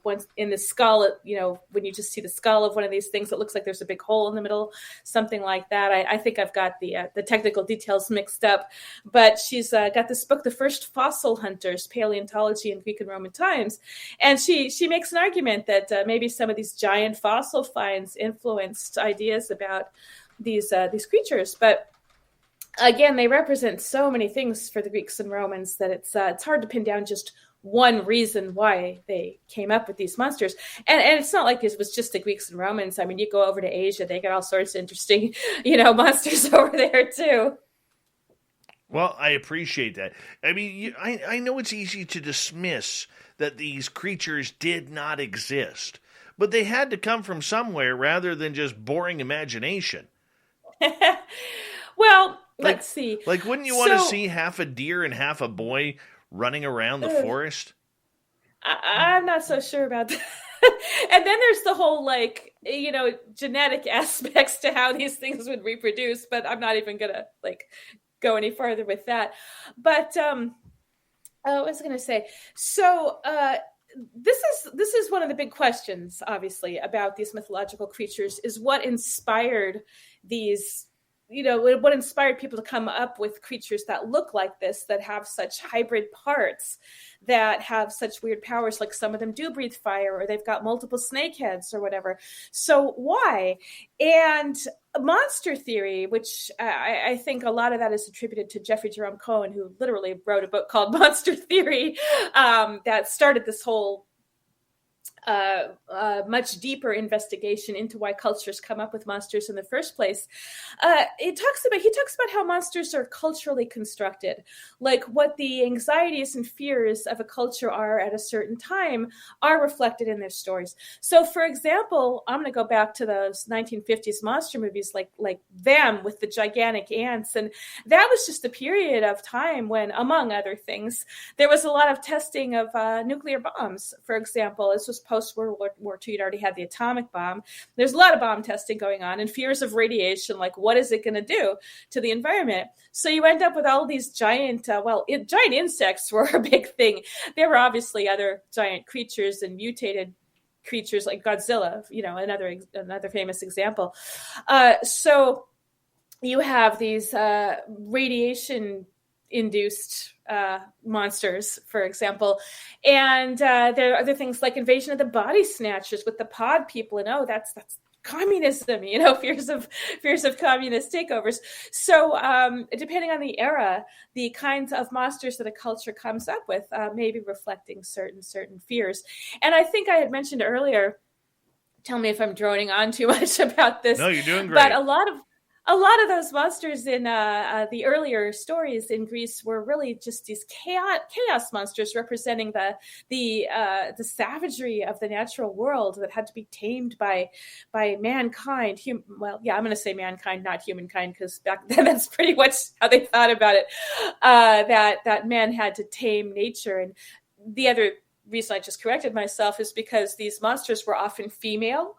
once in the skull, when you just see the skull of one of these things, it looks like there's a big hole in the middle, something like that. I think I've got the technical details mixed up, but she's got this book, The First Fossil Hunters, Paleontology in Greek and Roman Times. And she makes an argument that maybe some of these giant fossil finds influenced ideas about these creatures. But again, they represent so many things for the Greeks and Romans that it's hard to pin down just one reason why they came up with these monsters. And it's not like it was just the Greeks and Romans. I mean, you go over to Asia, they got all sorts of interesting, monsters over there too. Well, I appreciate that. I mean, I know it's easy to dismiss that these creatures did not exist, but they had to come from somewhere rather than just boring imagination. Well, let's see. Like, wouldn't you want to see half a deer and half a boy running around the forest? I'm not so sure about that. And then there's the whole, genetic aspects to how these things would reproduce, but I'm not even going to, go any farther with that. But I was going to say, so this is one of the big questions, obviously, about these mythological creatures, is what inspired these, what inspired people to come up with creatures that look like this, that have such hybrid parts, that have such weird powers, like some of them do breathe fire, or they've got multiple snake heads or whatever. So why? And monster theory, which I think a lot of that is attributed to Jeffrey Jerome Cohen, who literally wrote a book called Monster Theory, that started this whole much deeper investigation into why cultures come up with monsters in the first place. He talks about how monsters are culturally constructed, like what the anxieties and fears of a culture are at a certain time are reflected in their stories. So, for example, I'm going to go back to those 1950s monster movies, like Them with the gigantic ants, and that was just a period of time when, among other things, there was a lot of testing of nuclear bombs. For example, this was post-World War II. You'd already had the atomic bomb. There's a lot of bomb testing going on and fears of radiation, like what is it going to do to the environment? So you end up with all these giant, giant insects were a big thing. There were obviously other giant creatures and mutated creatures like Godzilla, another famous example. So you have these radiation-induced monsters, for example, and there are other things like Invasion of the Body Snatchers with the pod people, and that's communism, fears of communist takeovers. So depending on the era, the kinds of monsters that a culture comes up with may be reflecting certain fears. And I think I had mentioned earlier, tell me if I'm droning on too much about this. No, you're doing great. But a lot a lot of those monsters in the earlier stories in Greece were really just these chaos monsters representing the savagery of the natural world that had to be tamed by mankind. Well, yeah, I'm going to say mankind, not humankind, because back then that's pretty much how they thought about it. That men had to tame nature, and the other reason I just corrected myself is because these monsters were often female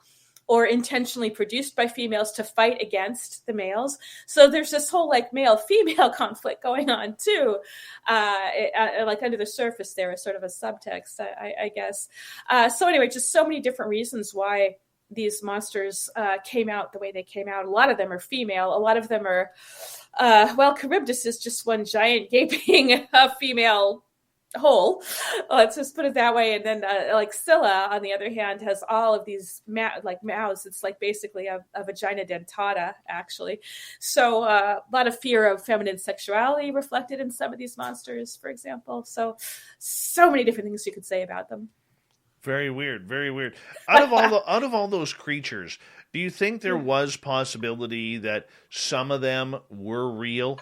or intentionally produced by females to fight against the males. So there's this whole like male-female conflict going on too, like under the surface there is sort of a subtext, I guess. So anyway, just so many different reasons why these monsters came out the way they came out. A lot of them are female. A lot of them are, Charybdis is just one giant gaping female hole, let's just put it that way. And then like Scylla on the other hand has all of these mouths. It's like basically a vagina dentata actually. So a lot of fear of feminine sexuality reflected in some of these monsters, for example. So many different things you could say about them. Very weird, very weird. Out of all those creatures, do you think there was possibility that some of them were real?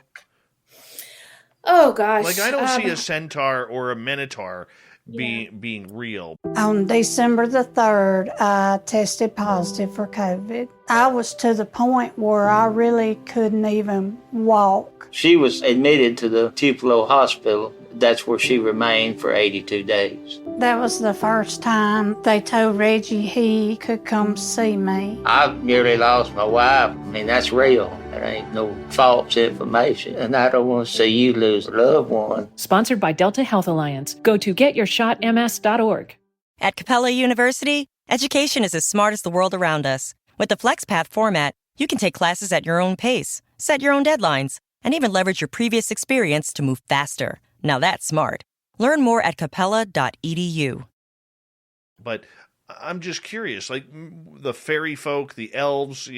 Oh gosh! Like I don't see a centaur or a minotaur being real. On December the 3rd, I tested positive for COVID. I was to the point where I really couldn't even walk. She was admitted to the Tupelo Hospital. That's where she remained for 82 days. That was the first time they told Reggie he could come see me. I nearly lost my wife. I mean, that's real. There ain't no false information. And I don't want to see you lose a loved one. Sponsored by Delta Health Alliance. Go to getyourshotms.org. At Capella University, education is as smart as the world around us. With the FlexPath format, you can take classes at your own pace, set your own deadlines, and even leverage your previous experience to move faster. Now that's smart. Learn more at capella.edu. But I'm just curious, like the fairy folk, the elves,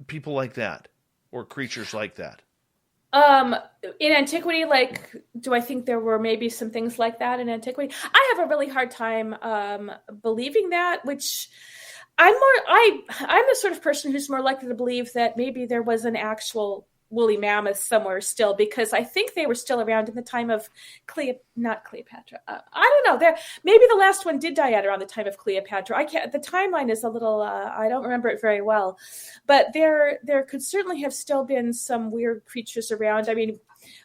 people like that, or creatures like that. In antiquity, like, do I think there were maybe some things like that in antiquity? I have a really hard time believing that, which I'm the sort of person who's more likely to believe that maybe there was an actual woolly mammoth somewhere still, because I think they were still around in the time of not Cleopatra. I don't know. Maybe the last one did die out around the time of Cleopatra. The timeline is a little. I don't remember it very well, but there could certainly have still been some weird creatures around. I mean,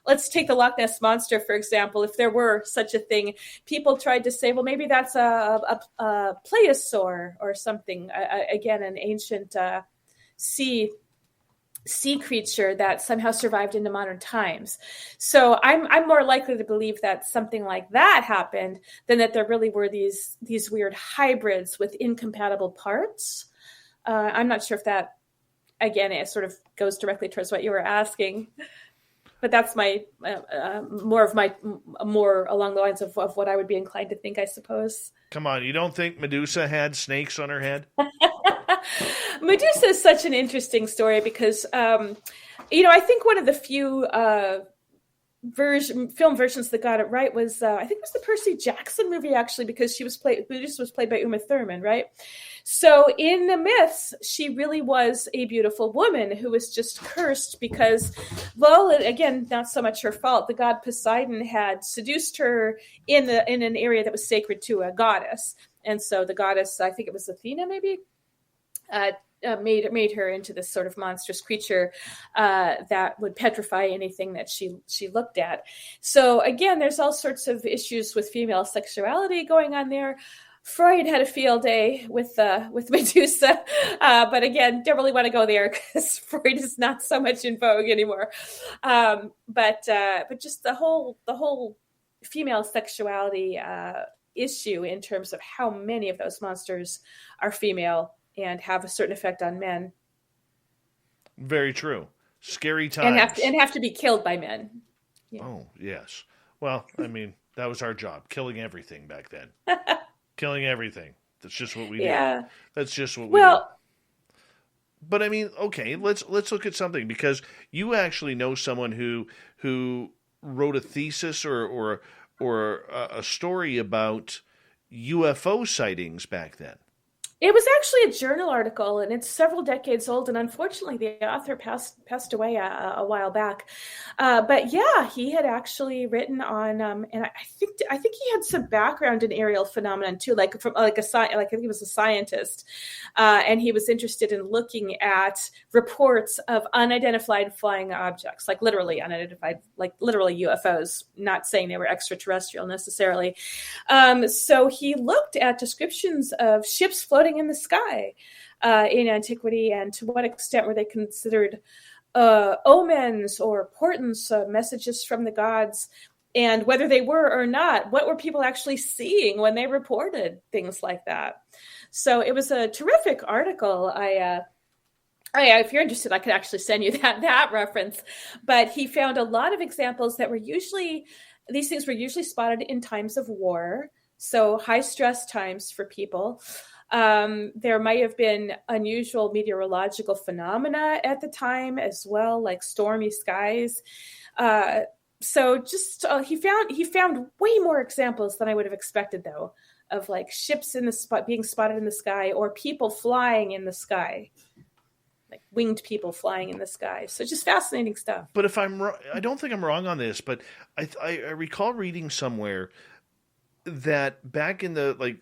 let's take the Loch Ness Monster, for example. If there were such a thing, people tried to say, well, maybe that's a plesiosaur or something. Again, an ancient sea creature that somehow survived into modern times. So I'm more likely to believe that something like that happened than that there really were these weird hybrids with incompatible parts. I'm not sure if that, again, it sort of goes directly towards what you were asking, but that's my more along the lines of what I would be inclined to think, I suppose. Come on, you don't think Medusa had snakes on her head? Medusa is such an interesting story because, I think one of the few film versions that got it right was, I think it was the Percy Jackson movie, actually, because Medusa was played by Uma Thurman, right? So in the myths, she really was a beautiful woman who was just cursed because, well, again, not so much her fault. The god Poseidon had seduced her in an area that was sacred to a goddess. And so the goddess, I think it was Athena, maybe, made her into this sort of monstrous creature that would petrify anything that she looked at. So again, there's all sorts of issues with female sexuality going on there. Freud had a field day with Medusa, but again, don't really want to go there because Freud is not so much in vogue anymore. But just the whole female sexuality issue in terms of how many of those monsters are female and have a certain effect on men. Very true. Scary times. And have to be killed by men. Yeah. Oh, yes. Well, I mean, that was our job, killing everything back then. Killing everything. That's just what we do. That's just what we do. But I mean, okay, let's look at something, because you actually know someone who wrote a thesis or a story about UFO sightings back then. It was actually a journal article, and it's several decades old. And unfortunately, the author passed away a while back. But yeah, he had actually written on, and I think he had some background in aerial phenomenon too, like from like I think he was a scientist, and he was interested in looking at reports of unidentified flying objects, like literally unidentified, like literally UFOs. Not saying they were extraterrestrial necessarily. So he looked at descriptions of ships floating in the sky in antiquity, and to what extent were they considered omens or portents, messages from the gods, and whether they were or not, what were people actually seeing when they reported things like that. So it was a terrific article. If you're interested, I could actually send you that reference. But he found a lot of examples that were these things were usually spotted in times of war, so high stress times for people. There might have been unusual meteorological phenomena at the time as well, like stormy skies. So just he found way more examples than I would have expected, though, of like ships being spotted in the sky, or people flying in the sky, like winged people flying in the sky. So just fascinating stuff. But if I'm wrong, I don't think I'm wrong on this, but I recall reading somewhere that back in the like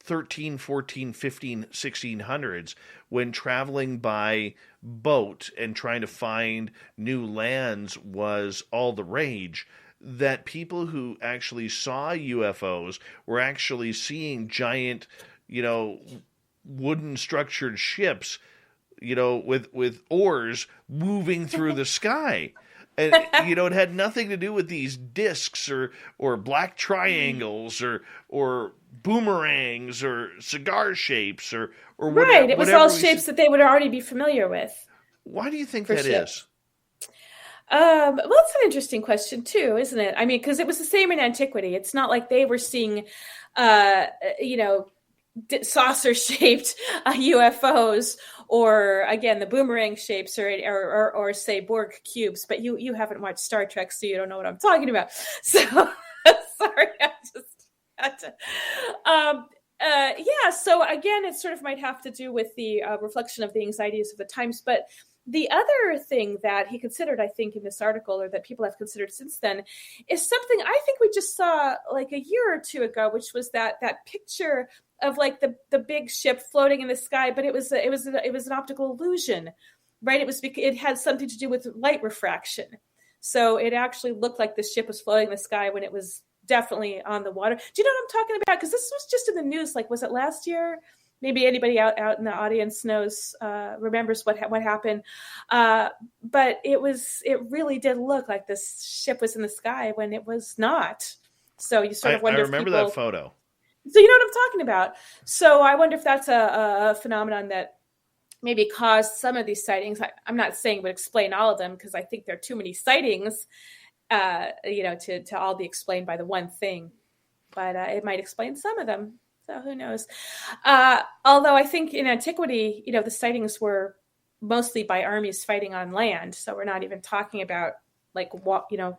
13, 14, 15, 1600s, when traveling by boat and trying to find new lands was all the rage, that people who actually saw UFOs were actually seeing giant, wooden structured ships, with oars moving through the sky. And, it had nothing to do with these discs or black triangles or boomerangs or cigar shapes or whatever. Right. It was all shapes that they would already be familiar with. Why do you think that is? Well, that's an interesting question too, isn't it? I mean, because it was the same in antiquity. It's not like they were seeing, saucer-shaped UFOs, or again the boomerang shapes, or say Borg cubes. But you haven't watched Star Trek, so you don't know what I'm talking about. So sorry, I just had to. So again, it sort of might have to do with the reflection of the anxieties of the times. But the other thing that he considered, I think, in this article, or that people have considered since then, is something I think we just saw like a year or two ago, which was that picture of like the big ship floating in the sky, but it was an optical illusion, right? It had something to do with light refraction. So it actually looked like the ship was floating in the sky when it was definitely on the water. Do you know what I'm talking about? Because this was just in the news. Like, was it last year? Maybe anybody out in the audience remembers what happened. But it really did look like this ship was in the sky when it was not. So you sort of wonder. I remember that photo. So you know what I'm talking about. So I wonder if that's a phenomenon that maybe caused some of these sightings. I'm not saying would explain all of them, because I think there are too many sightings, to all be explained by the one thing. But it might explain some of them. So who knows? Although I think in antiquity, the sightings were mostly by armies fighting on land. So we're not even talking about like,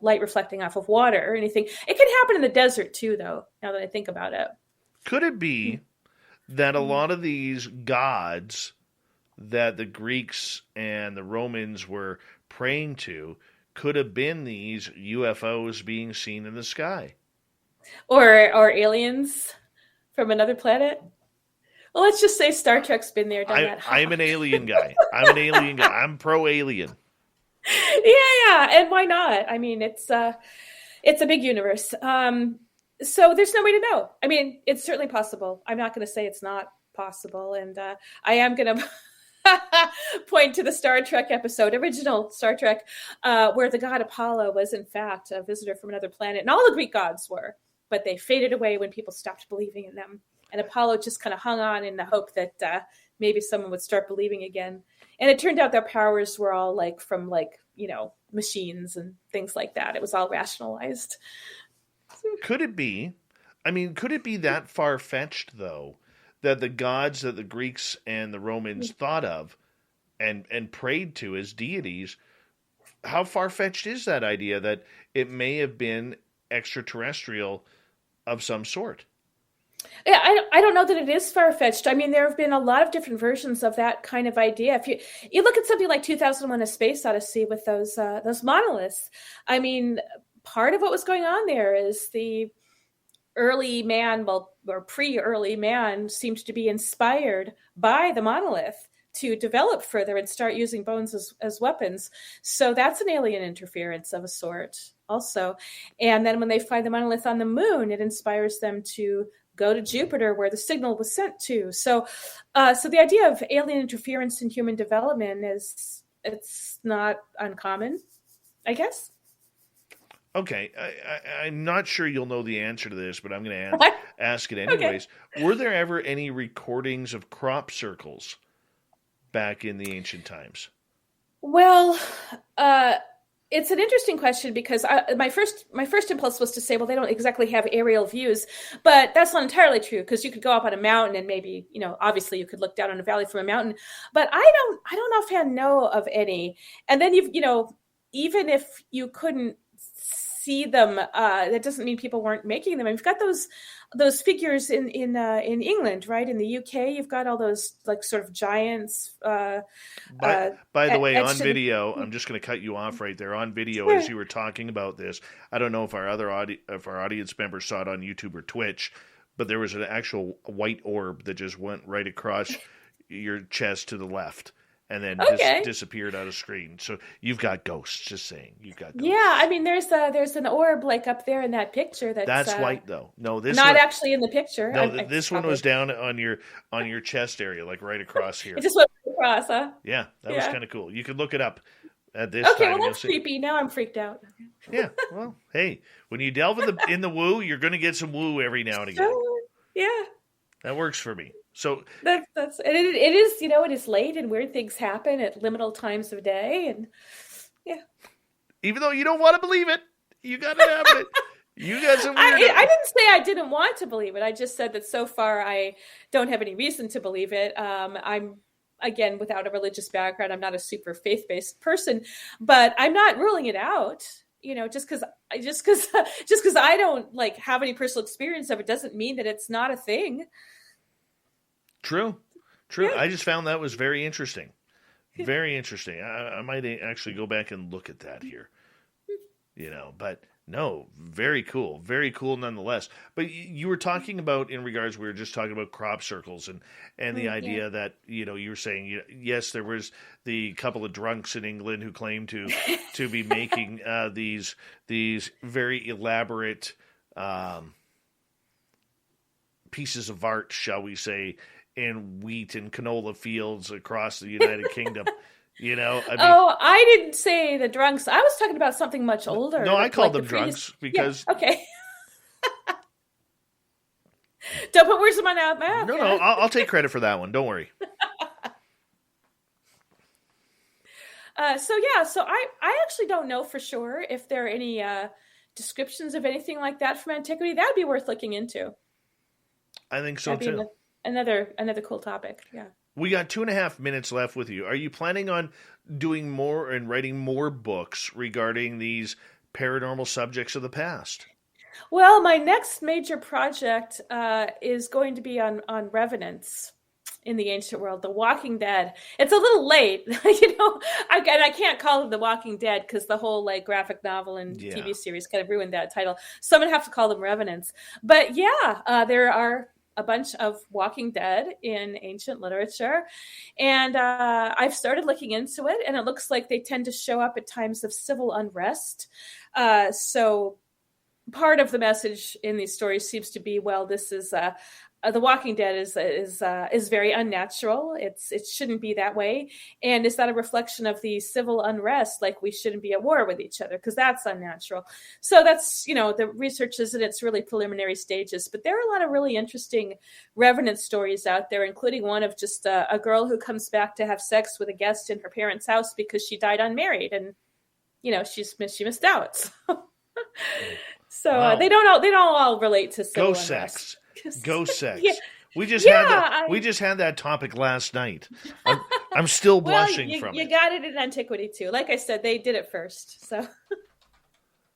light reflecting off of water or anything. It can happen in the desert too, though, now that I think about it. Could it be that a lot of these gods that the Greeks and the Romans were praying to could have been these UFOs being seen in the sky? Or aliens from another planet? Well, let's just say Star Trek's been there, done that. I'm an alien guy. I'm pro-alien. Yeah, and why not? I mean, it's a big universe. So there's no way to know. I mean, it's certainly possible. I'm not going to say it's not possible. And I am going to point to the Star Trek episode, original Star Trek, where the god Apollo was, in fact, a visitor from another planet. And all the Greek gods were, but they faded away when people stopped believing in them. And Apollo just kind of hung on in the hope that maybe someone would start believing again. And it turned out their powers were all from machines and things like that. It was all rationalized. Could it be that far-fetched, though, that the gods that the Greeks and the Romans thought of and prayed to as deities, how far-fetched is that idea that it may have been extraterrestrial of some sort? Yeah, I don't know that it is far-fetched. I mean, there have been a lot of different versions of that kind of idea. If you look at something like 2001: A Space Odyssey with those monoliths, I mean, part of what was going on there is the early man, or pre-early man, seemed to be inspired by the monolith to develop further and start using bones as weapons. So that's an alien interference of a sort also. And then when they find the monolith on the moon, it inspires them to go to Jupiter, where the signal was sent to. So the idea of alien interference in human development it's not uncommon, I guess. Okay, I'm not sure you'll know the answer to this, but I'm going to ask it anyways. Okay. Were there ever any recordings of crop circles back in the ancient times? Well, it's an interesting question, because my first impulse was to say, well, they don't exactly have aerial views, but that's not entirely true, because you could go up on a mountain and maybe, obviously you could look down on a valley from a mountain, but I don't offhand know of any. And then even if you couldn't see them, that doesn't mean people weren't making them. And you've got those figures in England, right? In the UK, you've got all those like sort of giants. By the way, on video, I'm just going to cut you off right there. On video, as you were talking about this, I don't know if our audience members saw it on YouTube or Twitch, but there was an actual white orb that just went right across your chest to the left. And then disappeared out of screen. So you've got ghosts. Just saying, you've got ghosts. Yeah, I mean, there's an orb like up there in that picture. That's white though. No, this not actually in the picture. No, this one was down on your chest area, like right across here. It just went across, huh? Yeah, that was kind of cool. You could look it up at this time. Okay, well that's creepy. Now I'm freaked out. Yeah, well, hey, when you delve in the woo, you're going to get some woo every now and again. Yeah, that works for me. So it is, it is late and weird things happen at liminal times of day, and even though you don't want to believe it, you got to have it. You got some weird. I didn't say I didn't want to believe it. I just said that so far I don't have any reason to believe it. I'm, again, without a religious background, I'm not a super faith-based person, but I'm not ruling it out. Just because I don't like have any personal experience of it doesn't mean that it's not a thing. True. Yeah. I just found that was very interesting. Very interesting. I might actually go back and look at that here. But no, very cool. Very cool nonetheless. But you were talking about, in regards, we were just talking about crop circles and the idea that, you were saying, yes, there was the couple of drunks in England who claimed to be making these very elaborate pieces of art, shall we say, in wheat and canola fields across the United Kingdom. I didn't say the drunks. I was talking about something much older. No, I called them drunks because... Yeah, okay. Don't put words in my mouth. No, I'll take credit for that one. Don't worry. So I actually don't know for sure if there are any descriptions of anything like that from antiquity. That'd be worth looking into. I think so too. Another cool topic. Yeah. We got 2.5 minutes left with you. Are you planning on doing more and writing more books regarding these paranormal subjects of the past? Well, my next major project is going to be on revenants in the ancient world, The Walking Dead. It's a little late, I can't call it The Walking Dead because the whole graphic novel and TV series kind of ruined that title. So I'm going to have to call them revenants. But there are a bunch of Walking Dead in ancient literature. And I've started looking into it, and it looks like they tend to show up at times of civil unrest. So part of the message in these stories seems to be, well, this is The Walking Dead is very unnatural. It shouldn't be that way. And is that a reflection of the civil unrest? Like, we shouldn't be at war with each other because that's unnatural. So that's, the research is in its really preliminary stages. But there are a lot of really interesting revenant stories out there, including one of just a girl who comes back to have sex with a guest in her parents' house because she died unmarried, and she missed out. So Wow. they don't all relate to civil Ghost unrest. sex. Ghost sex. Yeah. We just had that topic last night. I'm still blushing from it. You got it in antiquity too. Like I said, they did it first. So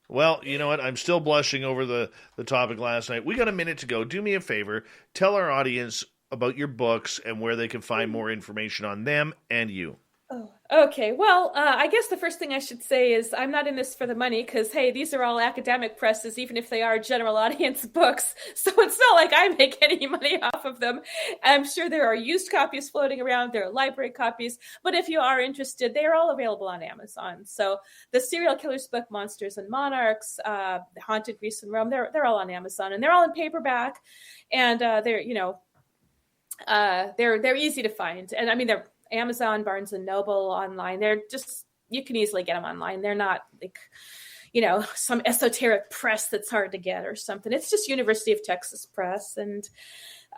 Well, you know what? I'm still blushing over the topic last night. We got a minute to go. Do me a favor. Tell our audience about your books and where they can find more information on them and you. Oh, okay. Well, I guess the first thing I should say is I'm not in this for the money because, hey, these are all academic presses, even if they are general audience books. So it's not like I make any money off of them. I'm sure there are used copies floating around. There are library copies. But if you are interested, they are all available on Amazon. So the Serial Killers book, Monsters and Monarchs, The Haunted Greece and Rome, they're all on Amazon. And they're all in paperback. And they're easy to find. And I mean, they're Amazon, Barnes and Noble, online. They're just, you can easily get them online. They're not like, some esoteric press that's hard to get or something. It's just University of Texas Press. And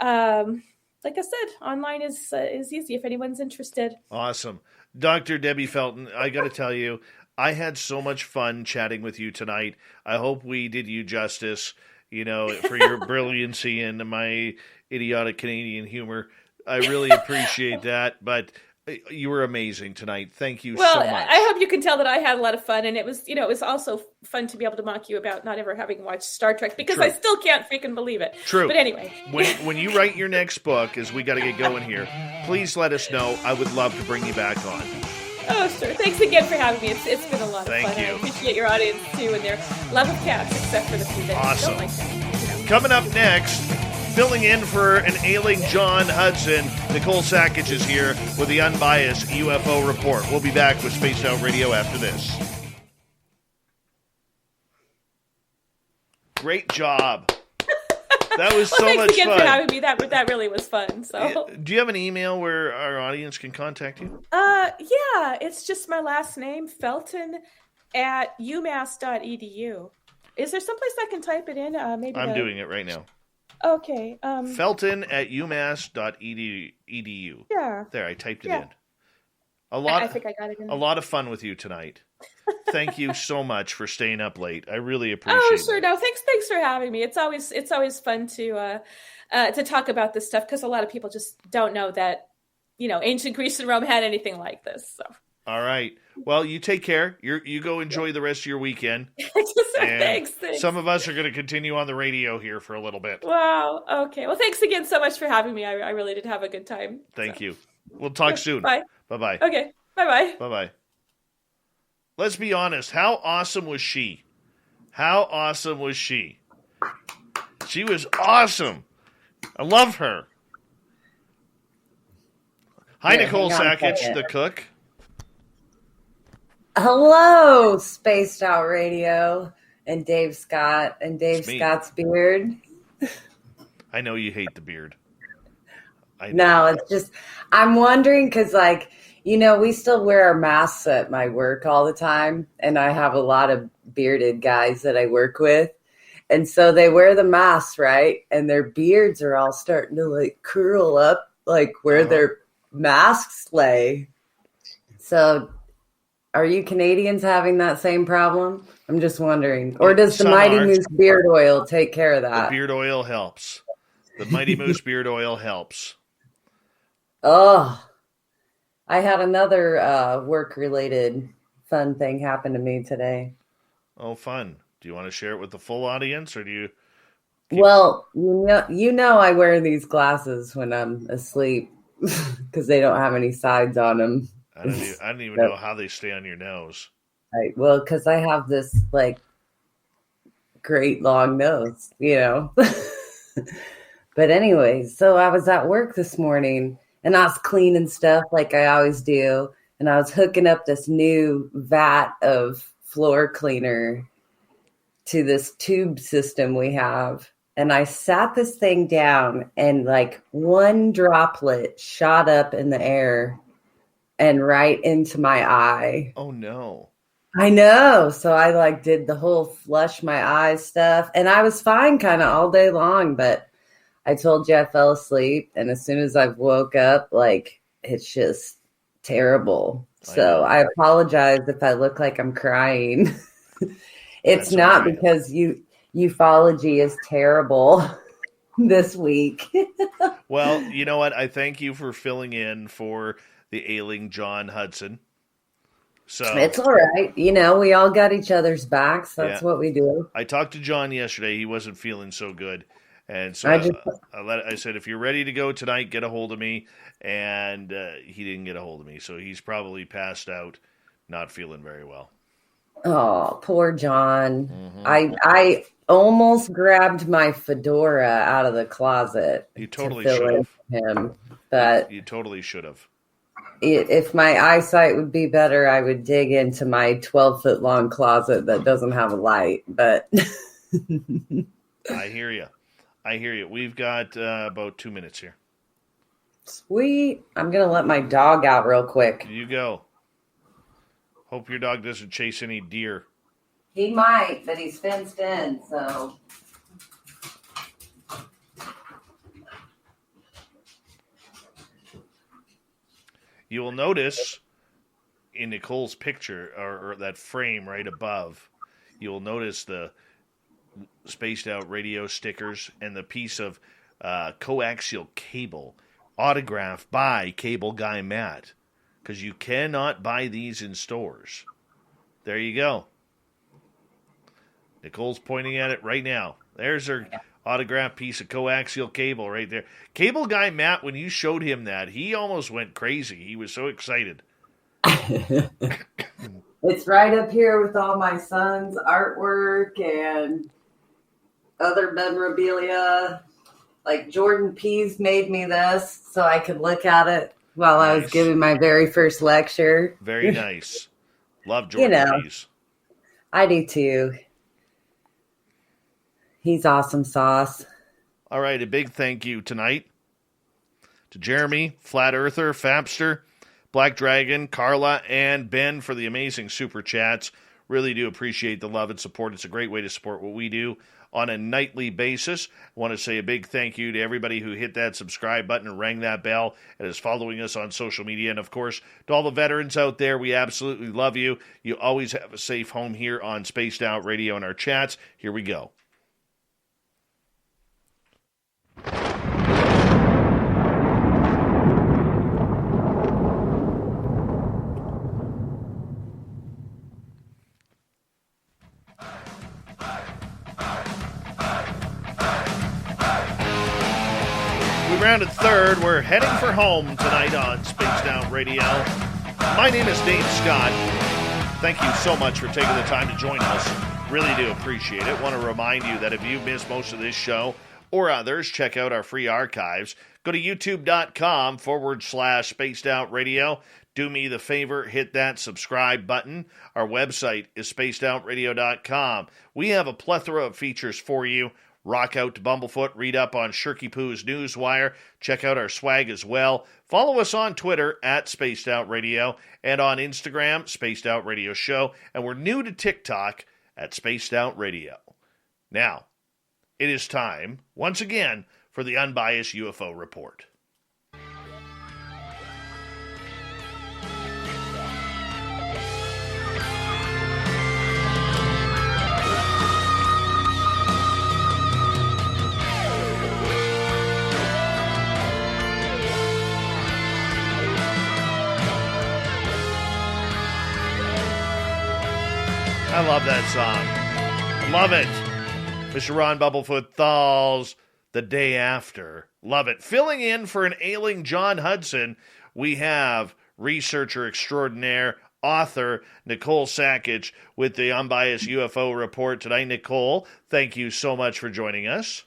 like I said, online is easy if anyone's interested. Awesome. Dr. Debbie Felton, I got to tell you, I had so much fun chatting with you tonight. I hope we did you justice, for your brilliancy and my idiotic Canadian humor. I really appreciate that, but you were amazing tonight. Thank you so much. I hope you can tell that I had a lot of fun, and it was also fun to be able to mock you about not ever having watched Star Trek, because I still can't freaking believe it. True. But anyway. When you write your next book, as we got to get going here, please let us know. I would love to bring you back on. Oh, sure. Thanks again for having me. It's been a lot of fun. Thank you. I appreciate your audience, too, and their love of cats, except for the few that don't like cats. Coming up next, filling in for an ailing John Hudson, Nicole Sackage is here with the unbiased UFO report. We'll be back with Spaced Out Radio after this. Great job. That was so much fun. Thanks again for having me. That really was fun. So, do you have an email where our audience can contact you? Yeah, it's just my last name, Felton at umass.edu. Is there someplace I can type it in? Maybe I'm doing it right now. Okay. Felton at umass.edu. Yeah. There, I typed it in. I think I got it in. A lot of fun with you tonight. Thank you so much for staying up late. I really appreciate it. Oh, sure. No, thanks for having me. It's always fun to talk about this stuff, because a lot of people just don't know that, ancient Greece and Rome had anything like this. So. All right. Well, you take care. You go enjoy the rest of your weekend. Thanks. Some of us are going to continue on the radio here for a little bit. Wow. Okay. Well, thanks again so much for having me. I really did have a good time. Thank you. We'll talk soon. Bye. Bye-bye. Okay. Bye-bye. Bye-bye. Let's be honest. How awesome was she? How awesome was she? She was awesome. I love her. Hi, Nicole Sackage, the cook. Hello, Spaced Out Radio, and Dave Scott, and Dave Scott's beard. I know you hate the beard. No, it's just, I'm wondering, because, we still wear our masks at my work all the time, and I have a lot of bearded guys that I work with, and so they wear the masks, right? And their beards are all starting to, curl up, where their masks lay. So, are you Canadians having that same problem? I'm just wondering. Or does the Mighty Moose beard oil take care of that? The beard oil helps. The Mighty Moose beard oil helps. Oh, I had another work-related fun thing happen to me today. Oh, fun. Do you want to share it with the full audience, or do you? Well, you know I wear these glasses when I'm asleep because they don't have any sides on them. I don't even know how they stay on your nose. Right. Well, because I have this great long nose, But anyway, so I was at work this morning and I was cleaning stuff like I always do. And I was hooking up this new vat of floor cleaner to this tube system we have. And I sat this thing down and one droplet shot up in the air and right into my eye. Oh, no. I know. So I did the whole flush my eyes stuff. And I was fine kind of all day long. But I told you I fell asleep. And as soon as I woke up, it's just terrible. So I apologize if I look like I'm crying. It's not right. Because ufology is terrible this week. Well, you know what? I thank you for filling in for the ailing John Hudson. So it's all right. We all got each other's backs. That's what we do. I talked to John yesterday. He wasn't feeling so good. And so I said, if you're ready to go tonight, get a hold of me. And he didn't get a hold of me. So he's probably passed out, not feeling very well. Oh, poor John. Mm-hmm. I almost grabbed my fedora out of the closet. You totally should have. Him, but you totally should have. If my eyesight would be better, I would dig into my 12-foot long closet that doesn't have a light. But I hear you. We've got about 2 minutes here. Sweet. I'm going to let my dog out real quick. You go. Hope your dog doesn't chase any deer. He might, but he's fenced in, so. You will notice in Nicole's picture, or that frame right above, you will notice the Spaced Out Radio stickers and the piece of coaxial cable autographed by Cable Guy Matt, because you cannot buy these in stores. There you go. Nicole's pointing at it right now. There's her autographed piece of coaxial cable right there. Cable Guy Matt, when you showed him that, he almost went crazy. He was so excited. It's right up here with all my son's artwork and other memorabilia. Like Jordan Pease made me this so I could look at it while I was giving my very first lecture. Very nice. Love Jordan Pease. I do too. He's awesome sauce. All right, a big thank you tonight to Jeremy, Flat Earther, Fapster, Black Dragon, Carla, and Ben for the amazing super chats. Really do appreciate the love and support. It's a great way to support what we do on a nightly basis. I want to say a big thank you to everybody who hit that subscribe button and rang that bell and is following us on social media. And, of course, to all the veterans out there, we absolutely love you. You always have a safe home here on Spaced Out Radio and our chats. Here we go. We rounded third. We're heading for home tonight on Spaced Out Radio. My name is Dave Scott. Thank you so much for taking the time to join us. Really do appreciate it. Want to remind you that if you missed most of this show or others, check out our free archives. Go to youtube.com/Spaced Out Radio. Do me the favor, hit that subscribe button. Our website is spacedoutradio.com. We have a plethora of features for you. Rock out to Bumblefoot, read up on Shirky Poo's Newswire, check out our swag as well. Follow us on Twitter at Spaced Out Radio and on Instagram, Spaced Out Radio Show. And we're new to TikTok at Spaced Out Radio. Now, it is time, once again, for the Unbiased UFO Report. I love that song. Love it. Mr. Ron Bumblefoot Thalls, The Day After. Love it. Filling in for an ailing John Hudson, we have researcher extraordinaire, author Nicole Sackich with the Unbiased UFO Report tonight. Nicole, thank you so much for joining us.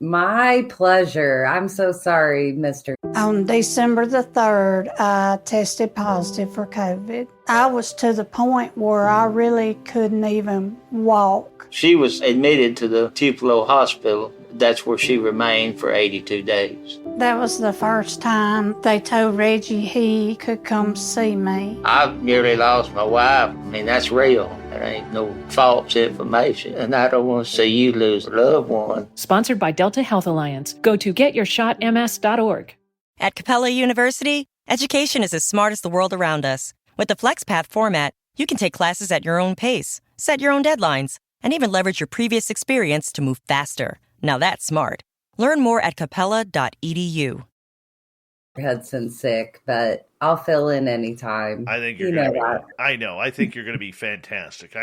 My pleasure. I'm so sorry, Mr. On December the 3rd, I tested positive for COVID. I was to the point where I really couldn't even walk. She was admitted to the Tupelo Hospital. That's where she remained for 82 days. That was the first time they told Reggie he could come see me. I nearly lost my wife. I mean, that's real. There ain't no false information. And I don't want to see you lose a loved one. Sponsored by Delta Health Alliance. Go to getyourshotms.org. At Capella University, education is as smart as the world around us. With the FlexPath format, you can take classes at your own pace, set your own deadlines, and even leverage your previous experience to move faster. Now that's smart. Learn more at capella.edu. Hudson's sick, but I'll fill in anytime. I think you're going to be. I know. I think you're going to be fantastic.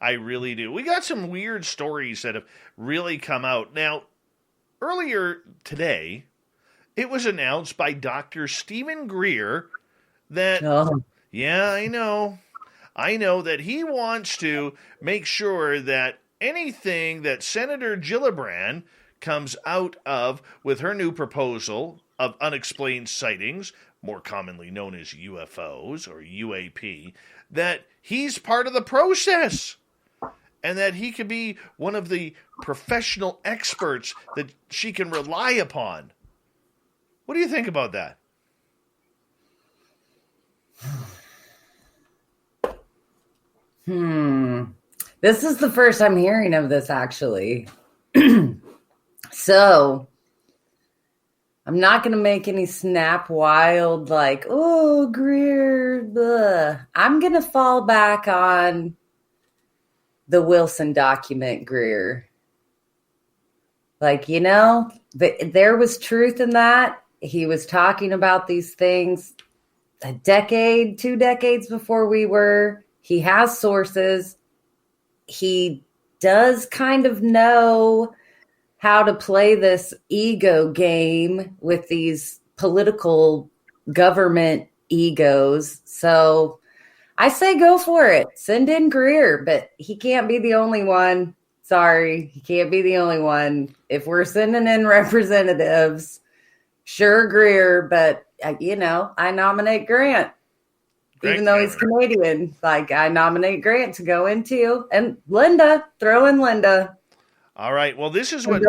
I really do. We got some weird stories that have really come out. Now, earlier today, it was announced by Dr. Stephen Greer that, yeah, I know that he wants to make sure that anything that Senator Gillibrand comes out of with her new proposal of unexplained sightings, more commonly known as UFOs or UAP, that he's part of the process and that he could be one of the professional experts that she can rely upon. What do you think about that? This is the first I'm hearing of this, actually. So I'm not going to make any snap wild like, oh, Greer. Blah. I'm going to fall back on the Wilson document, Greer. Like, there was truth in that. He was talking about these things a decade, 2 decades before we were. He has sources. He does kind of know how to play this ego game with these political government egos. So I say go for it. Send in Greer, but he can't be the only one. Sorry, he can't be the only one. If we're sending in representatives, sure, Greer, but, I nominate Grant. Even though he's Canadian, I nominate Grant to go in too. And Linda, throw in Linda. All right. Well, this is what's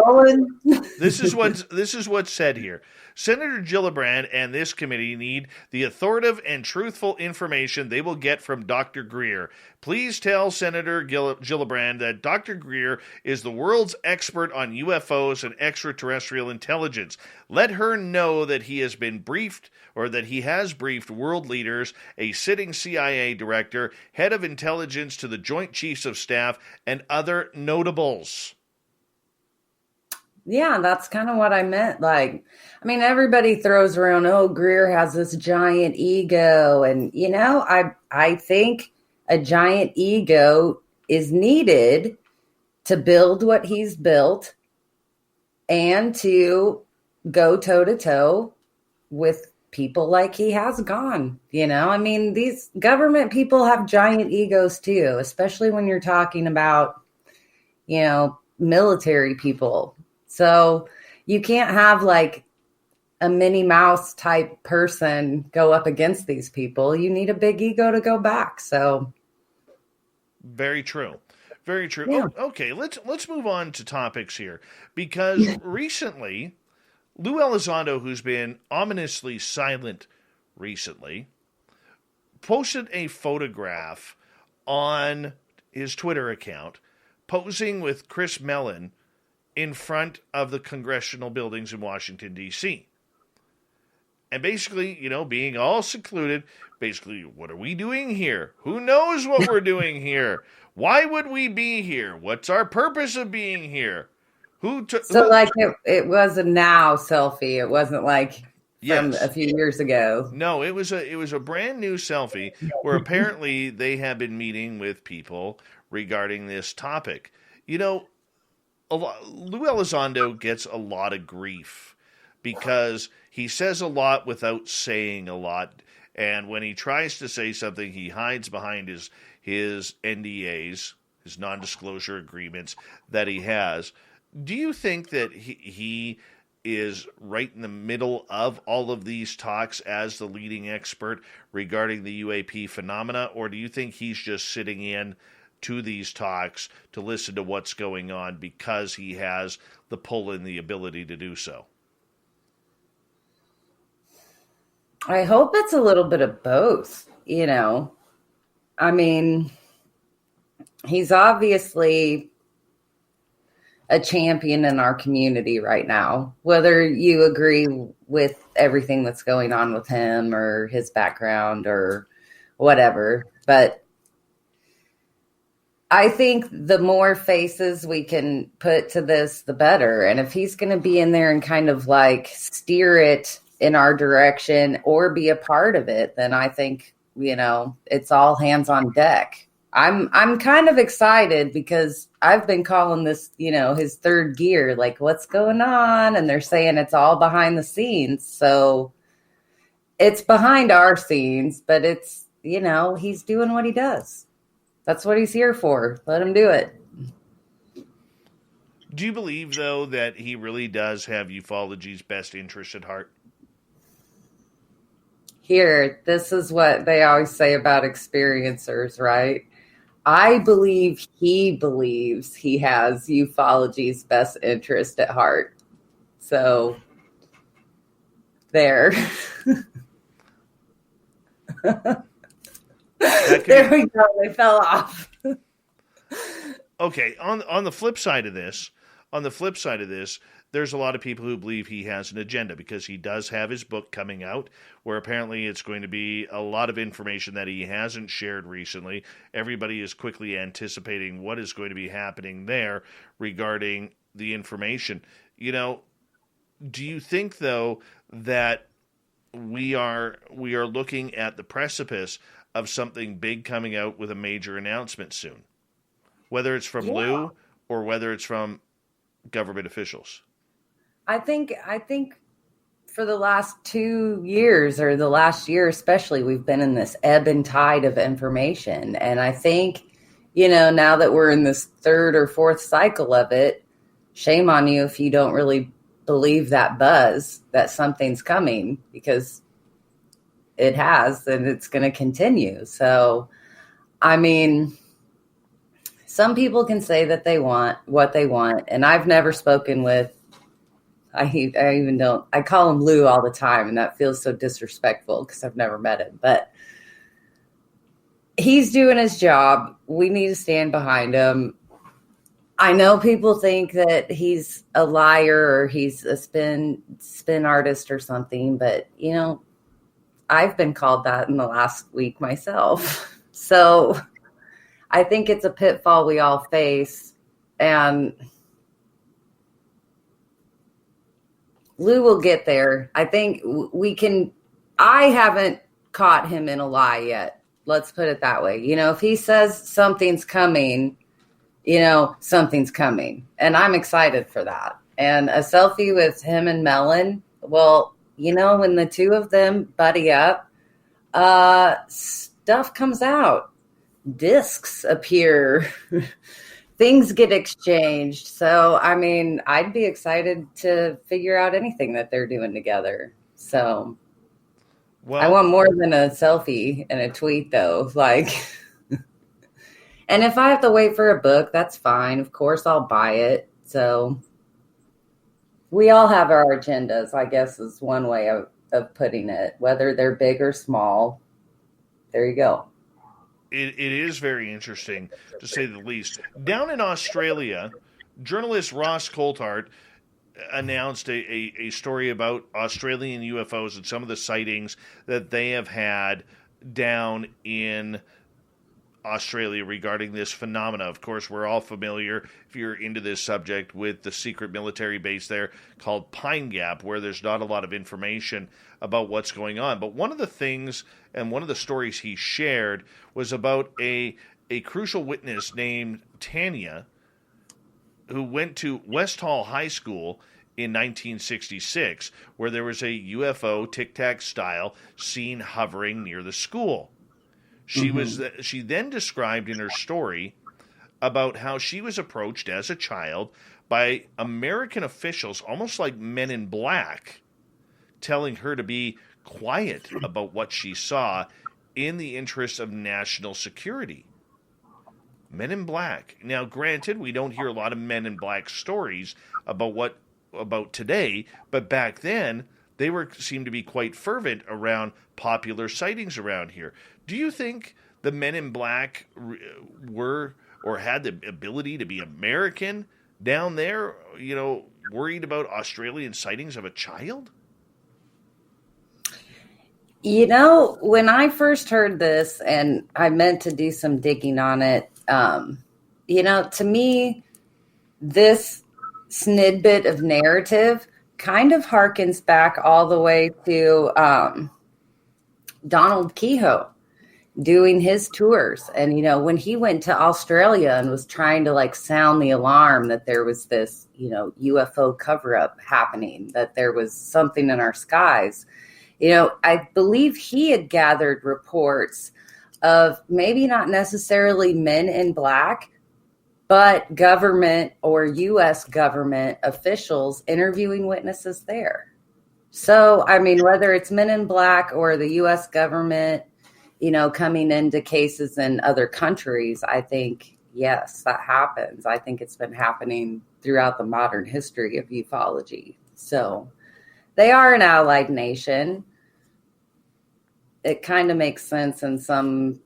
said here. Senator Gillibrand and this committee need the authoritative and truthful information they will get from Dr. Greer. Please tell Senator Gillibrand that Dr. Greer is the world's expert on UFOs and extraterrestrial intelligence. Let her know that he has been briefed, or that he has briefed world leaders, a sitting CIA director, head of intelligence to the Joint Chiefs of Staff, and other notables. Yeah, that's kind of what I meant. Everybody throws around, oh, Greer has this giant ego. And, I think a giant ego is needed to build what he's built and to go toe-to-toe with people like he has gone. These government people have giant egos too, especially when you're talking about, military people. So you can't have a Minnie Mouse type person go up against these people. You need a big ego to go back. So very true. Very true. Yeah. Oh, okay, let's move on to topics here, because recently Lou Elizondo, who's been ominously silent recently, posted a photograph on his Twitter account posing with Chris Mellon in front of the congressional buildings in Washington, D.C. And basically, being all secluded, basically, what are we doing here? Who knows what we're doing here? Why would we be here? What's our purpose of being here? It was a now selfie. It wasn't from a few years ago. No, it was a brand new selfie where apparently they have been meeting with people regarding this topic. Lou Elizondo gets a lot of grief because he says a lot without saying a lot. And when he tries to say something, he hides behind his NDAs, his non-disclosure agreements that he has. Do you think that he is right in the middle of all of these talks as the leading expert regarding the UAP phenomena, or do you think he's just sitting in to these talks to listen to what's going on because he has the pull and the ability to do so? I hope it's a little bit of both, he's obviously a champion in our community right now, whether you agree with everything that's going on with him or his background or whatever. But I think the more faces we can put to this, the better. And if he's going to be in there and kind of steer it in our direction or be a part of it, then I think, it's all hands on deck. I'm kind of excited because I've been calling this, his third gear, like what's going on? And they're saying it's all behind the scenes. So it's behind our scenes, but it's, he's doing what he does. That's what he's here for. Let him do it. Do you believe, though, that he really does have ufology's best interest at heart? Here, this is what they always say about experiencers, right? I believe he believes he has ufology's best interest at heart. So, there. There we go. They fell off. Okay, on the flip side of this, there's a lot of people who believe he has an agenda because he does have his book coming out where apparently it's going to be a lot of information that he hasn't shared recently. Everybody is quickly anticipating what is going to be happening there regarding the information. Do you think, though, that we are looking at the precipice of something big coming out with a major announcement soon? Whether it's from Lou or whether it's from government officials. I think for the last 2 years or the last year especially, we've been in this ebb and tide of information. And I think, now that we're in this third or fourth cycle of it, shame on you if you don't really believe that buzz that something's coming, because it has and it's going to continue. So, I mean, some people can say that they want what they want, and I've never spoken with, I call him Lou all the time, and that feels so disrespectful because I've never met him, but he's doing his job. We need to stand behind him. I know people think that he's a liar or he's a spin artist or something, but, I've been called that in the last week myself. So I think it's a pitfall we all face, and Lou will get there. I think I haven't caught him in a lie yet. Let's put it that way. If he says something's coming, something's coming, and I'm excited for that. And a selfie with him and Melon, well, when the two of them buddy up, stuff comes out. Discs appear, things get exchanged. So, I mean, I'd be excited to figure out anything that they're doing together. So, I want more than a selfie and a tweet, though. And if I have to wait for a book, that's fine. Of course, I'll buy it. So, we all have our agendas, I guess, is one way of putting it, whether they're big or small. There you go. It is very interesting, to say the least. Down in Australia, journalist Ross Coulthart announced a story about Australian UFOs and some of the sightings that they have had down in Australia regarding this phenomena. Of course, we're all familiar, if you're into this subject, with the secret military base there called Pine Gap, where there's not a lot of information about what's going on. But one of the things and one of the stories he shared was about a crucial witness named Tanya, who went to West Hall High School in 1966, where there was a UFO Tic Tac style seen hovering near the school. She then described in her story about how she was approached as a child by American officials, almost like Men in Black, telling her to be quiet about what she saw in the interest of national security. Men in Black. Now, granted, we don't hear a lot of Men in Black stories about today, but back then they seemed to be quite fervent around popular sightings around here. Do you think the Men in Black were or had the ability to be American down there, worried about Australian sightings of a child? When I first heard this, and I meant to do some digging on it, to me, this snidbit of narrative kind of harkens back all the way to Donald Kehoe doing his tours. And, you know, when he went to Australia and was trying to like sound the alarm that there was this, you know, UFO cover up happening, that there was something in our skies, you know, I believe he had gathered reports of maybe not necessarily men in black, but government or U.S. government officials interviewing witnesses there. So, I mean, whether it's men in black or the U.S. government, you know, coming into cases in other countries, I think, yes, that happens. I think it's been happening throughout the modern history of ufology. So they are an allied nation. It kind of makes sense in some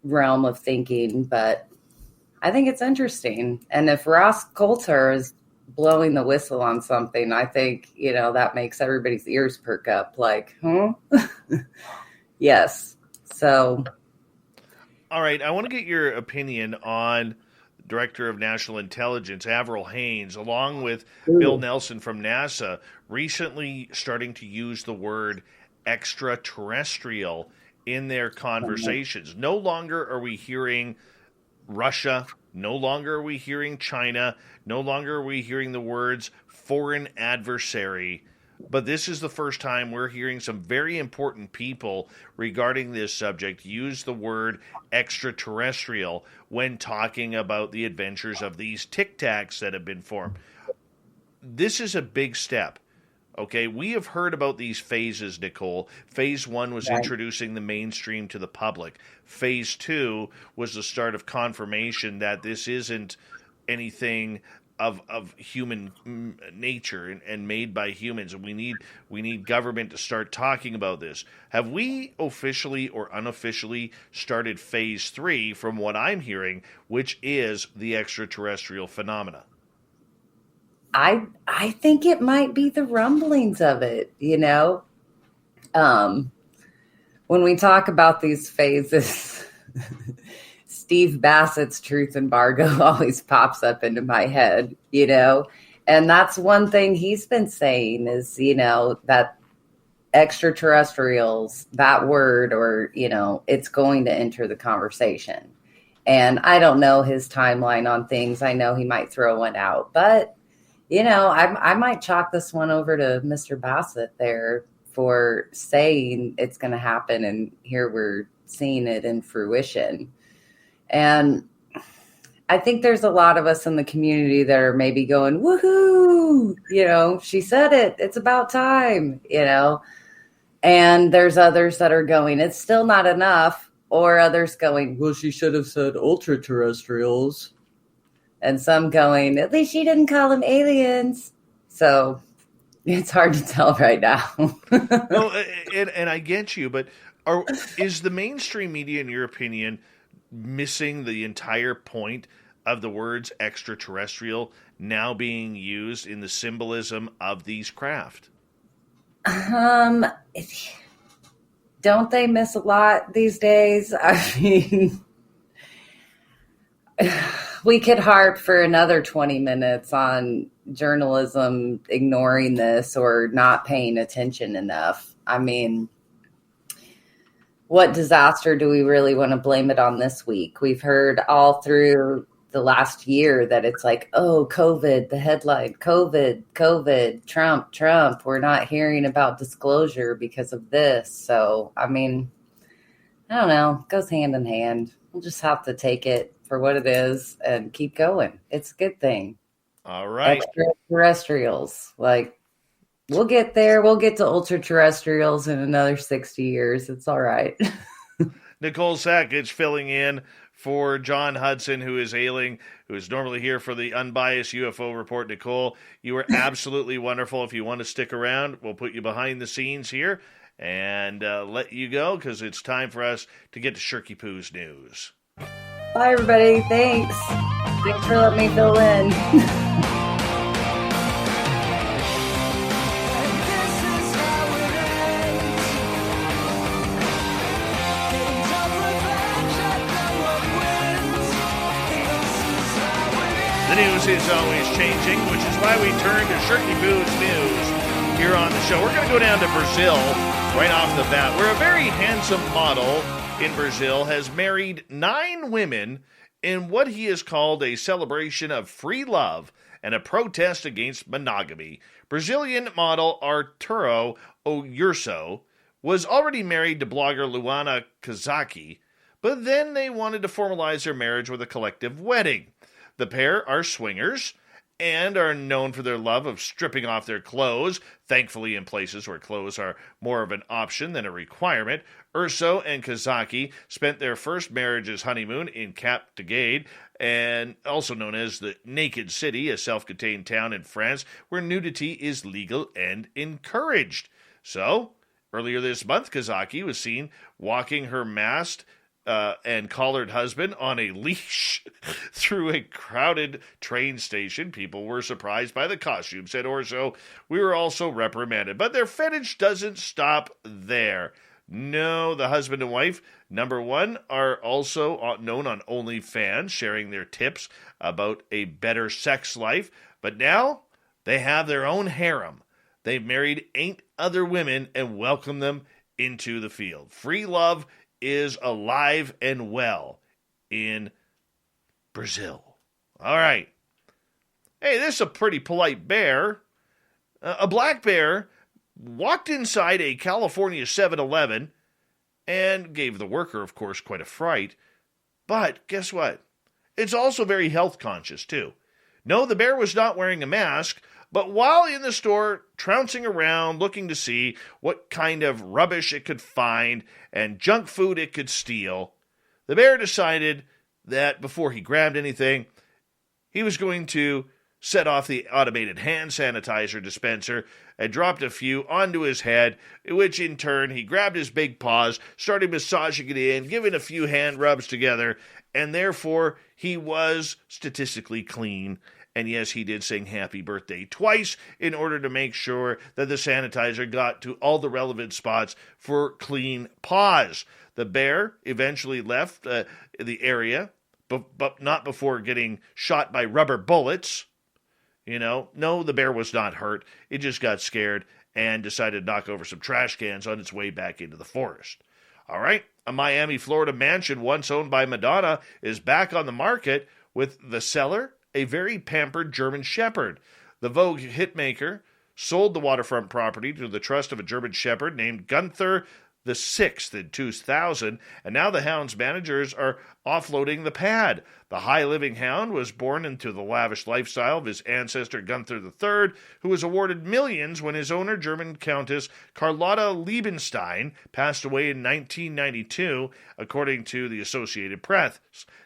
realm of thinking, but I think it's interesting. And if Ross Coulter is blowing the whistle on something, I think, you know, that makes everybody's ears perk up like, huh? Yes. So, all right, I want to get your opinion on Director of National Intelligence, Avril Haines, along with Bill Nelson from NASA, recently starting to use the word extraterrestrial in their conversations. No longer are we hearing Russia. No longer are we hearing China. No longer are we hearing the words foreign adversary. But this is the first time we're hearing some very important people regarding this subject use the word extraterrestrial when talking about the adventures of these Tic Tacs that have been formed. This is a big step. Okay, we have heard about these phases, Nicole. Phase 1 was introducing the mainstream to the public. Phase 2 was the start of confirmation that this isn't anything of human nature and made by humans, and we need government to start talking about this. Have we officially or unofficially started phase 3 from what I'm hearing, which is the extraterrestrial phenomena? I think it might be the rumblings of it, you know. When we talk about these phases, Steve Bassett's truth embargo always pops up into my head, you know, and that's one thing he's been saying is, you know, that extraterrestrials, that word, or, you know, it's going to enter the conversation. And I don't know his timeline on things. I know he might throw one out, but, you know, I might chalk this one over to Mr. Bassett there for saying it's going to happen. And here we're seeing it in fruition. And I think there's a lot of us in the community that are maybe going, woohoo, you know, she said it, it's about time, you know, and there's others that are going, it's still not enough, or others going, well, she should have said ultra terrestrials, and some going, at least she didn't call them aliens. So it's hard to tell right now. No, and I get you, but is the mainstream media, in your opinion, missing the entire point of the words extraterrestrial now being used in the symbolism of these craft? Don't they miss a lot these days? I mean, we could harp for another 20 minutes on journalism ignoring this or not paying attention enough. I mean, what disaster do we really want to blame it on this week? We've heard all through the last year that it's like, oh, COVID, the headline, COVID, Trump. We're not hearing about disclosure because of this. So, I mean, I don't know. It goes hand in hand. We'll just have to take it for what it is and keep going. It's a good thing. All right. Extraterrestrials, like, we'll get there. We'll get to ultra-terrestrials in another 60 years. It's all right. Nicole Sackage filling in for John Hudson, who is ailing, who is normally here for the Unbiased UFO Report. Nicole, you are absolutely wonderful. If you want to stick around, we'll put you behind the scenes here and let you go because it's time for us to get to Shirky Poo's news. Bye, everybody. Thanks. Thanks for letting me fill in. The news is always changing, which is why we turn to Shirky Boo's news here on the show. We're going to go down to Brazil right off the bat, where a very handsome model in Brazil has married 9 women in what he has called a celebration of free love and a protest against monogamy. Brazilian model Arturo Oyurso was already married to blogger Luana Kazaki, but then they wanted to formalize their marriage with a collective wedding. The pair are swingers and are known for their love of stripping off their clothes, thankfully in places where clothes are more of an option than a requirement. Urso and Kazaki spent their first marriage's honeymoon in Cap de Gade, and also known as the Naked City, a self-contained town in France where nudity is legal and encouraged. So, earlier this month, Kazaki was seen walking her masked and collared husband on a leash through a crowded train station. People were surprised by the costume, said Orso. We were also reprimanded. But their fetish doesn't stop there. No, the husband and wife, number one, are also known on OnlyFans, sharing their tips about a better sex life. But now they have their own harem. They've married 8 other women and welcomed them into the field. Free love is alive and well in Brazil. All right. Hey, this is a pretty polite bear. A black bear walked inside a California 7-Eleven and gave the worker, of course, quite a fright. But guess what? It's also very health conscious, too. No, the bear was not wearing a mask, but while in the store, trouncing around, looking to see what kind of rubbish it could find and junk food it could steal, the bear decided that before he grabbed anything, he was going to set off the automated hand sanitizer dispenser and dropped a few onto his head, which in turn he grabbed his big paws, started massaging it in, giving a few hand rubs together, and therefore he was statistically clean. And yes, he did sing happy birthday twice in order to make sure that the sanitizer got to all the relevant spots for clean paws. The bear eventually left the area, but not before getting shot by rubber bullets. You know, no, the bear was not hurt. It just got scared and decided to knock over some trash cans on its way back into the forest. All right, a Miami, Florida mansion once owned by Madonna is back on the market with the seller, a very pampered German Shepherd. The Vogue hitmaker sold the waterfront property to the trust of a German Shepherd named Gunther VI in 2000, and now the hound's managers are offloading the pad. The high-living hound was born into the lavish lifestyle of his ancestor Gunther III, who was awarded millions when his owner, German Countess Carlotta Liebenstein, passed away in 1992, according to the Associated Press.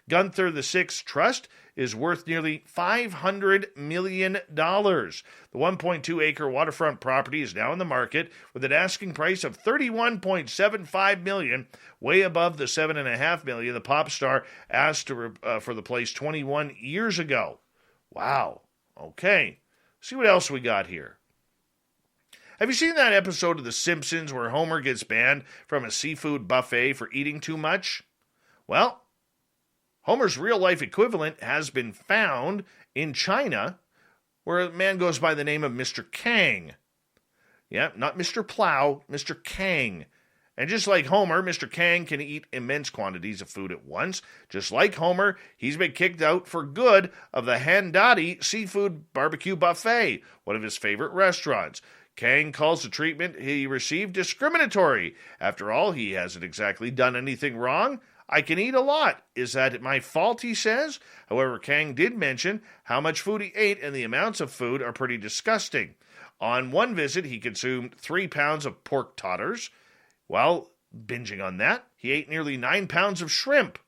Gunther VI's trust is worth nearly $500 million. The 1.2-acre waterfront property is now in the market with an asking price of $31.75 million, way above the $7.5 million the pop star asked for the place 21 years ago. Wow. Okay. See what else we got here. Have you seen that episode of The Simpsons where Homer gets banned from a seafood buffet for eating too much? Well, Homer's real-life equivalent has been found in China, where a man goes by the name of Mr. Kang. Yeah, not Mr. Plow, Mr. Kang. And just like Homer, Mr. Kang can eat immense quantities of food at once. Just like Homer, he's been kicked out for good of the Handati Seafood Barbecue Buffet, one of his favorite restaurants. Kang calls the treatment he received discriminatory. After all, he hasn't exactly done anything wrong. I can eat a lot. Is that my fault, he says? However, Kang did mention how much food he ate, and the amounts of food are pretty disgusting. On one visit, he consumed 3 pounds of pork tauters. While binging on that, he ate nearly 9 pounds of shrimp.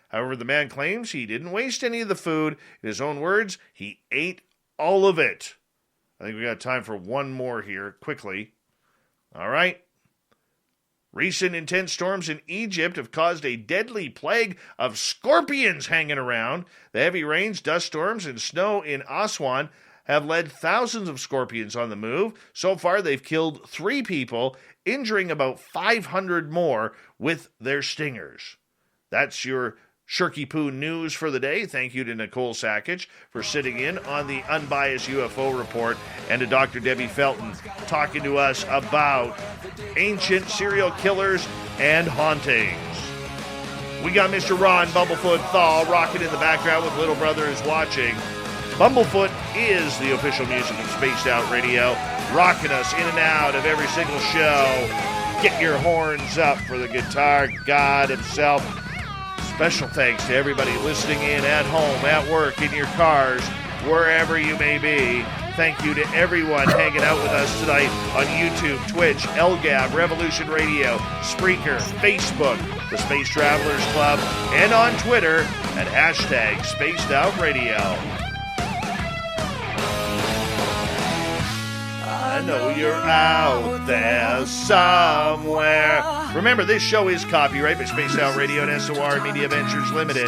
However, the man claims he didn't waste any of the food. In his own words, he ate all of it. I think we got time for one more here, quickly. All right. Recent intense storms in Egypt have caused a deadly plague of scorpions hanging around. The heavy rains, dust storms, and snow in Aswan have led thousands of scorpions on the move. So far, they've killed 3 people, injuring about 500 more with their stingers. That's your Shirky Poo news for the day. Thank you to Nicole Sackage for sitting in on the Unbiased UFO Report, and to Dr. Debbie Felton talking to us about ancient serial killers and hauntings. We got Mr. Ron Bumblefoot Thaw rocking in the background with Little Brother is Watching. Bumblefoot is the official music of Spaced Out Radio, rocking us in and out of every single show. Get your horns up for the guitar god himself. Special thanks to everybody listening in at home, at work, in your cars, wherever you may be. Thank you to everyone hanging out with us tonight on YouTube, Twitch, LGAB, Revolution Radio, Spreaker, Facebook, the Space Travelers Club, and on Twitter at hashtag Spaced Out Radio. I know you're out there somewhere. Remember, this show is copyright by Spaced Out Radio and SOR Media Ventures Limited.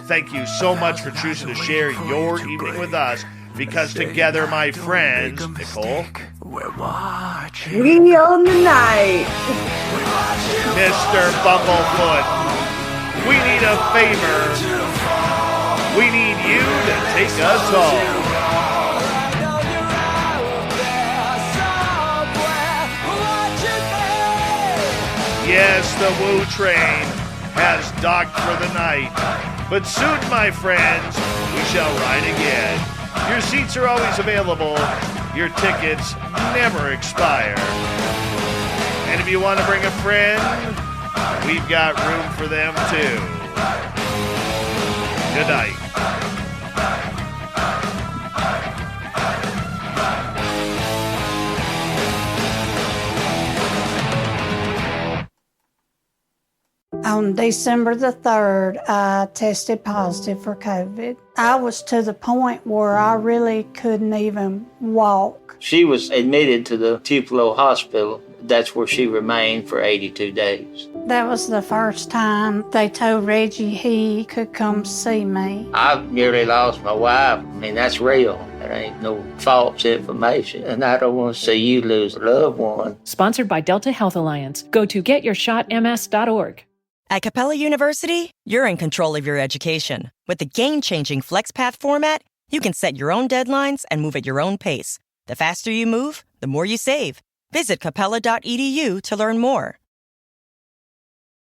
Thank you so much for choosing to share your evening with us, because together, my friends, Nicole, we're watching. We own the night. Mr. Bumblefoot, we need a favor. We need you to take us home. Yes, the Woo train has docked for the night. But soon, my friends, we shall ride again. Your seats are always available. Your tickets never expire. And if you want to bring a friend, we've got room for them too. Good night. On December the 3rd, I tested positive for COVID. I was to the point where I really couldn't even walk. She was admitted to the Tupelo Hospital. That's where she remained for 82 days. That was the first time they told Reggie he could come see me. I nearly lost my wife. I mean, that's real. There ain't no false information. And I don't want to see you lose a loved one. Sponsored by Delta Health Alliance. Go to getyourshotms.org. At Capella University, you're in control of your education. With the game-changing FlexPath format, you can set your own deadlines and move at your own pace. The faster you move, the more you save. Visit capella.edu to learn more.